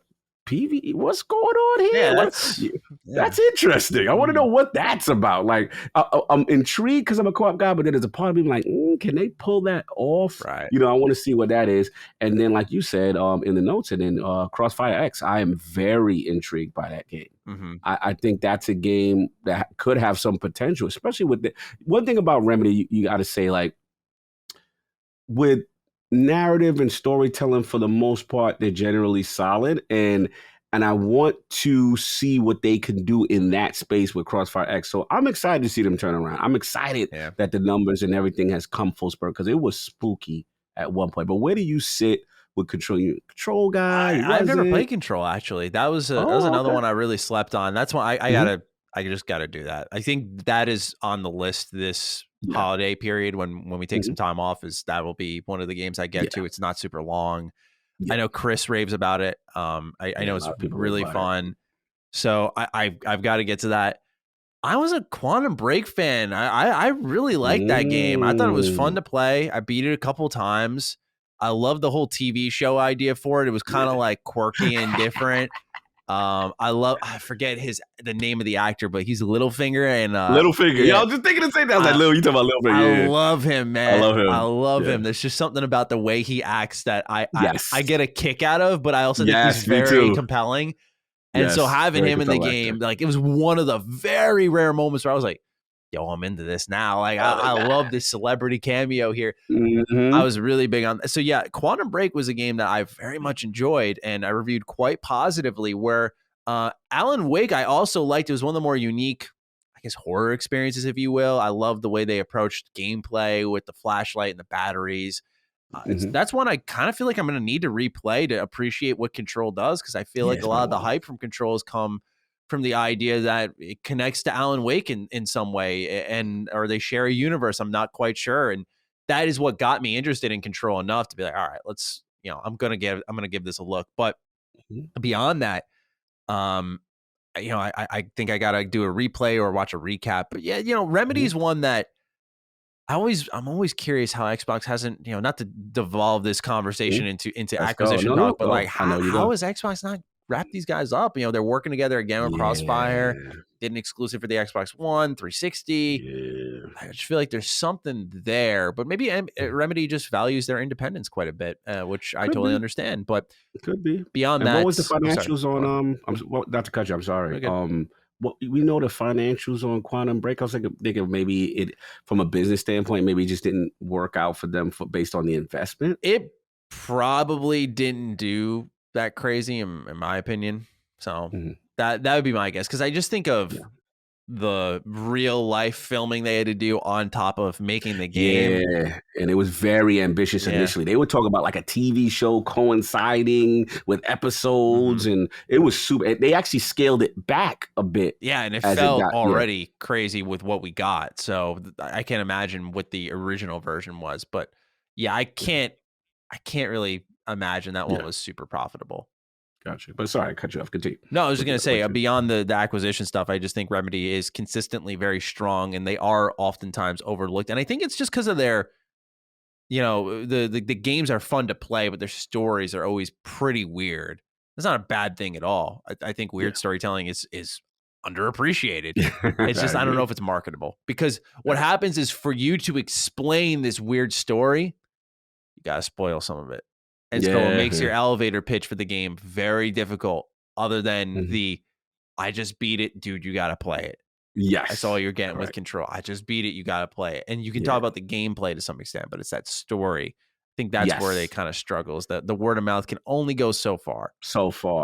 PvE. What's going on here? Yeah, that's interesting. I want to know what that's about. Like, I'm intrigued because I'm a co-op guy, but then there's a part of me like, can they pull that off? Right. I want to see what that is. And then, like you said, in the notes, and then Crossfire X, I am very intrigued by that game. Mm-hmm. I think that's a game that could have some potential, especially with one thing about Remedy, you got to say, like, with narrative and storytelling, for the most part, they're generally solid. And I want to see what they can do in that space with Crossfire X. So I'm excited to see them turn around. I'm excited that the numbers and everything has come full spurt, because it was spooky at one point. But where do you sit with Control? You Control guy? I've never played Control, actually. That was another one I really slept on. That's why I just got to do that. I think that is on the list this holiday period when we take some time off. That will be one of the games I get to. It's not super long. I know Chris raves about it. I know it's really fun. So I've got to get to that. I was a Quantum Break fan. I really liked that game. I thought it was fun to play. I beat it a couple times. I love the whole TV show idea for it. It was kind of like quirky and different. I forget the name of the actor, but he's Littlefinger and Littlefinger. Yeah, I was just thinking the same thing. I was like, you talking about Littlefinger? I love him, man. I love him. There's just something about the way he acts that I get a kick out of, but I also think he's very compelling. And so having him in the game, like, it was one of the very rare moments where I was like, yo, I'm into this now. Like, I love this celebrity cameo here. Mm-hmm. I was really big on. So yeah, Quantum Break was a game that I very much enjoyed and I reviewed quite positively, where Alan Wake, I also liked. It was one of the more unique, I guess, horror experiences, if you will. I love the way they approached gameplay with the flashlight and the batteries. That's one I kind of feel like I'm going to need to replay to appreciate what Control does, because I feel like a lot of the hype from Control has come from the idea that it connects to Alan Wake in some way, or they share a universe. I'm not quite sure. And that is what got me interested in Control enough to be like, all right, let's, I'm going to give this a look. But beyond that, I think I got to do a replay or watch a recap. But yeah, Remedy's one that I'm always curious how Xbox hasn't, not to devolve this conversation into acquisition talk, but like, how is Xbox not wrap these guys up? They're working together again with Crossfire. Did an exclusive for the Xbox One, 360. I just feel like there's something there, but maybe Remedy just values their independence quite a bit, which I totally understand. But could be beyond that. What was the financials on? Not to cut you. I'm sorry. We know the financials on Quantum Break. I was thinking maybe it, from a business standpoint, maybe it just didn't work out for them based on the investment. It probably didn't do that crazy in my opinion. So that would be my guess, because I just think of the real life filming they had to do on top of making the game. Yeah, and it was very ambitious initially. They would talk about like a TV show coinciding with episodes, and it was super. They actually scaled it back a bit. Yeah, and it felt already crazy with what we got. So I can't imagine what the original version was. But yeah, I can't really imagine that one was super profitable. Gotcha. But sorry, I cut you off. Continue. No, I was just going to say, beyond the acquisition stuff, I just think Remedy is consistently very strong, and they are oftentimes overlooked. And I think it's just because of their, the games are fun to play, but their stories are always pretty weird. That's not a bad thing at all. I think weird storytelling is underappreciated. It's just, I don't know if it's marketable, because what happens is, for you to explain this weird story, you got to spoil some of it. And so it makes your elevator pitch for the game very difficult, other than I just beat it, dude, you got to play it. Yes. That's all you're getting with Control. I just beat it, you got to play it. And you can talk about the gameplay to some extent, but it's that story. I think that's where they kind of struggle, is that the word of mouth can only go so far.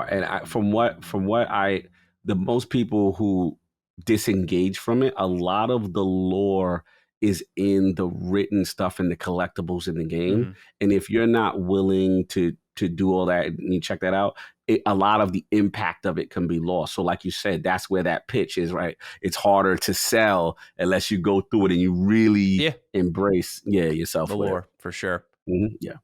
And from what the most people who disengage from it, a lot of the lore is in the written stuff and the collectibles in the game. And if you're not willing to do all that and you check that out, a lot of the impact of it can be lost. So like you said, that's where that pitch is, right? It's harder to sell unless you go through it and you really embrace yourself. The lore, for sure. Yeah.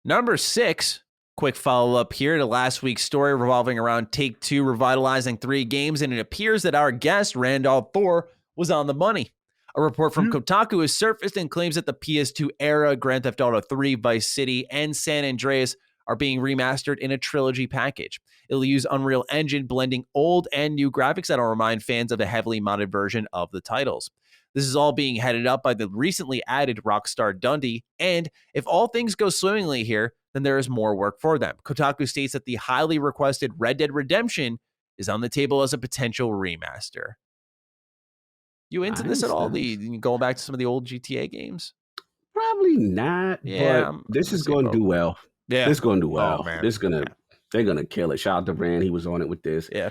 Number 6, Quick follow-up here to last week's story revolving around Take-Two revitalizing 3 games, and it appears that our guest, Randolph Thor, was on the money. A report from Kotaku has surfaced and claims that the PS2 era Grand Theft Auto 3, Vice City, and San Andreas are being remastered in a trilogy package. It'll use Unreal Engine, blending old and new graphics that'll remind fans of a heavily modded version of the titles. This is all being headed up by the recently added Rockstar Dundee, and if all things go swimmingly here, then there is more work for them. Kotaku states that the highly requested Red Dead Redemption is on the table as a potential remaster. You into this at all? Going back to some of the old GTA games? Probably not. Yeah, but this is going to do well. Yeah, this is going to do well. Oh, man. They're gonna kill it. Shout out to Rand. He was on it with this. Yeah.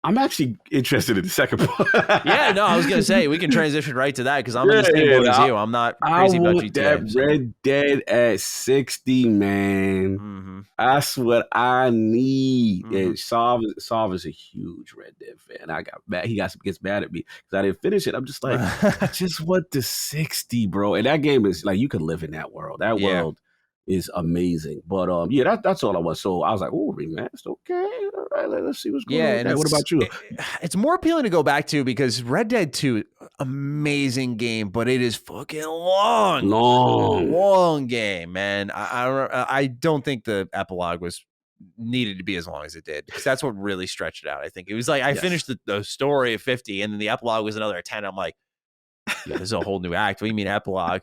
I'm actually interested in the second part. Yeah, no, I was gonna say we can transition right to that because I'm in the same boat as you. I'm not crazy about GTA. That Red Dead at 60, man. Mm-hmm. That's what I need. Mm-hmm. And Sav is a huge Red Dead fan. I got mad. He gets mad at me because I didn't finish it. I'm just like, I just want the 60, bro. And that game is like, you can live in that world. That world is amazing. But that's all I was. So I was like, oh, remastered. Okay. All right, let's see what's going on. And what about you? It's more appealing to go back to because Red Dead 2, amazing game, but it is fucking long game, man. I don't think the epilogue was needed to be as long as it did because that's what really stretched it out. I think it was like I finished the story of 50 and then the epilogue was another 10. I'm like, yeah, this is a whole new act. What do you mean epilogue?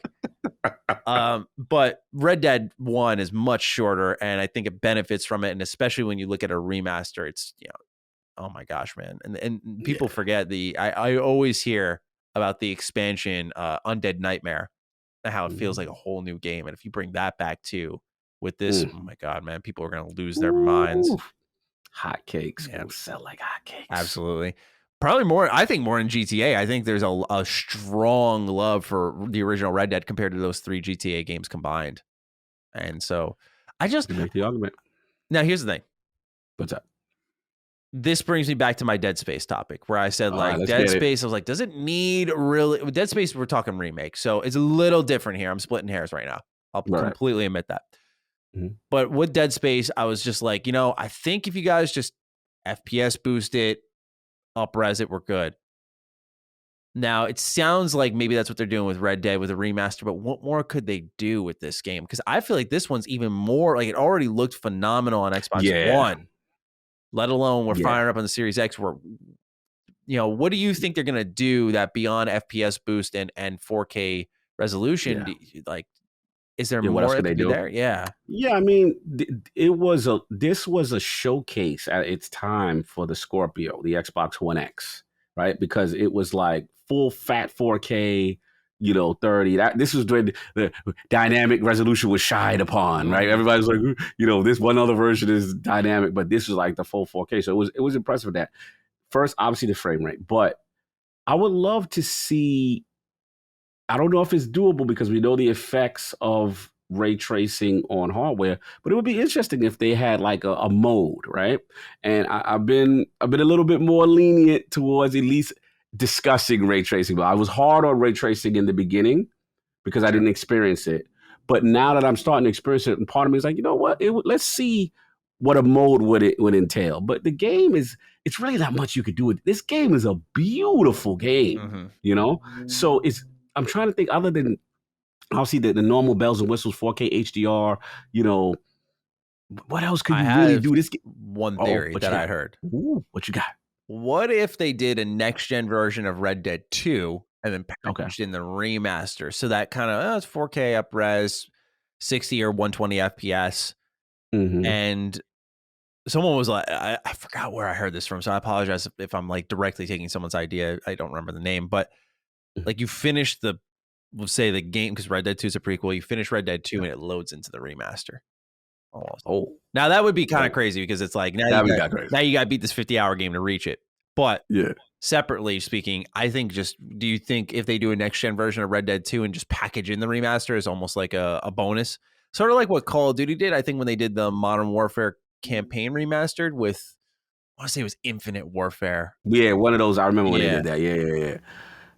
But Red Dead 1 is much shorter, and I think it benefits from it. And especially when you look at a remaster, it's oh my gosh, man. And people forget I always hear about the expansion, Undead Nightmare, and how it feels like a whole new game. And if you bring that back too with this, oh my god, man, people are gonna lose their minds. Hotcakes will sell like hotcakes. Absolutely. Probably more, I think more in GTA. I think there's a strong love for the original Red Dead compared to those 3 GTA games combined. And so I just make the argument. Now, here's the thing. What's up? This brings me back to my Dead Space topic where I said, Dead Space, I was like, does it need really? With Dead Space, we're talking remake. So it's a little different here. I'm splitting hairs right now. I'll completely admit that. Mm-hmm. But with Dead Space, I was just like, I think if you guys just FPS boost it, up-res it, we're good. Now, it sounds like maybe that's what they're doing with Red Dead with a remaster, but what more could they do with this game? Because I feel like this one's even more, like it already looked phenomenal on Xbox One, let alone we're firing up on the Series X. What do you think they're going to do that beyond FPS boost and 4K resolution? Is there more else could they do there? Yeah. Yeah, I mean, this was a showcase at its time for the Scorpio, the Xbox One X, right? Because it was like full fat 4K, 30. This was when the dynamic resolution was shied upon, right? Everybody's like, this one other version is dynamic, but this was like the full 4K. So it was impressive with that. First, obviously the frame rate, but I would love to see. I don't know if it's doable because we know the effects of ray tracing on hardware, but it would be interesting if they had like a mode, right? And I've been a little bit more lenient towards at least discussing ray tracing, but I was hard on ray tracing in the beginning because I didn't experience it. But now that I'm starting to experience it, and part of me is like, you know what? Let's see what a mode would entail. But the game it's really not much you could do with it. This game is a beautiful game, So I'm trying to think other than obviously the normal bells and whistles, 4K HDR, what else could you really do? This one theory that I heard. Ooh, what you got? What if they did a next-gen version of Red Dead 2 and then packaged in the remaster? So that kind of, it's 4K up-res, 60 or 120 FPS. Mm-hmm. And someone was like, I forgot where I heard this from, so I apologize if I'm like directly taking someone's idea. I don't remember the name, but like you finish we'll say the game, because Red Dead 2 is a prequel. You finish Red Dead 2 and it loads into the remaster. Almost. Oh, now that would be kind of crazy because it's like now you got to beat this 50-hour game to reach it. But separately speaking, I think do you think if they do a next gen version of Red Dead 2 and just package in the remaster is almost like a bonus, sort of like what Call of Duty did? I think when they did the Modern Warfare campaign remastered with, I want to say it was Infinite Warfare. Yeah, one of those. I remember when they did that. Yeah.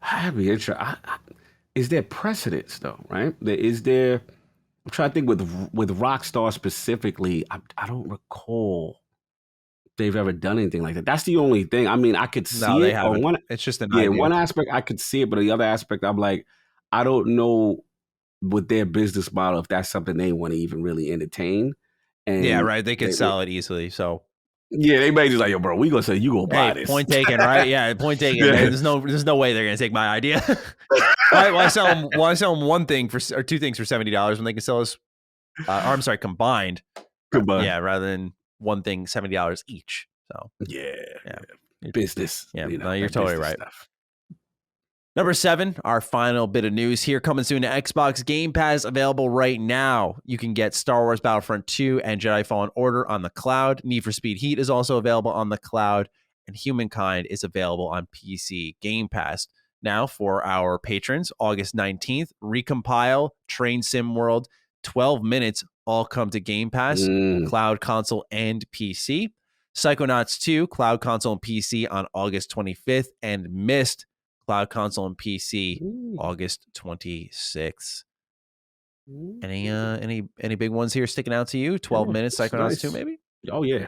I'd be interested. Is there precedence though? Right? Is there I'm trying to think with Rockstar specifically. I don't recall they've ever done anything like that. That's the only thing. I mean, I could see they it haven't. on one. It's just an Yeah, idea. one aspect I could see it, but the other aspect I'm like, I don't know with their business model if that's something they want to even really entertain. And yeah, right. They could sell it easily. So yeah, they may just like, yo, bro, we gonna say you gonna buy this. Point taken, right? Yeah, point taken. Yeah. There's no way they're gonna take my idea. why sell them? Why sell them one thing or two things for $70 when they can sell us? Or I'm sorry, combined. Goodbye. Yeah, rather than one thing $70 each. So yeah. Yeah. Business. Yeah, you know, no, you're totally right. Stuff. Number 7, our final bit of news here, coming soon to Xbox Game Pass, available right now. You can get Star Wars Battlefront 2 and Jedi Fallen Order on the cloud. Need for Speed Heat is also available on the cloud, and Humankind is available on PC Game Pass. Now, for our patrons, August 19th, Recompile, Train Sim World, 12 minutes, all come to Game Pass, cloud, console, and PC. Psychonauts 2, cloud, console, and PC on August 25th, and Myst, cloud, console, and PC, August 26th. Any big ones here sticking out to you? 12 minutes, Psychonauts nice. 2, maybe? Oh, yeah.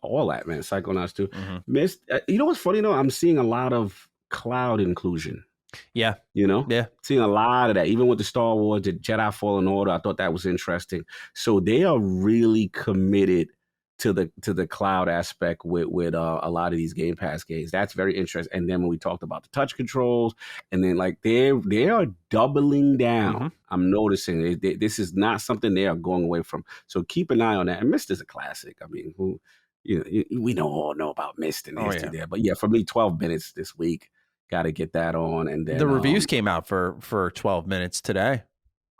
All that, man. Psychonauts 2. Myst, you know what's funny, though? I'm seeing a lot of cloud inclusion. Yeah. You know? Yeah. Seeing a lot of that. Even with the Star Wars, the Jedi Fallen Order, I thought that was interesting. So they are really committed to the cloud aspect with a lot of these Game Pass games. That's very interesting. And then when we talked about the touch controls, and then like they are doubling down. I'm noticing this is not something they are going away from. So keep an eye on that. And Myst is a classic. I mean, we all know about Myst and the history there. But yeah, for me, 12 minutes this week. Got to get that on. And then the reviews came out for 12 minutes today.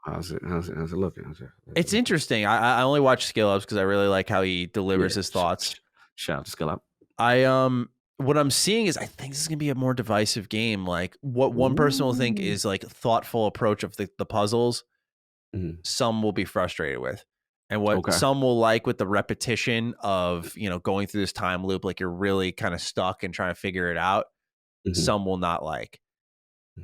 How's it looking? It's interesting. I only watch Skill Ups because I really like how he delivers his thoughts. Shout out to Skill Up. What I'm seeing is I think this is gonna be a more divisive game. Like what one person will think is like a thoughtful approach of the puzzles, some will be frustrated with. And what some will like with the repetition of, going through this time loop, like you're really kind of stuck and trying to figure it out, some will not like.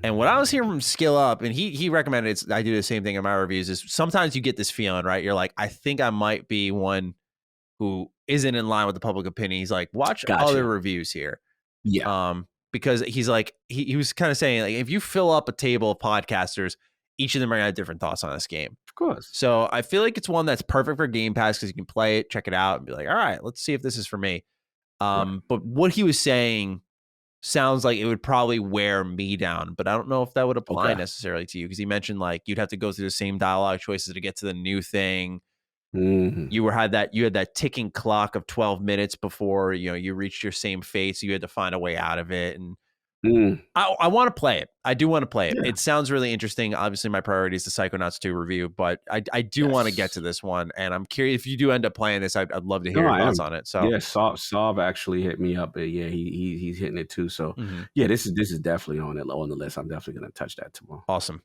And what I was hearing from Skill Up, and he recommended I do the same thing in my reviews, is sometimes you get this feeling, right? You're like, I think I might be one who isn't in line with the public opinion. He's like, watch other reviews here. Yeah. Because he's like, he was kind of saying, like, if you fill up a table of podcasters, each of them are going to have different thoughts on this game. Of course. So I feel like it's one that's perfect for Game Pass because you can play it, check it out, and be like, all right, let's see if this is for me. But what he was saying sounds like it would probably wear me down, but I don't know if that would apply necessarily to you, because he mentioned like you'd have to go through the same dialogue choices to get to the new thing. You had that ticking clock of 12 minutes before you reached your same fate, so you had to find a way out of it. And I want to play it. I do want to play it. It sounds really interesting. Obviously, my priority is the Psychonauts 2 review, but I do want to get to this one, and I'm curious if you do end up playing this. I'd love to hear your thoughts on it. So yeah, Saab actually hit me up. Yeah, he's hitting it too. So yeah, this is definitely on the list. I'm definitely going to touch that tomorrow. Awesome.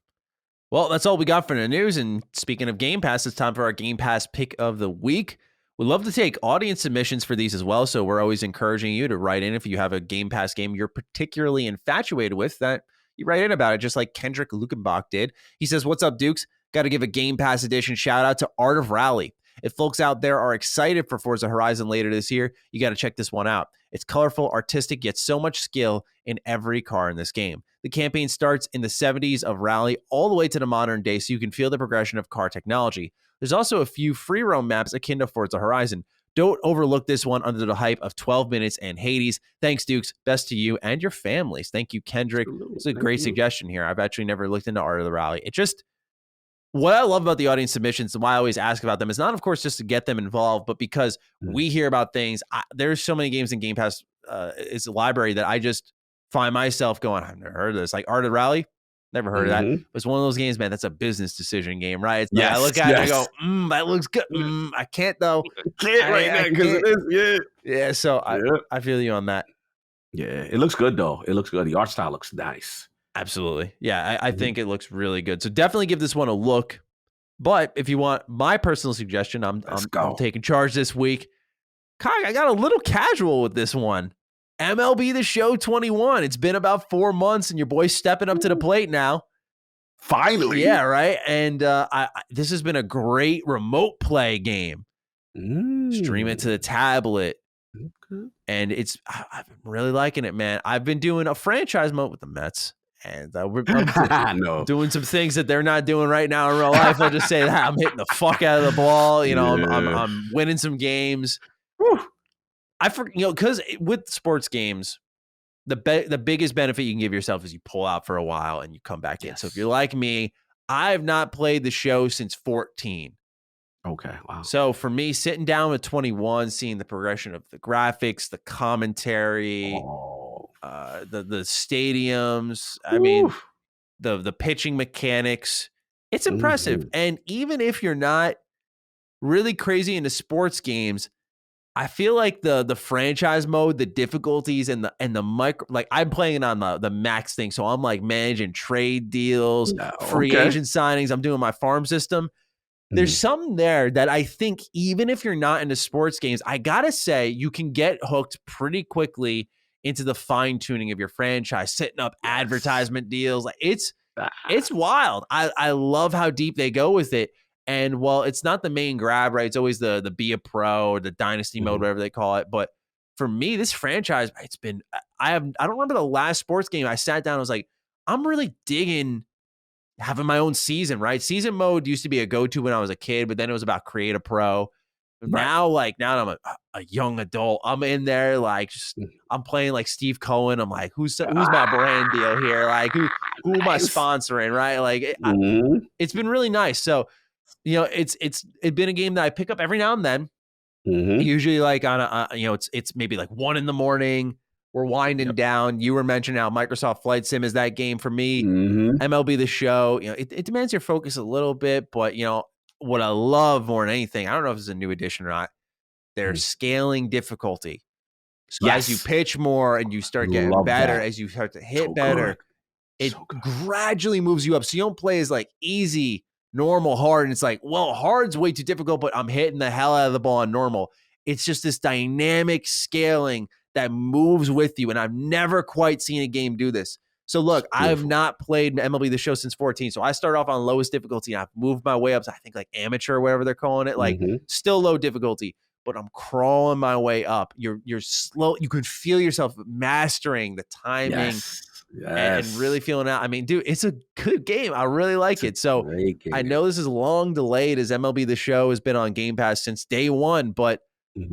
Well, that's all we got for the news. And speaking of Game Pass, it's time for our Game Pass pick of the week. We'd love to take audience submissions for these as well, so we're always encouraging you to write in if you have a Game Pass game you're particularly infatuated with, that you write in about it, just like Kendrick Lukenbach did. He says, what's up, Dukes? Got to give a Game Pass edition shout out to Art of Rally. If folks out there are excited for Forza Horizon later this year, you got to check this one out. It's colorful, artistic, yet so much skill in every car in this game. The campaign starts in the 70s of Rally all the way to the modern day, so you can feel the progression of car technology. There's also a few free roam maps akin to Forza Horizon. Don't overlook this one under the hype of 12 minutes and Hades. Thanks, Dukes. Best to you and your families. Thank you, Kendrick. It's a great suggestion here. I've actually never looked into Art of the Rally. What I love about the audience submissions and why I always ask about them is not, of course, just to get them involved, but because we hear about things. There's so many games in Game Pass. It's a library that I just find myself going, I've never heard of this. Like Art of the Rally. Never heard of that. It's one of those games, man. That's a business decision game, right? It's I look at it and I go, that looks good. I can't though. Can't right now because it is. Yeah. So I feel you on that. Yeah, it looks good though. It looks good. The art style looks nice. Absolutely. Yeah, I think it looks really good. So definitely give this one a look. But if you want my personal suggestion, I'm taking charge this week. I got a little casual with this one. MLB The Show 21. It's been about 4 months, and your boy's stepping up to the plate now. Finally. Yeah, right. And this has been a great remote play game. Stream it to the tablet. Okay. And I've been really liking it, man. I've been doing a franchise mode with the Mets, and I'm doing some things that they're not doing right now in real life. I'll just say that I'm hitting the fuck out of the ball. You know, I'm winning some games. Because with sports games, the biggest benefit you can give yourself is you pull out for a while and you come back in. So if you're like me, I've not played the show since 14. Okay, wow. So for me, sitting down with 21, seeing the progression of the graphics, the commentary, the stadiums, I mean, the pitching mechanics, it's impressive. And even if you're not really crazy into sports games, I feel like the franchise mode, the difficulties and the micro, like I'm playing on the max thing. So I'm like managing trade deals, free agent signings. I'm doing my farm system. There's something there that I think even if you're not into sports games, I gotta say you can get hooked pretty quickly into the fine tuning of your franchise, setting up advertisement deals. Like it's wild. I love how deep they go with it. And while it's not the main grab, right? It's always the be a pro or the dynasty mode, whatever they call it. But for me, this franchise, it's been I don't remember the last sports game I sat down and was like, I'm really digging having my own season, right? Season mode used to be a go-to when I was a kid, but then it was about create a pro. Now I'm a young adult. I'm in there, like I'm playing like Steve Cohen. I'm like, who's my brand deal here? Like who am I sponsoring? Right? Like it's been really nice. So it's been a game that I pick up every now and then. Usually like on it's maybe like 1 a.m. We're winding down. You were mentioning how Microsoft Flight Sim is that game for me. MLB The Show, it demands your focus a little bit, but what I love more than anything, I don't know if it's a new edition or not, they're scaling difficulty. So as you pitch more and you start getting better, as you start to hit better, it gradually moves you up. So you don't play as like easy, normal, hard. And it's like, well, hard's way too difficult, but I'm hitting the hell out of the ball on normal. It's just this dynamic scaling that moves with you. And I've never quite seen a game do this. So look, I have not played MLB The Show since 14. So I started off on lowest difficulty and I've moved my way up to I think like amateur or whatever they're calling it, like still low difficulty, but I'm crawling my way up. You're slow. You can feel yourself mastering the timing and really feeling out. I mean, dude, it's a good game. I really like it. So I know this is long delayed as MLB The Show has been on Game Pass since day one, but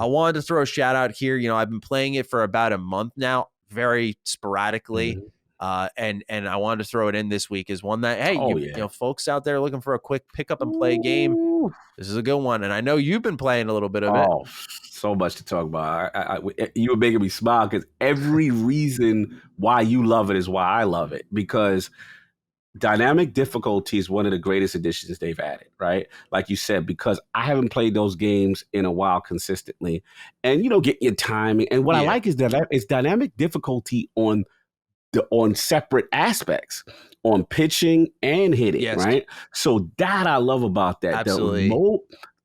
I wanted to throw a shout out here. I've been playing it for about a month now, very sporadically. And I wanted to throw it in this week as one that, hey, folks out there looking for a quick pick up and play game. This is a good one. And I know you've been playing a little bit of it. Oh, so much to talk about. You were making me smile because every reason why you love it is why I love it, because dynamic difficulty is one of the greatest additions they've added, right? Like you said, because I haven't played those games in a while consistently, and get your timing. And what I like is that it's dynamic difficulty on separate aspects, on pitching and hitting, right? So that I love about that. Absolutely.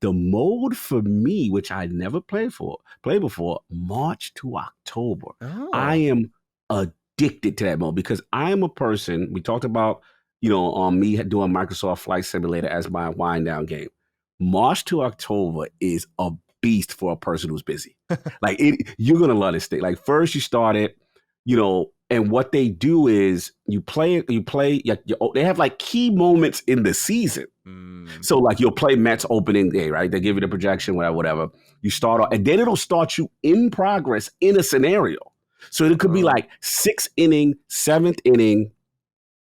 The mode for me, which I never played before, March to October. I am addicted to that mode because I am a person. We talked about me doing Microsoft Flight Simulator as my wind down game. March to October is a beast for a person who's busy. Like you're gonna love this thing. Like first you start it, and what they do is you play. They have like key moments in the season. So like you'll play Mets opening day, right? They give you the projection, whatever. You start off, and then it'll start you in progress in a scenario. So it could be like 6th inning, 7th inning.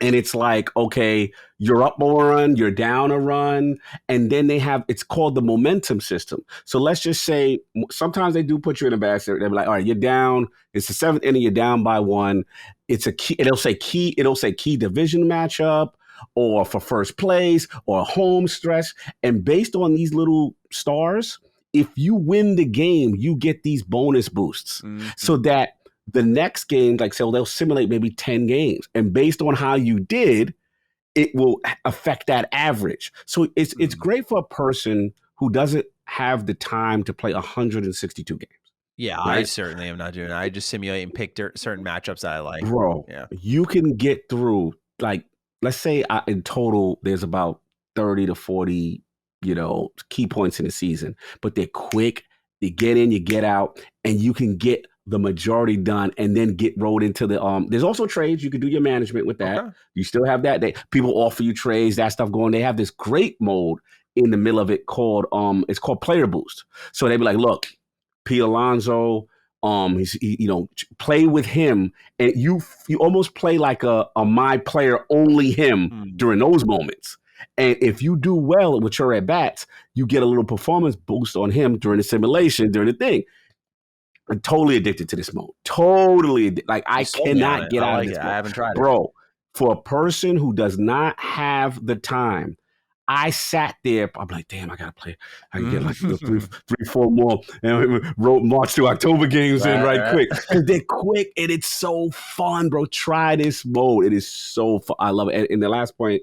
And it's like, okay, you're up a run, you're down a run. And then it's called the momentum system. So let's just say sometimes they do put you in a bad scenario. They'll be like, all right, you're down. It's the 7th inning, you're down by 1. It's a key. It'll say key division matchup or for first place or home stretch. And based on these little stars, if you win the game, you get these bonus boosts so that the next game, like so they'll simulate maybe 10 games. And based on how you did, it will affect that average. So it's great for a person who doesn't have the time to play 162 games. Yeah, right? I certainly am not doing that. I just simulate and pick certain matchups that I like. Bro, you can get through like let's say in total there's about 30 to 40, key points in the season, but they're quick. You get in, you get out, and you can get the majority done and then get rolled into the there's also trades. You can do your management with that. Okay. You still have that. People offer you trades, that stuff going. They have this great mode in the middle of it called it's called player boost. So they be like, look, Pete Alonso, play with him, and you almost play like a my player, only him during those moments. And if you do well with your at bats, you get a little performance boost on him during the simulation, during the thing. I'm totally addicted to this mode. Totally. Like, I cannot get out of this mode. I haven't tried it. Bro, for a person who does not have the time, I sat there. I'm like, damn, I got to play. I can get like 3-4 more and March to October games in quick. Because they're quick and it's so fun, bro. Try this mode. It is so fun. I love it. And the last point,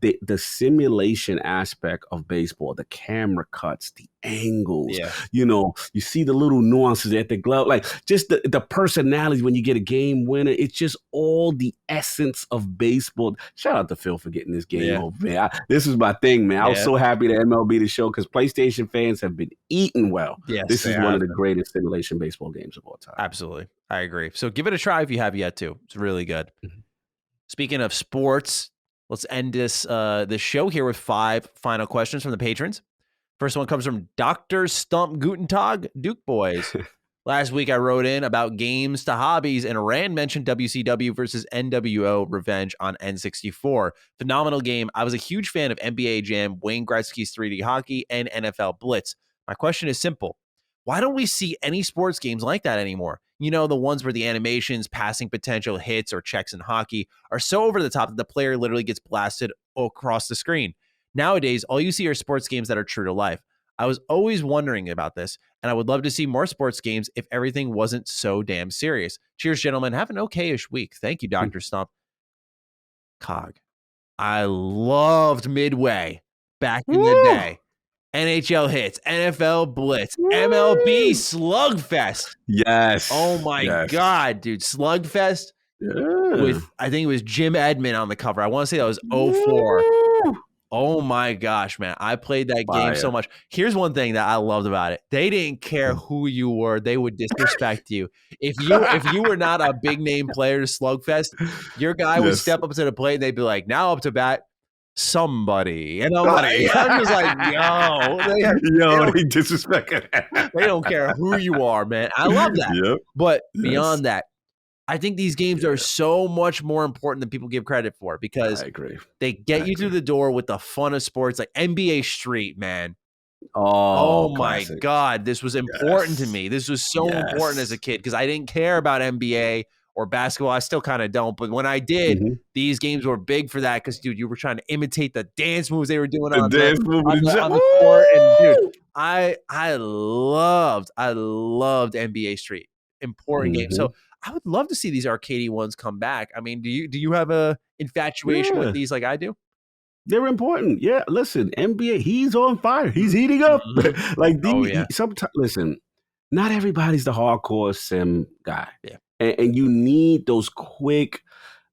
the simulation aspect of baseball, the camera cuts, the angles, you see the little nuances at the glove, like just the personality when you get a game winner. It's just all the essence of baseball. Shout out to Phil for getting this game over, man. This is my thing, man. I was so happy that MLB the show, because PlayStation fans have been eating well. Yes, this is one of the greatest simulation baseball games of all time. Absolutely. I agree. So give it a try if you have yet to. It's really good. Speaking of sports, let's end this show here with 5 final questions from the patrons. First one comes from Dr. Stump Guten Tag, Duke Boys. Last week I wrote in about games to hobbies, and Rand mentioned WCW versus NWO Revenge on N64. Phenomenal game. I was a huge fan of NBA Jam, Wayne Gretzky's 3D hockey, and NFL Blitz. My question is simple. Why don't we see any sports games like that anymore? You know, the ones where the animations, passing potential, hits, or checks in hockey are so over the top that the player literally gets blasted across the screen. Nowadays, all you see are sports games that are true to life. I was always wondering about this, and I would love to see more sports games if everything wasn't so damn serious. Cheers, gentlemen. Have an okay-ish week. Thank you, Dr. Stump. Cog. I loved Midway back in the day. NHL Hits, NFL Blitz, MLB Slugfest. Yes. Oh my God, dude. Slugfest with, I think it was Jim Edmond on the cover. I want to say that was 04. Oh my gosh, man. I played that game so much. Here's one thing that I loved about it. They didn't care who you were. They would disrespect you. If you were not a big name player to Slugfest, your guy would step up to the plate and they'd be like, now up to bat, somebody. And I'm just like, they disrespect it. They don't care who you are, man. I love that. But beyond that, I think these games are so much more important than people give credit for, because I agree. They get you through the door with the fun of sports, like NBA Street, man. Oh my God. This was important to me. This was so important as a kid, because I didn't care about NBA or basketball. I still kind of don't. But when I did, these games were big for that, because, dude, you were trying to imitate the dance moves they were doing on the court. And, dude, I loved NBA Street. Important game. So I would love to see these arcadey ones come back. I mean, do you have a infatuation with these like I do? They're important. Yeah, listen, NBA, he's on fire. He's heating up. Like sometimes, listen, not everybody's the hardcore sim guy. Yeah. And you need those quick,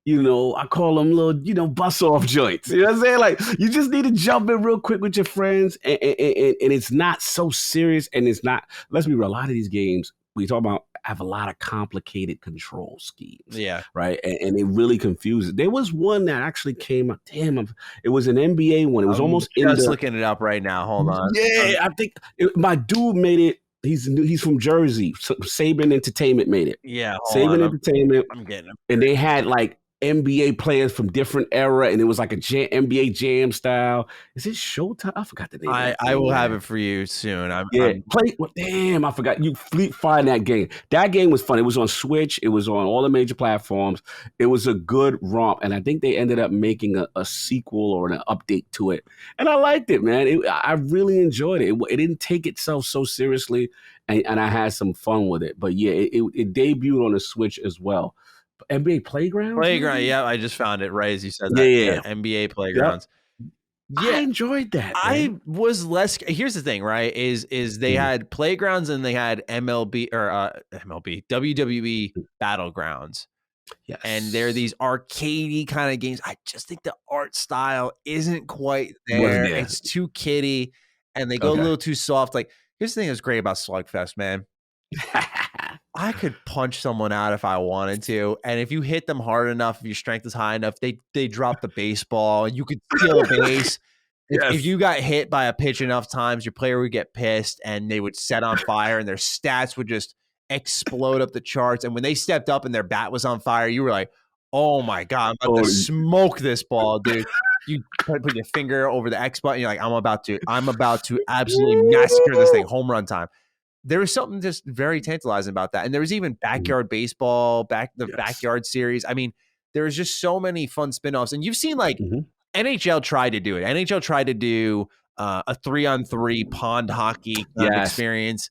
I call them little, bus off joints. You know what I'm saying? Like, you just need to jump in real quick with your friends, and it's not so serious, and it's not, let's be real, a lot of these games we talk about have a lot of complicated control schemes. Yeah. Right. And it really confuses. There was one that actually came up. Damn, it was an NBA one. It was almost just looking it up right now. Hold on. Yeah, I think my dude made it. He's from Jersey. Saban Entertainment made it. Yeah. Saban Entertainment. I'm getting him. And they had like NBA players from different era, and it was like a NBA Jam style. Is it Showtime? I forgot the name. I will have it for you soon. Damn, I forgot. You find that game. That game was fun. It was on Switch. It was on all the major platforms. It was a good romp, and I think they ended up making a sequel or an update to it. And I liked it, man. I really enjoyed it. It didn't take itself so seriously, and I had some fun with it. But yeah, it debuted on the Switch as well. NBA Playgrounds? Yeah, I just found it right as you said that. Yeah. NBA Playgrounds. Yeah. I enjoyed that. I was less. Here's the thing, right? Is they had Playgrounds and they had WWE Battlegrounds. Yes. And they're these arcadey kind of games. I just think the art style isn't quite Wasn't there. there. It's too kiddie, and they go a Okay. little too soft. Like, here's the thing that's great about Slugfest, man. I could punch someone out if I wanted to, and if you hit them hard enough, if your strength is high enough, they drop the baseball. You could steal a base. If you got hit by a pitch enough times, your player would get pissed and they would set on fire and their stats would just explode up the charts. And when they stepped up and their bat was on fire, you were like, oh my God, I'm about to smoke this ball, dude. You put your finger over the X button. You're like, I'm about to absolutely massacre this thing. Home run time. There was something just very tantalizing about that. And there was even backyard baseball, backyard series. I mean, there was just so many fun spinoffs. And you've seen like NHL tried to do it. NHL tried to do a 3-on-3 pond hockey experience,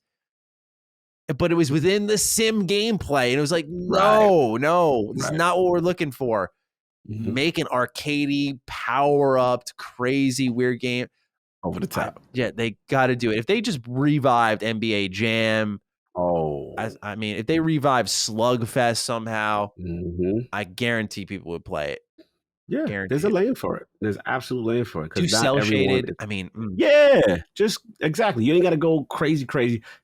but it was within the sim gameplay. And it was like, no, this is not what we're looking for. Make an arcadey, power-upped, crazy, weird game. Over the top. They got to do it. If they just revived NBA Jam, I mean, if they revived Slugfest somehow, I guarantee people would play it. Yeah, Guaranteed. There's a lane for it. There's absolute lane for it. Do cell shaded. I mean, yeah, just exactly. You ain't got to go crazy.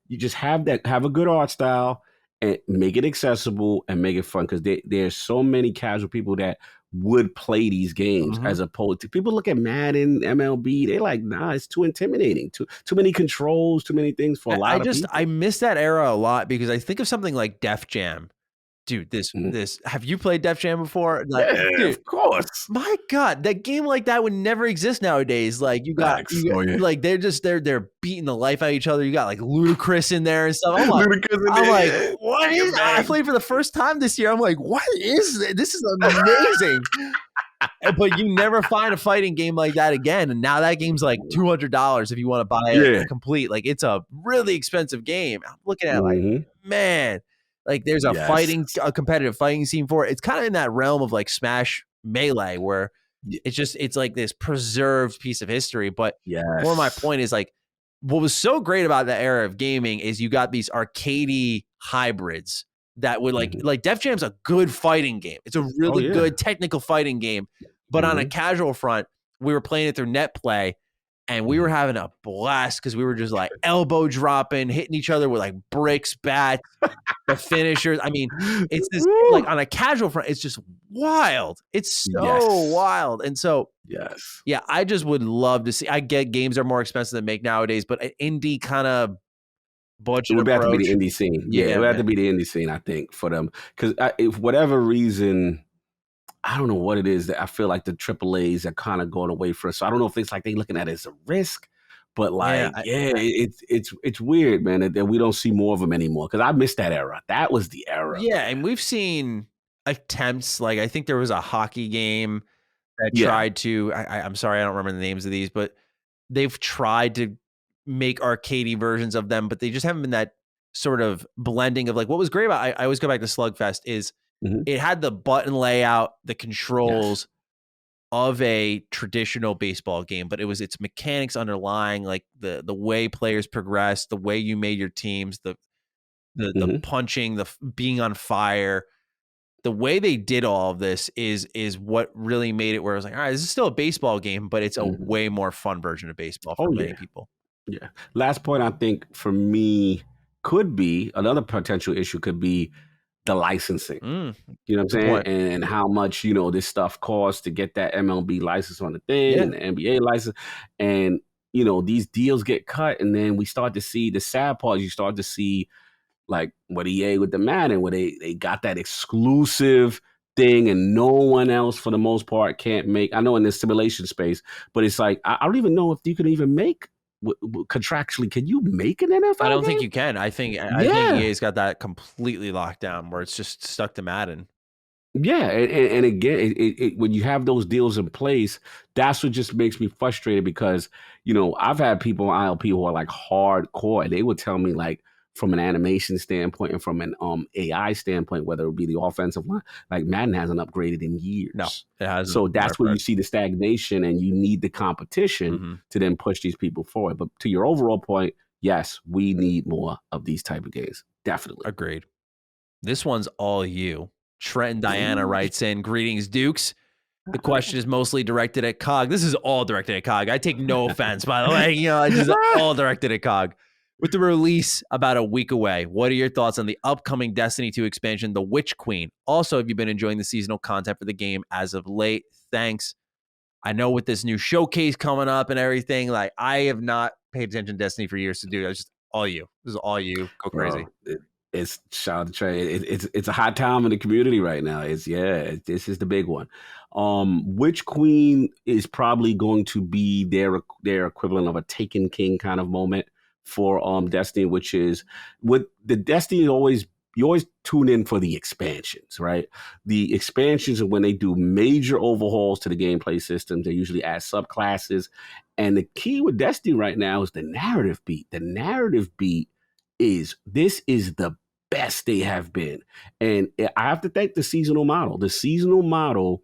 You just have a good art style and make it accessible and make it fun, because there's so many casual people that would play these games as opposed to people look at Madden, MLB. They're like, nah, it's too intimidating. Too many controls, too many things for a lot of people. I miss that era a lot because I think of something like Def Jam. Dude, this have you played Def Jam before? Like, yeah, dude, of course. My God, that game like that would never exist nowadays. Like like they're beating the life out of each other. You got like Ludacris in there and stuff. I'm like, what is that? I played for the first time this year. I'm like, what is this? This is amazing. But you never find a fighting game like that again. And now that game's like $200 if you want to buy it complete. Like, it's a really expensive game. I'm looking at it like, man. Like, there's a competitive fighting scene for it. It's kind of in that realm of like Smash Melee, where it's like this preserved piece of history. But more of my point is, like, what was so great about that era of gaming is you got these arcadey hybrids that would like Def Jam's a good fighting game. It's a really good technical fighting game. But on a casual front, we were playing it through net play. And we were having a blast because we were just like elbow dropping, hitting each other with like bricks, bats, the finishers. I mean, it's this like on a casual front, it's just wild. It's so wild. And so, yeah, I just would love to see. I get games are more expensive to make nowadays, but an indie kind of budget it would have to be approach. the indie scene. Yeah, it would have to be the indie scene, I think, for them. Because if whatever reason, I don't know what it is that I feel like the AAAs are kind of going away from. So I don't know if it's like they looking at it as a risk, but like, it's weird, man, that we don't see more of them anymore. Because I missed that era. That was the era. Yeah, and we've seen attempts. Like, I think there was a hockey game that tried to. I'm sorry, I don't remember the names of these, but they've tried to make arcadey versions of them, but they just haven't been that sort of blending of like what was great about. I always go back to Slugfest is. It had the button layout, the controls of a traditional baseball game, but it was its mechanics underlying, like the way players progressed, the way you made your teams, the punching, the being on fire. The way they did all of this is what really made it where I was like, all right, this is still a baseball game, but it's a way more fun version of baseball for many people. Yeah. Last point I think for me could be another potential issue could be the licensing, you know what I'm saying? And how much, this stuff costs to get that MLB license on the thing and the NBA license. And, these deals get cut. And then we start to see the sad part. You start to see like what EA with the Madden, where they got that exclusive thing and no one else for the most part can't make. I know in the simulation space, but it's like, I don't even know if you can even make contractually, can you make an NFL I don't game? think you can. I think EA's got that completely locked down where it's just stuck to Madden. Yeah, and again, when you have those deals in place, that's what just makes me frustrated because, I've had people on ILP who are like hardcore, and they would tell me like from an animation standpoint and from an AI standpoint, whether it be the offensive line, like Madden hasn't upgraded in years. No, it hasn't. So that's where you see the stagnation, and you need the competition to then push these people forward. But to your overall point, yes, we need more of these type of games. Definitely. Agreed. This one's all you. Trent and Diana writes in, greetings, Dukes. The question is mostly directed at COG. This is all directed at COG. I take no offense, by the way. This is all directed at COG. With the release about a week away, what are your thoughts on the upcoming Destiny 2 expansion, The Witch Queen? Also, have you been enjoying the seasonal content for the game as of late? Thanks. I know with this new showcase coming up and everything, like I have not paid attention to Destiny for years to do. It's just all you. This is all you. Go crazy. It's shout out to Trey. It's a hot time in the community right now. This is the big one. Witch Queen is probably going to be their equivalent of a Taken King kind of moment for Destiny, which is with the Destiny you always tune in for the expansions, right? The expansions are when they do major overhauls to the gameplay systems. They usually add subclasses. And the key with Destiny right now is the narrative beat. The narrative beat is the best they have been. And I have to thank the seasonal model. The seasonal model,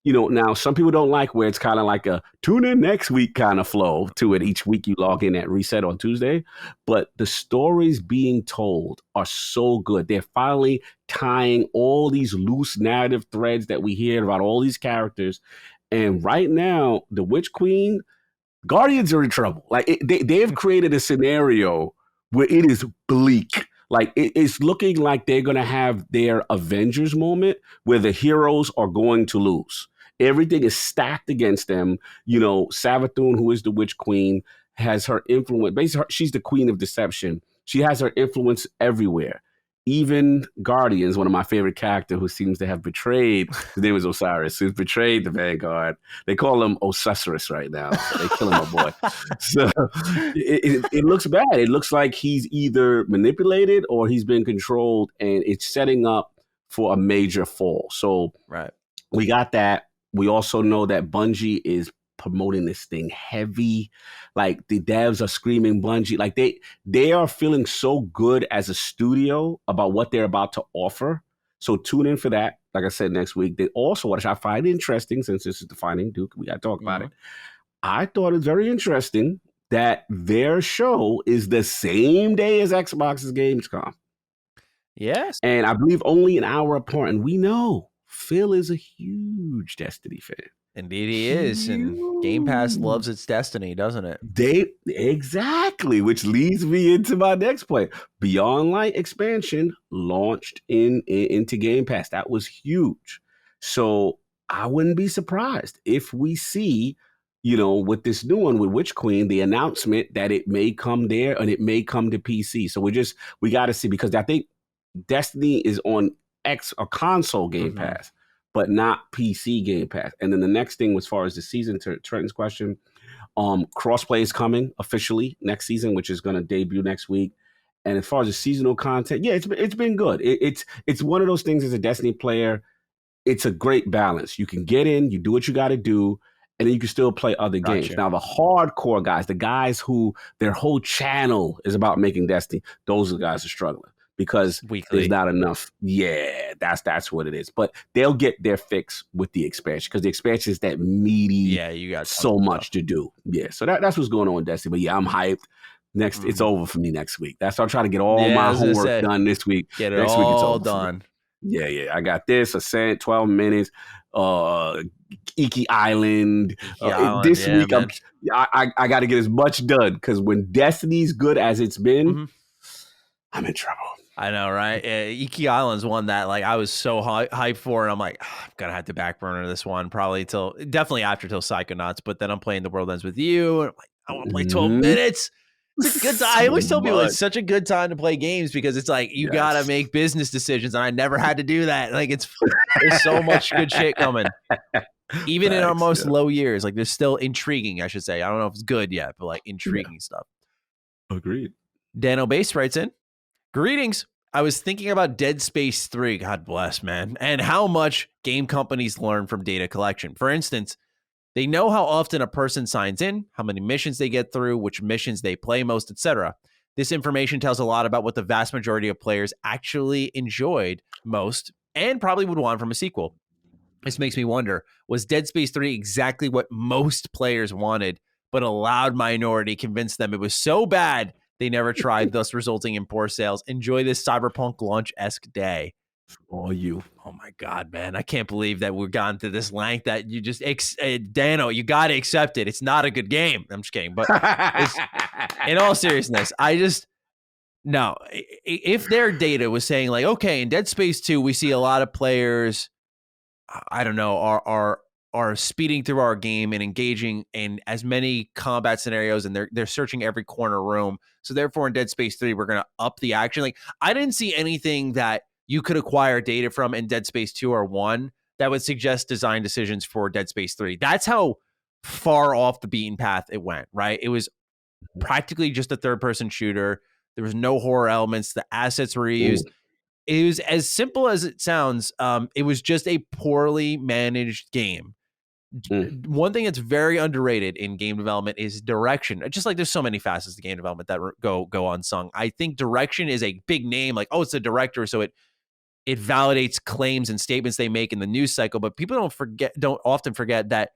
now some people don't like where it's kind of like a tune in next week kind of flow to it. Each week you log in at reset on Tuesday, but the stories being told are so good. They're finally tying all these loose narrative threads that we hear about all these characters. And right now, the Witch Queen, Guardians are in trouble. Like they've created a scenario where it is bleak. Like it's looking like they're going to have their Avengers moment where the heroes are going to lose. Everything is stacked against them. Savathun, who is the Witch Queen, has her influence. Basically, she's the queen of deception. She has her influence everywhere. Even Guardians, one of my favorite characters who seems to have betrayed, his name is Osiris, who's betrayed the Vanguard. They call him Osiris right now. So they kill him, my boy. So it looks bad. It looks like he's either manipulated or he's been controlled, and it's setting up for a major fall. So right. We got that. We also know that Bungie is promoting this thing heavy. Like the devs are screaming Bungie. Like they are feeling so good as a studio about what they're about to offer. So tune in for that. Like I said, next week. They also, what I find interesting, since this is defining Duke, we got to talk about it. I thought it was very interesting that their show is the same day as Xbox's Gamescom. Yes. And I believe only an hour apart. And we know Phil is a huge Destiny fan. Indeed he is. And Game Pass loves its Destiny, doesn't it? Exactly, which leads me into my next point. Beyond Light expansion launched into Game Pass. That was huge. So I wouldn't be surprised if we see, with this new one with Witch Queen, the announcement that it may come there and it may come to PC. So we got to see, because I think Destiny is on console Game Pass, but not PC Game Pass. And then the next thing, as far as the season, to Trenton's question, crossplay is coming officially next season, which is going to debut next week. And as far as the seasonal content, yeah, it's been good. It's one of those things as a Destiny player. It's a great balance. You can get in, you do what you got to do, and then you can still play other games. Now, the hardcore guys, the guys who their whole channel is about making Destiny, those are the guys who are struggling. Because there's not enough. Yeah, that's what it is. But they'll get their fix with the expansion, because the expansion is that meaty. Yeah, you got so much to do. Yeah, so that's what's going on with Destiny. But yeah, I'm hyped. It's over for me next week. That's why I'm trying to get all my homework done this week. Get it next all week it's over done. Yeah. I got this. Ascent, 12 minutes. Iki Island. This week, man. I got to get as much done, because when Destiny's good as it's been, I'm in trouble. I know, right? Iki Island's one that I was so hyped for, and I'm like, I'm gonna have to back burner this one probably definitely after Psychonauts. But then I'm playing The World Ends With You, and I'm like, I want to play 12 minutes. It's a good time. I always tell people it's such a good time to play games, because it's like you gotta make business decisions, and I never had to do that. There's so much good shit coming. Even in our most low years, there's still intriguing, I should say. I don't know if it's good yet, but intriguing stuff. Agreed. Dano Base writes in, greetings. I was thinking about Dead Space 3, God bless, man, and how much game companies learn from data collection. For instance, they know how often a person signs in, how many missions they get through, which missions they play most, etc. This information tells a lot about what the vast majority of players actually enjoyed most and probably would want from a sequel. This makes me wonder, was Dead Space 3 exactly what most players wanted, but a loud minority convinced them it was so bad they never tried, thus resulting in poor sales? Enjoy this Cyberpunk launch-esque day. All you. Oh my God, man. I can't believe that we've gotten to this length that you just, Dano, you got to accept it. It's not a good game. I'm just kidding. But it's, in all seriousness, no, if their data was saying like, okay, in Dead Space 2, we see a lot of players, I don't know, are speeding through our game and engaging in as many combat scenarios, and they're searching every corner room. So therefore, in Dead Space 3, we're going to up the action. Like, I didn't see anything that you could acquire data from in Dead Space 2 or 1 that would suggest design decisions for Dead Space 3. That's how far off the beaten path it went, right? It was practically just a third-person shooter. There was no horror elements. The assets were reused. It was as simple as it sounds. It was just a poorly managed game. One thing that's very underrated in game development is direction. Just like there's so many facets to game development that go unsung. I think direction is a big name. Like, oh, it's a director, so it validates claims and statements they make in the news cycle. But people don't often forget that.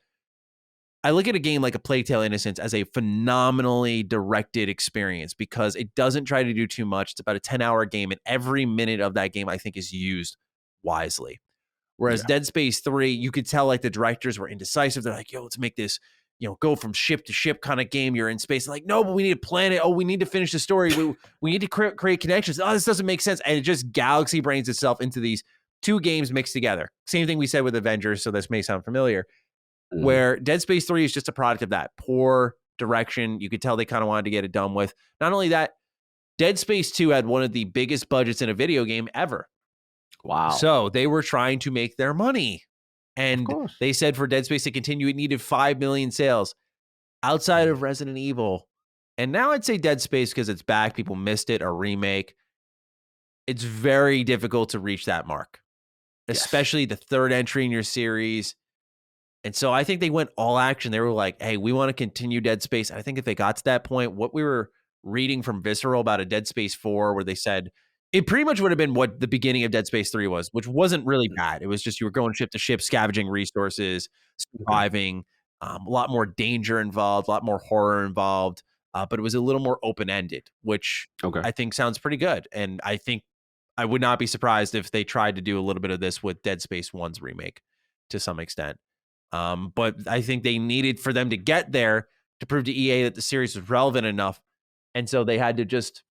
I look at a game like A Plague Tale: Innocence as a phenomenally directed experience because it doesn't try to do too much. It's about a 10-hour game, and every minute of that game, I think, is used wisely. Whereas Dead Space 3, you could tell like the directors were indecisive. They're like, yo, let's make this, go from ship to ship kind of game. You're in space. They're like, no, but we need to plan it. Oh, we need to finish the story. We need to create connections. Oh, this doesn't make sense. And it just galaxy brains itself into these two games mixed together. Same thing we said with Avengers, so this may sound familiar. Where Dead Space 3 is just a product of that poor direction. You could tell they kind of wanted to get it done with. Not only that, Dead Space 2 had one of the biggest budgets in a video game ever. Wow. So they were trying to make their money. And they said for Dead Space to continue, it needed 5 million sales outside of Resident Evil. And now I'd say Dead Space because it's back. People missed it, a remake. It's very difficult to reach that mark, especially the third entry in your series. And so I think they went all action. They were like, hey, we want to continue Dead Space. I think if they got to that point, what we were reading from Visceral about a Dead Space 4, where they said it pretty much would have been what the beginning of Dead Space 3 was, which wasn't really bad. It was just you were going ship to ship, scavenging resources, surviving, a lot more danger involved, a lot more horror involved, but it was a little more open-ended, which I think sounds pretty good. And I think I would not be surprised if they tried to do a little bit of this with Dead Space 1's remake to some extent. But I think they needed for them to get there to prove to EA that the series was relevant enough. And so they had to just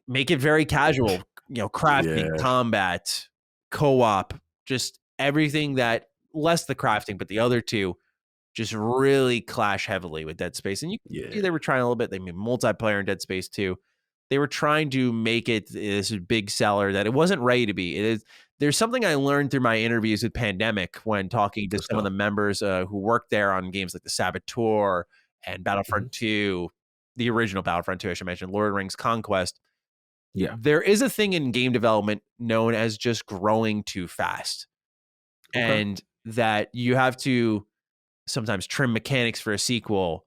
make it very casual, crafting, combat, co-op, just everything that less the crafting, but the other two just really clash heavily with Dead Space. And you can see they were trying a little bit. They made multiplayer in Dead Space 2. They were trying to make it this big seller that it wasn't ready to be. There's something I learned through my interviews with Pandemic when talking to some of the members who worked there on games like The Saboteur and Battlefront 2, the original Battlefront 2, I should mention, Lord of the Rings Conquest. Yeah. There is a thing in game development known as just growing too fast. And that you have to sometimes trim mechanics for a sequel.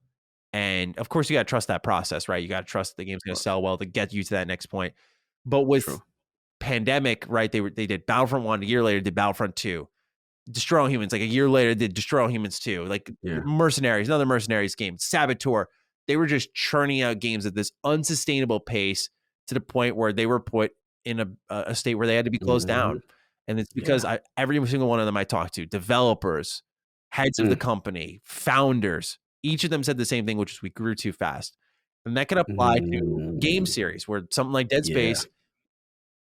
And of course, you got to trust that process, right? You got to trust the game's going to sell well to get you to that next point. But with Pandemic, right? They did Battlefront 1, a year later did Battlefront 2. Destroy All Humans, like a year later did Destroy All Humans 2. Like Mercenaries, another Mercenaries game. Saboteur. They were just churning out games at this unsustainable pace to the point where they were put in a state where they had to be closed down. And it's because every single one of them I talked to, developers, heads of the company, founders, each of them said the same thing, which is we grew too fast. And that can apply to game series where something like Dead Space,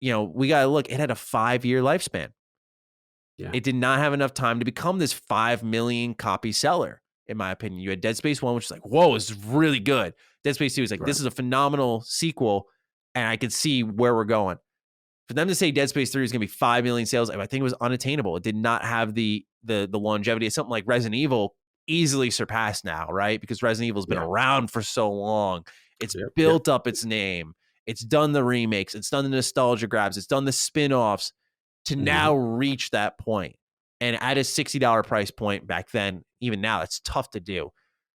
we got to look, it had a 5-year lifespan. Yeah. It did not have enough time to become this 5 million copy seller, in my opinion. You had Dead Space 1, which is like, whoa, it's really good. Dead Space 2 is like, this is a phenomenal sequel, and I could see where we're going. For them to say Dead Space 3 is going to be 5 million sales, I think it was unattainable. It did not have the longevity. It's something like Resident Evil, easily surpassed now, right? Because Resident Evil's been around for so long. It's built up its name. It's done the remakes. It's done the nostalgia grabs. It's done the spin-offs to now reach that point. And at a $60 price point back then, even now, it's tough to do.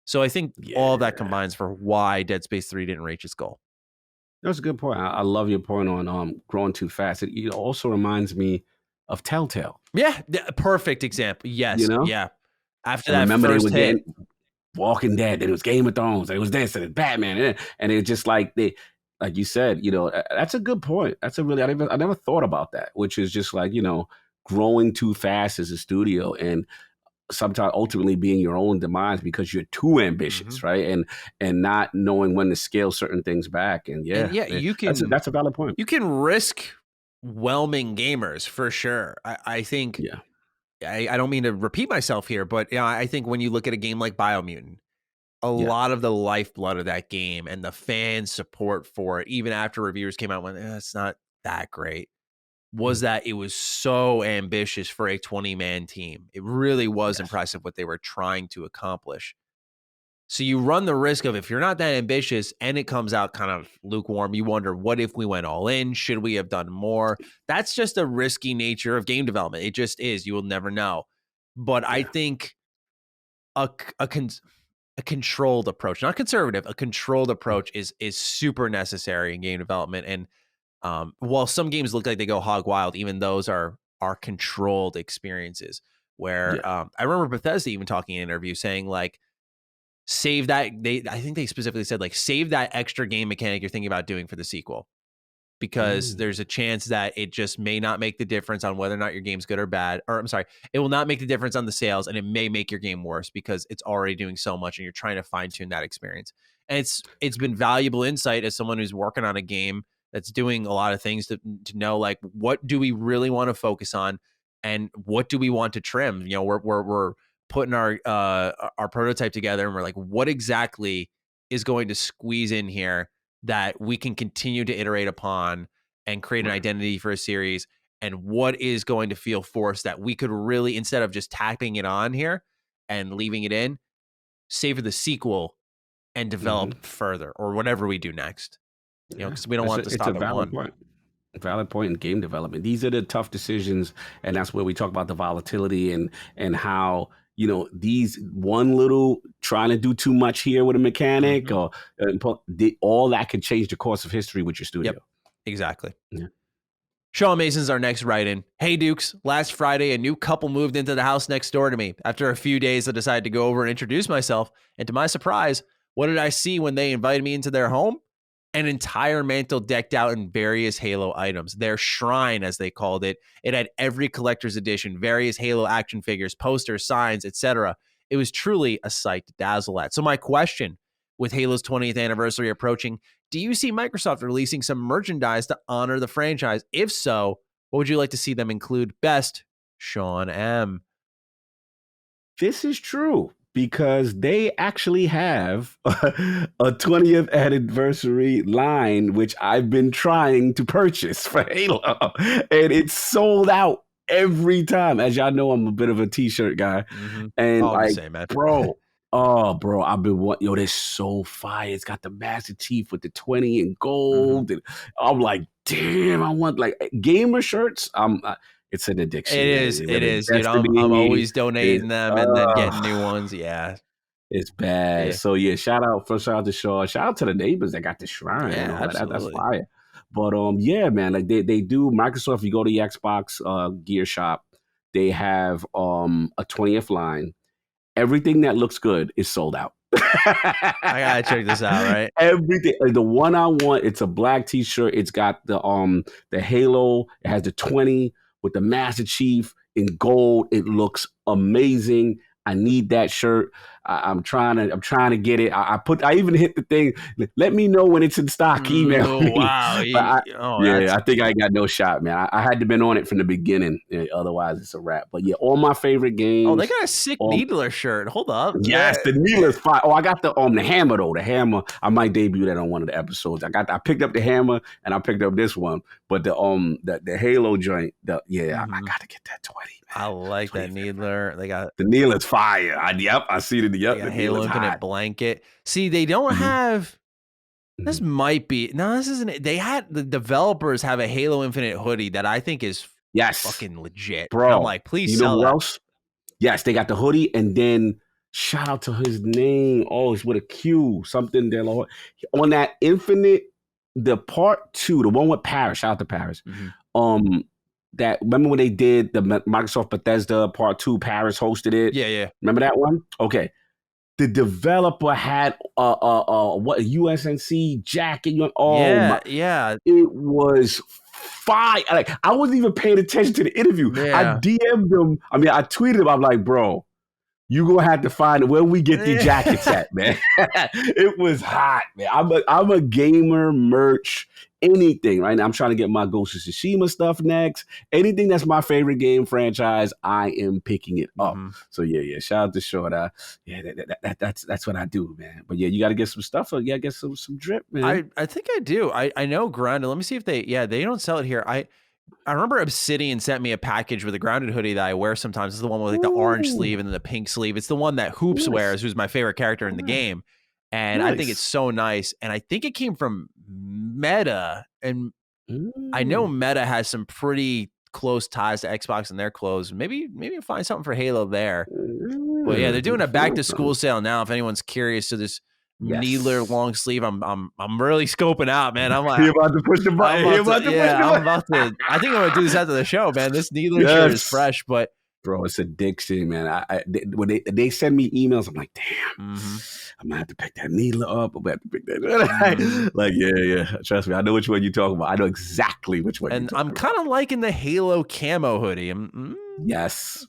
So I think all of that combines for why Dead Space 3 didn't reach its goal. That's a good point. I love your point on growing too fast. It also reminds me of Telltale. Yeah, perfect example. Yes, yeah. After that remember first they hit, Walking Dead, then it was Game of Thrones, then it was this, and it was Batman, and it just like like you said, that's a good point. That's a really, I never thought about that, which is just like, growing too fast as a studio and sometimes ultimately being your own demise because you're too ambitious, right? And not knowing when to scale certain things back. And you can, that's a valid point. You can risk whelming gamers for sure. I think, I don't mean to repeat myself here, but I think when you look at a game like Biomutant, a lot of the lifeblood of that game and the fan support for it, even after reviewers came out when it's not that great, was that it was so ambitious for a 20-man team. It really was impressive what they were trying to accomplish. So you run the risk of, if you're not that ambitious and it comes out kind of lukewarm, you wonder, what if we went all in? Should we have done more? That's just a risky nature of game development. It just is. You will never know. But I think a controlled approach, not conservative, a controlled approach is super necessary in game development. And while some games look like they go hog wild, even those are controlled experiences where I remember Bethesda even talking in an interview saying like, save that. I think they specifically said like, save that extra game mechanic you're thinking about doing for the sequel, because there's a chance that it just may not make the difference on whether or not your game's good or bad. Or I'm sorry, it will not make the difference on the sales, and it may make your game worse because it's already doing so much and you're trying to fine tune that experience. And it's been valuable insight as someone who's working on a game that's doing a lot of things to know like, what do we really want to focus on and what do we want to trim? We're putting our prototype together and we're like, what exactly is going to squeeze in here that we can continue to iterate upon and create an identity for a series, and what is going to feel forced that we could really, instead of just tapping it on here and leaving it in, save for the sequel and develop further, or whatever we do next. Because we don't want to stop at one. Valid point in game development. These are the tough decisions, and that's where we talk about the volatility and how these one little trying to do too much here with a mechanic or all that could change the course of history with your studio. Yep, exactly. Yeah. Sean Mason's our next write-in. Hey, Dukes. Last Friday, a new couple moved into the house next door to me. After a few days, I decided to go over and introduce myself. And to my surprise, what did I see when they invited me into their home? An entire mantle decked out in various Halo items. Their shrine, as they called it. It had every collector's edition, various Halo action figures, posters, signs, etc. It was truly a sight to dazzle at. So my question, with Halo's 20th anniversary approaching, do you see Microsoft releasing some merchandise to honor the franchise? If so, what would you like to see them include? Best, Sean M. This is true, because they actually have a 20th anniversary line, which I've been trying to purchase for Halo, and it's sold out every time. As y'all know, I'm a bit of a t-shirt guy, and same, man. bro, I've been they're so fire. It's got the Master Chief with the 20 in gold, and I'm like, damn, I want like gamer shirts. It's an addiction. It is. Dude, I'm always donating them and then getting new ones. Yeah. It's bad. Yeah. So shout out to Shaw. Shout out to the neighbors that got the shrine. Yeah, that's fire. But man, like they do Microsoft, if you go to the Xbox gear shop, they have a 20th line. Everything that looks good is sold out. I gotta check this out, right? Everything. The one I want, it's a black t-shirt. It's got the Halo. It has the 20 with the Master Chief in gold. It looks amazing. I need that shirt. I'm trying to get it. I even hit the thing. Let me know when it's in stock. Email me. Wow. I think I got no shot, man. I had to been on it from the beginning. Otherwise, it's a wrap. But all my favorite games. Oh, they got a sick Needler shirt. Hold up. Yes, the Needler's fire. Oh, I got the hammer though. The hammer. I might debut that on one of the episodes. I picked up the hammer and I picked up this one. But the Halo joint. I got to get that 20. Man. I like that Needler. They got the Needler's fire. I see it. Yep, the Halo Infinite blanket. See, they don't have. This might be this isn't. They had the developers have a Halo Infinite hoodie that I think is fucking legit, bro. And I'm like, please sell that. Else? Yes, they got the hoodie, and then shout out to his name. Oh, it's with a Q. Something there on that Infinite, the part 2, the one with Paris. Shout out to Paris. That remember when they did the Microsoft Bethesda Part 2? Paris hosted it. Yeah. Remember that one? Okay. The developer had what USNC jacket. Oh my! Yeah. It was fire. Like I wasn't even paying attention to the interview. I Yeah. DM'd him. I mean, I tweeted him. I'm like, bro, you gonna have to find where we get the jackets at, man. It was hot, man. I'm a gamer, merch, anything right now. I'm trying to get my Ghost of Tsushima stuff next. Anything that's my favorite game franchise, I am picking it up. So yeah. Shout out to Short. Yeah, that's what I do, man. But yeah, you got to get some stuff. You got to get some drip, man. I think I do. I know Grounded. Let me see if they don't sell it here. I remember Obsidian sent me a package with a Grounded hoodie that I wear sometimes. It's the one with like the orange sleeve and then the pink sleeve. It's the one that Hoops wears, who's my favorite character in the game. And I think it's so nice. And I think it came from Meta. And I know Meta has some pretty close ties to Xbox and their clothes. Maybe find something for Halo there. But yeah, they're doing a back to school sale now. If anyone's curious, so this Needler long sleeve. I'm really scoping out, man. I'm like, you're about to push the button. I think I'm gonna do this after the show, man. This Needler shirt is fresh, but bro, it's addiction, man. When they send me emails, I'm like, damn, I'm gonna have to pick that Needler up. I'm gonna have to pick that. Like, yeah. Trust me, I know which one you're talking about. I know exactly which one. And I'm kind of liking the Halo camo hoodie. Yes.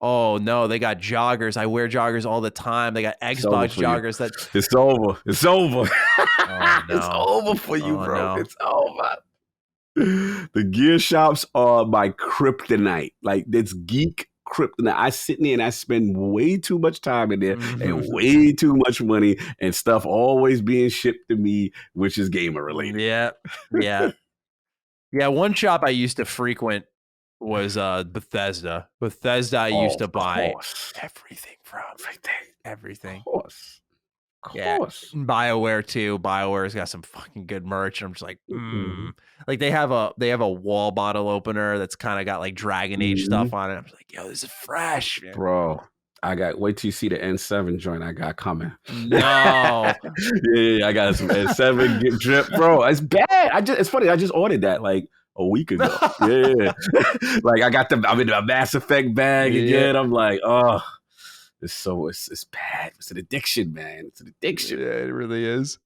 Oh no, they got joggers. I wear joggers all the time. They got Xbox joggers. It's over. It's over. Oh, no. It's over for you, bro. No. It's over. The gear shops are my kryptonite. Like, it's geek kryptonite. I sit in there and I spend way too much time in there and way too much money and stuff always being shipped to me, which is gamer related. Yeah. One shop I used to frequent was Bethesda. I used to buy everything from. Everything. Of course. Yeah. BioWare too. BioWare's got some fucking good merch. And I'm just like, Like they have a wall bottle opener that's kind of got like Dragon Age stuff on it. I'm just like, yo, this is fresh, man. Bro. Wait till you see the N7 joint I got coming. No. Yeah, I got some N7 drip, bro. It's bad. It's funny. I just ordered that like a week ago. Yeah. Like I'm in a Mass Effect bag again. I'm like, oh, it's bad. It's an addiction, man. It's an addiction. Yeah, it really is.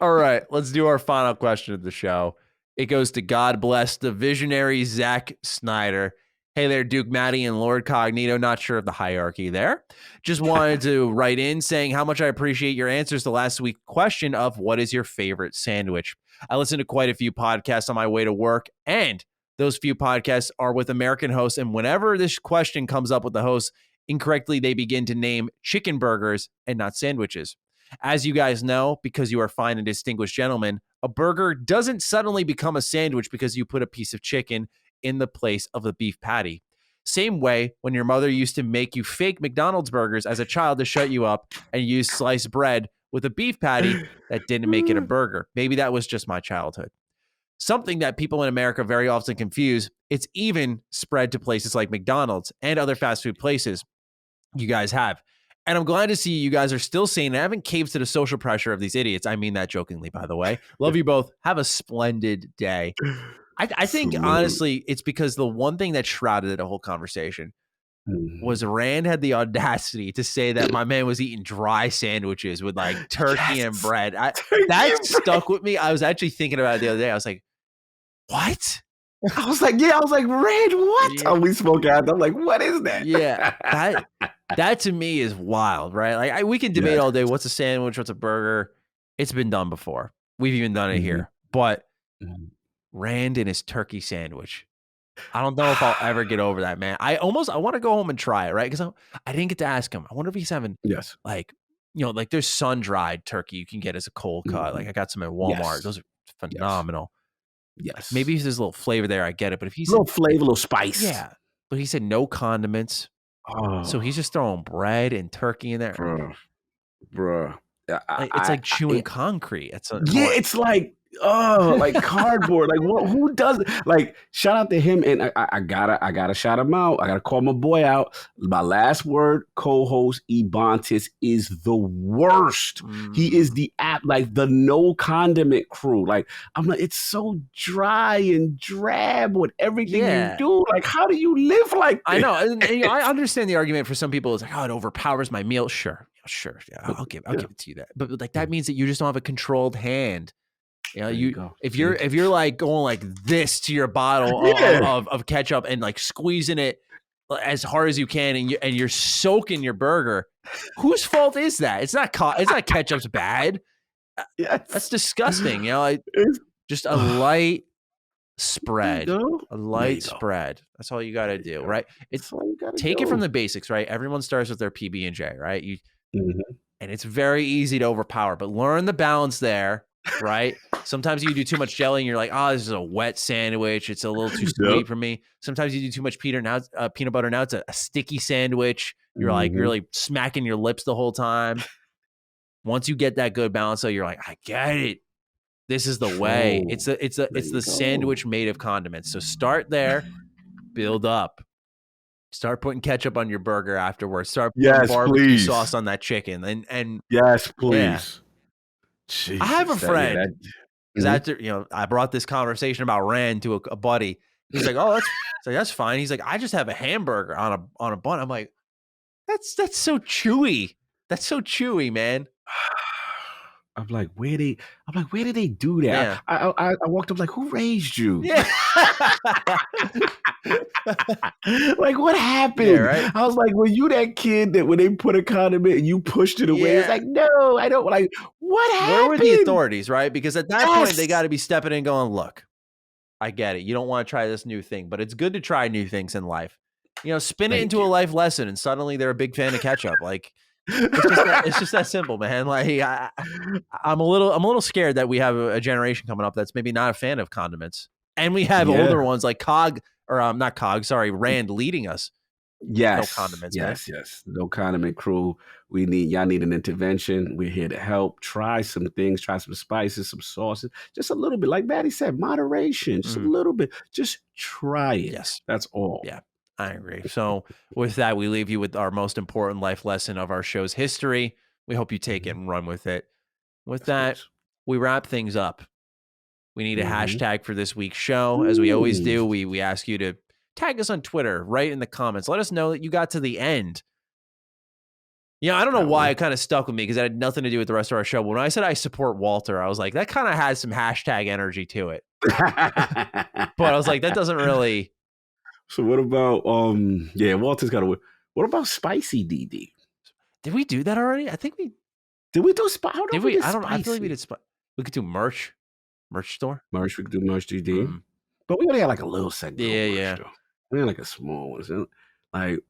All right, let's do our final question of the show. It goes to God bless the visionary Zack Snyder. Hey there, Duke Matty and Lord Cognito. Not sure of the hierarchy there. Just wanted to write in saying how much I appreciate your answers to last week's question of what is your favorite sandwich. I listen to quite a few podcasts on my way to work, and those few podcasts are with American hosts. And whenever this question comes up with the hosts, incorrectly, they begin to name chicken burgers and not sandwiches. As you guys know, because you are fine and distinguished gentlemen, a burger doesn't suddenly become a sandwich because you put a piece of chicken in the place of the beef patty. Same way when your mother used to make you fake McDonald's burgers as a child to shut you up and use sliced bread with a beef patty that didn't make it a burger. Maybe that was just my childhood. Something that people in America very often confuse, it's even spread to places like McDonald's and other fast food places you guys have. And I'm glad to see you guys are still saying I haven't caved to the social pressure of these idiots. I mean that jokingly, by the way. Love you both. Have a splendid day. I think, honestly, it's because the one thing that shrouded the whole conversation was Rand had the audacity to say that my man was eating dry sandwiches with like turkey and bread. That stuck with me. I was actually thinking about it the other day. I was like, what? I was like, Rand, what? Yeah. Oh, we spoke out. I'm like, what is that? Yeah. That to me is wild, right? Like we can debate all day. What's a sandwich? What's a burger? It's been done before. We've even done it here. But Rand and his turkey sandwich. I don't know if I'll ever get over that, man. I want to go home and try it, right? Because I didn't get to ask him. I wonder if he's having like, like there's sun-dried turkey you can get as a cold cut. Like I got some at Walmart. Those are phenomenal. Yes. Maybe if there's a little flavor there, I get it. But if he's a little flavor, a little spice. Yeah. But he said no condiments. Oh. So he's just throwing bread and turkey in there. Bruh. It's like chewing concrete. It's like, like cardboard. Like who does it? Like, shout out to him, and I gotta shout him out. I gotta call my boy out. My last word, co-host Ebontis is the worst. He is the the no condiment crew. Like, I'm like, it's so dry and drab with everything you do. Like, how do you live like this? I know, and I understand the argument for some people. It's like, oh, it overpowers my meal. Sure, Sure, yeah, I'll give it to you that. But like that means that you just don't have a controlled hand. You know, if you're like going like this to your bottle of ketchup and like squeezing it as hard as you can, and you're soaking your burger, whose fault is that? It's not ketchup's bad. Yes. That's disgusting. You know, just a light spread, spread. That's all you got to do, right? Take it from the basics, right? Everyone starts with their PB&J, right? And it's very easy to overpower, but learn the balance there, right? Sometimes you do too much jelly and you're like, oh, this is a wet sandwich. It's a little too sweet for me. Sometimes you do too much peanut butter. Now it's a sticky sandwich. You're like really smacking your lips the whole time. Once you get that good balance, though, you're like, I get it. This is the way. It's the sandwich made of condiments. So start there, build up. Start putting ketchup on your burger afterwards. Start putting barbecue sauce on that chicken. And yes, please. Yeah. Jesus, I have a friend because after I brought this conversation about Rand to a buddy. He's like, "Oh, that's fine." He's like, "I just have a hamburger on a bun." I'm like, "That's so chewy. That's so chewy, man." I'm like, where did they do that? Yeah. I walked up like, who raised you? Yeah. Like, what happened? Yeah, right? I was like, were you that kid that when they put a condiment and you pushed it away? It's like, no, I don't. Like, what happened? Where were the authorities, right? Because at that point, they got to be stepping in going, look, I get it. You don't want to try this new thing, but it's good to try new things in life. Spin it into a life lesson, and suddenly they're a big fan of ketchup. Like, it's just that simple, man. Like I'm a little scared that we have a generation coming up that's maybe not a fan of condiments, and we have older ones like Rand leading us. Yes, no condiments. Yes, no condiment crew. Y'all need an intervention. We're here to help. Try some things. Try some spices, some sauces, just a little bit. Like Maddie said, moderation, just a little bit. Just try it. Yes, that's all. Yeah. I agree. So with that, we leave you with our most important life lesson of our show's history. We hope you take it and run with it. With that, we wrap things up. We need a hashtag for this week's show. As we always do, we ask you to tag us on Twitter, write in the comments. Let us know that you got to the end. I don't know why it kind of stuck with me because it had nothing to do with the rest of our show. But when I said I support Walter, I was like, that kind of has some hashtag energy to it. But I was like, that doesn't really... So what about Walter's got to. What about spicy DD? Did we do that already? I think we did. We do spicy. Did we? I don't. I feel like we did. We could do merch store. We could do merch DD, but we only had like a little segment. Yeah. We had like a small one. So, like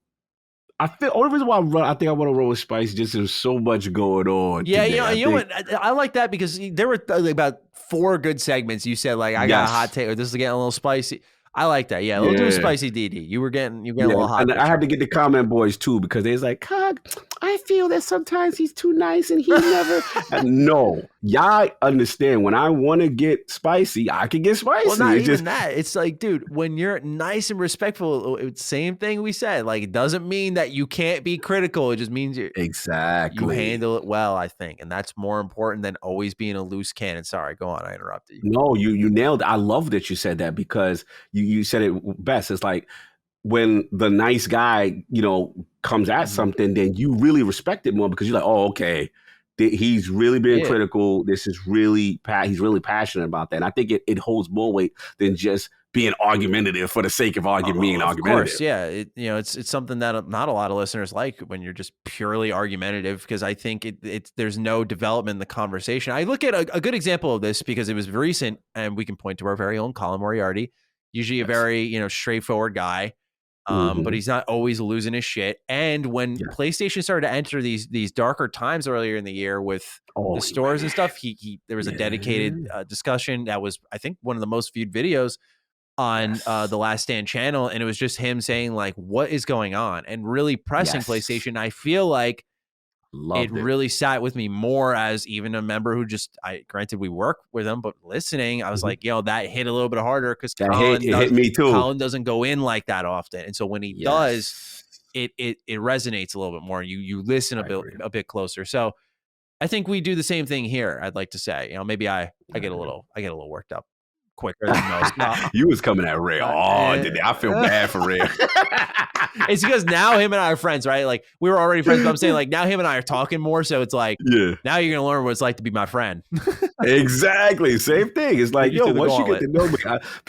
I feel only reason why I think I want to roll with spicy just there's so much going on. Yeah, you know what? I like that because there were about 4 good segments. You said like I got a hot take or this is getting a little spicy. I like that. Yeah, we'll do a spicy DD. You getting a little hot. And I had to get the comment boys too because they was like, Cog, I feel that sometimes he's too nice and he never. No, y'all understand when I want to get spicy, I can get spicy. Well, not even that. It's like, dude, when you're nice and respectful, same thing we said. Like, it doesn't mean that you can't be critical. It just means you handle it well, I think, and that's more important than always being a loose cannon. Sorry, go on. I interrupted you. No, you nailed it. I love that you said that because you said it best. It's like when the nice guy, comes at something, then you really respect it more because you're like, oh, okay, he's really being critical. This is really, he's really passionate about that. And I think it holds more weight than just being argumentative for the sake of being argumentative. Of course, yeah. It's something that not a lot of listeners like when you're just purely argumentative because I think there's no development in the conversation. I look at a good example of this because it was recent and we can point to our very own Colin Moriarty, usually a very, straightforward guy. But he's not always losing his shit. And when PlayStation started to enter these darker times earlier in the year with the stores and stuff, there was a dedicated discussion that was, I think, one of the most viewed videos on the Last Stand channel. And it was just him saying, like, what is going on? And really pressing PlayStation. I feel like it really sat with me more as even a member who granted we work with him, but listening, I was like, that hit a little bit harder because hit me too. Colin doesn't go in like that often. And so when he does, it resonates a little bit more. You listen a bit closer. So I think we do the same thing here. I'd like to say, maybe I get a little worked up. quicker than most. No. You was coming at Ray. I feel bad for Ray. It's because now him and I are friends, right? Like we were already friends, but I'm saying like now him and I are talking more. So it's like, now you're going to learn what it's like to be my friend. Exactly. Same thing. It's like, once you get to know me,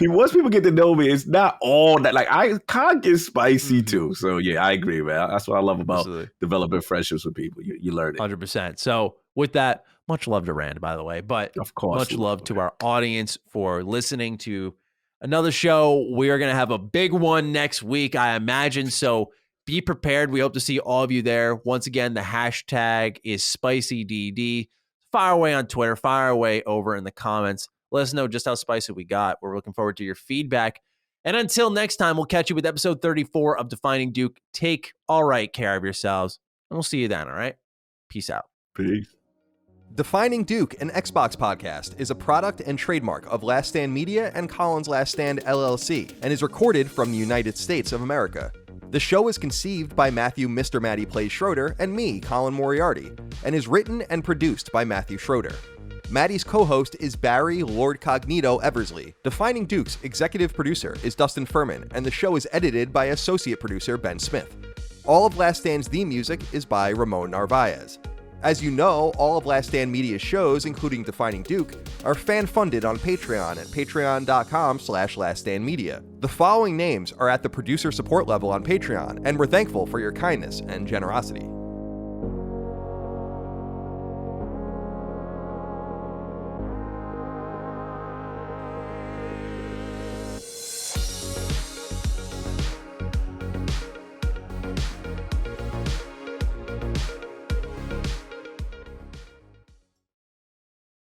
once people get to know me, it's not all that. Like I can't get spicy too. So yeah, I agree, man. That's what I love about developing friendships with people. You learn it. 100%. So with that, much love to Rand, by the way, but of course, much love to our audience for listening to another show. We are going to have a big one next week, I imagine. So be prepared. We hope to see all of you there. Once again, the hashtag is SpicyDD. Fire away on Twitter. Fire away over in the comments. Let us know just how spicy we got. We're looking forward to your feedback. And until next time, we'll catch you with episode 34 of Defining Duke. Take all right care of yourselves, and we'll see you then, all right? Peace out. Peace. Defining Duke, an Xbox podcast, is a product and trademark of Last Stand Media and Colin's Last Stand LLC, and is recorded from the United States of America. The show is conceived by Matthew Mr. Matty Plays Schroeder and me, Colin Moriarty, and is written and produced by Matthew Schroeder. Matty's co-host is Barry Lord Cognito Eversley. Defining Duke's executive producer is Dustin Furman, and the show is edited by associate producer Ben Smith. All of Last Stand's theme music is by Ramon Narvaez. As you know, all of Last Stand Media's shows, including Defining Duke, are fan-funded on Patreon at patreon.com/laststandmedia. The following names are at the producer support level on Patreon, and we're thankful for your kindness and generosity.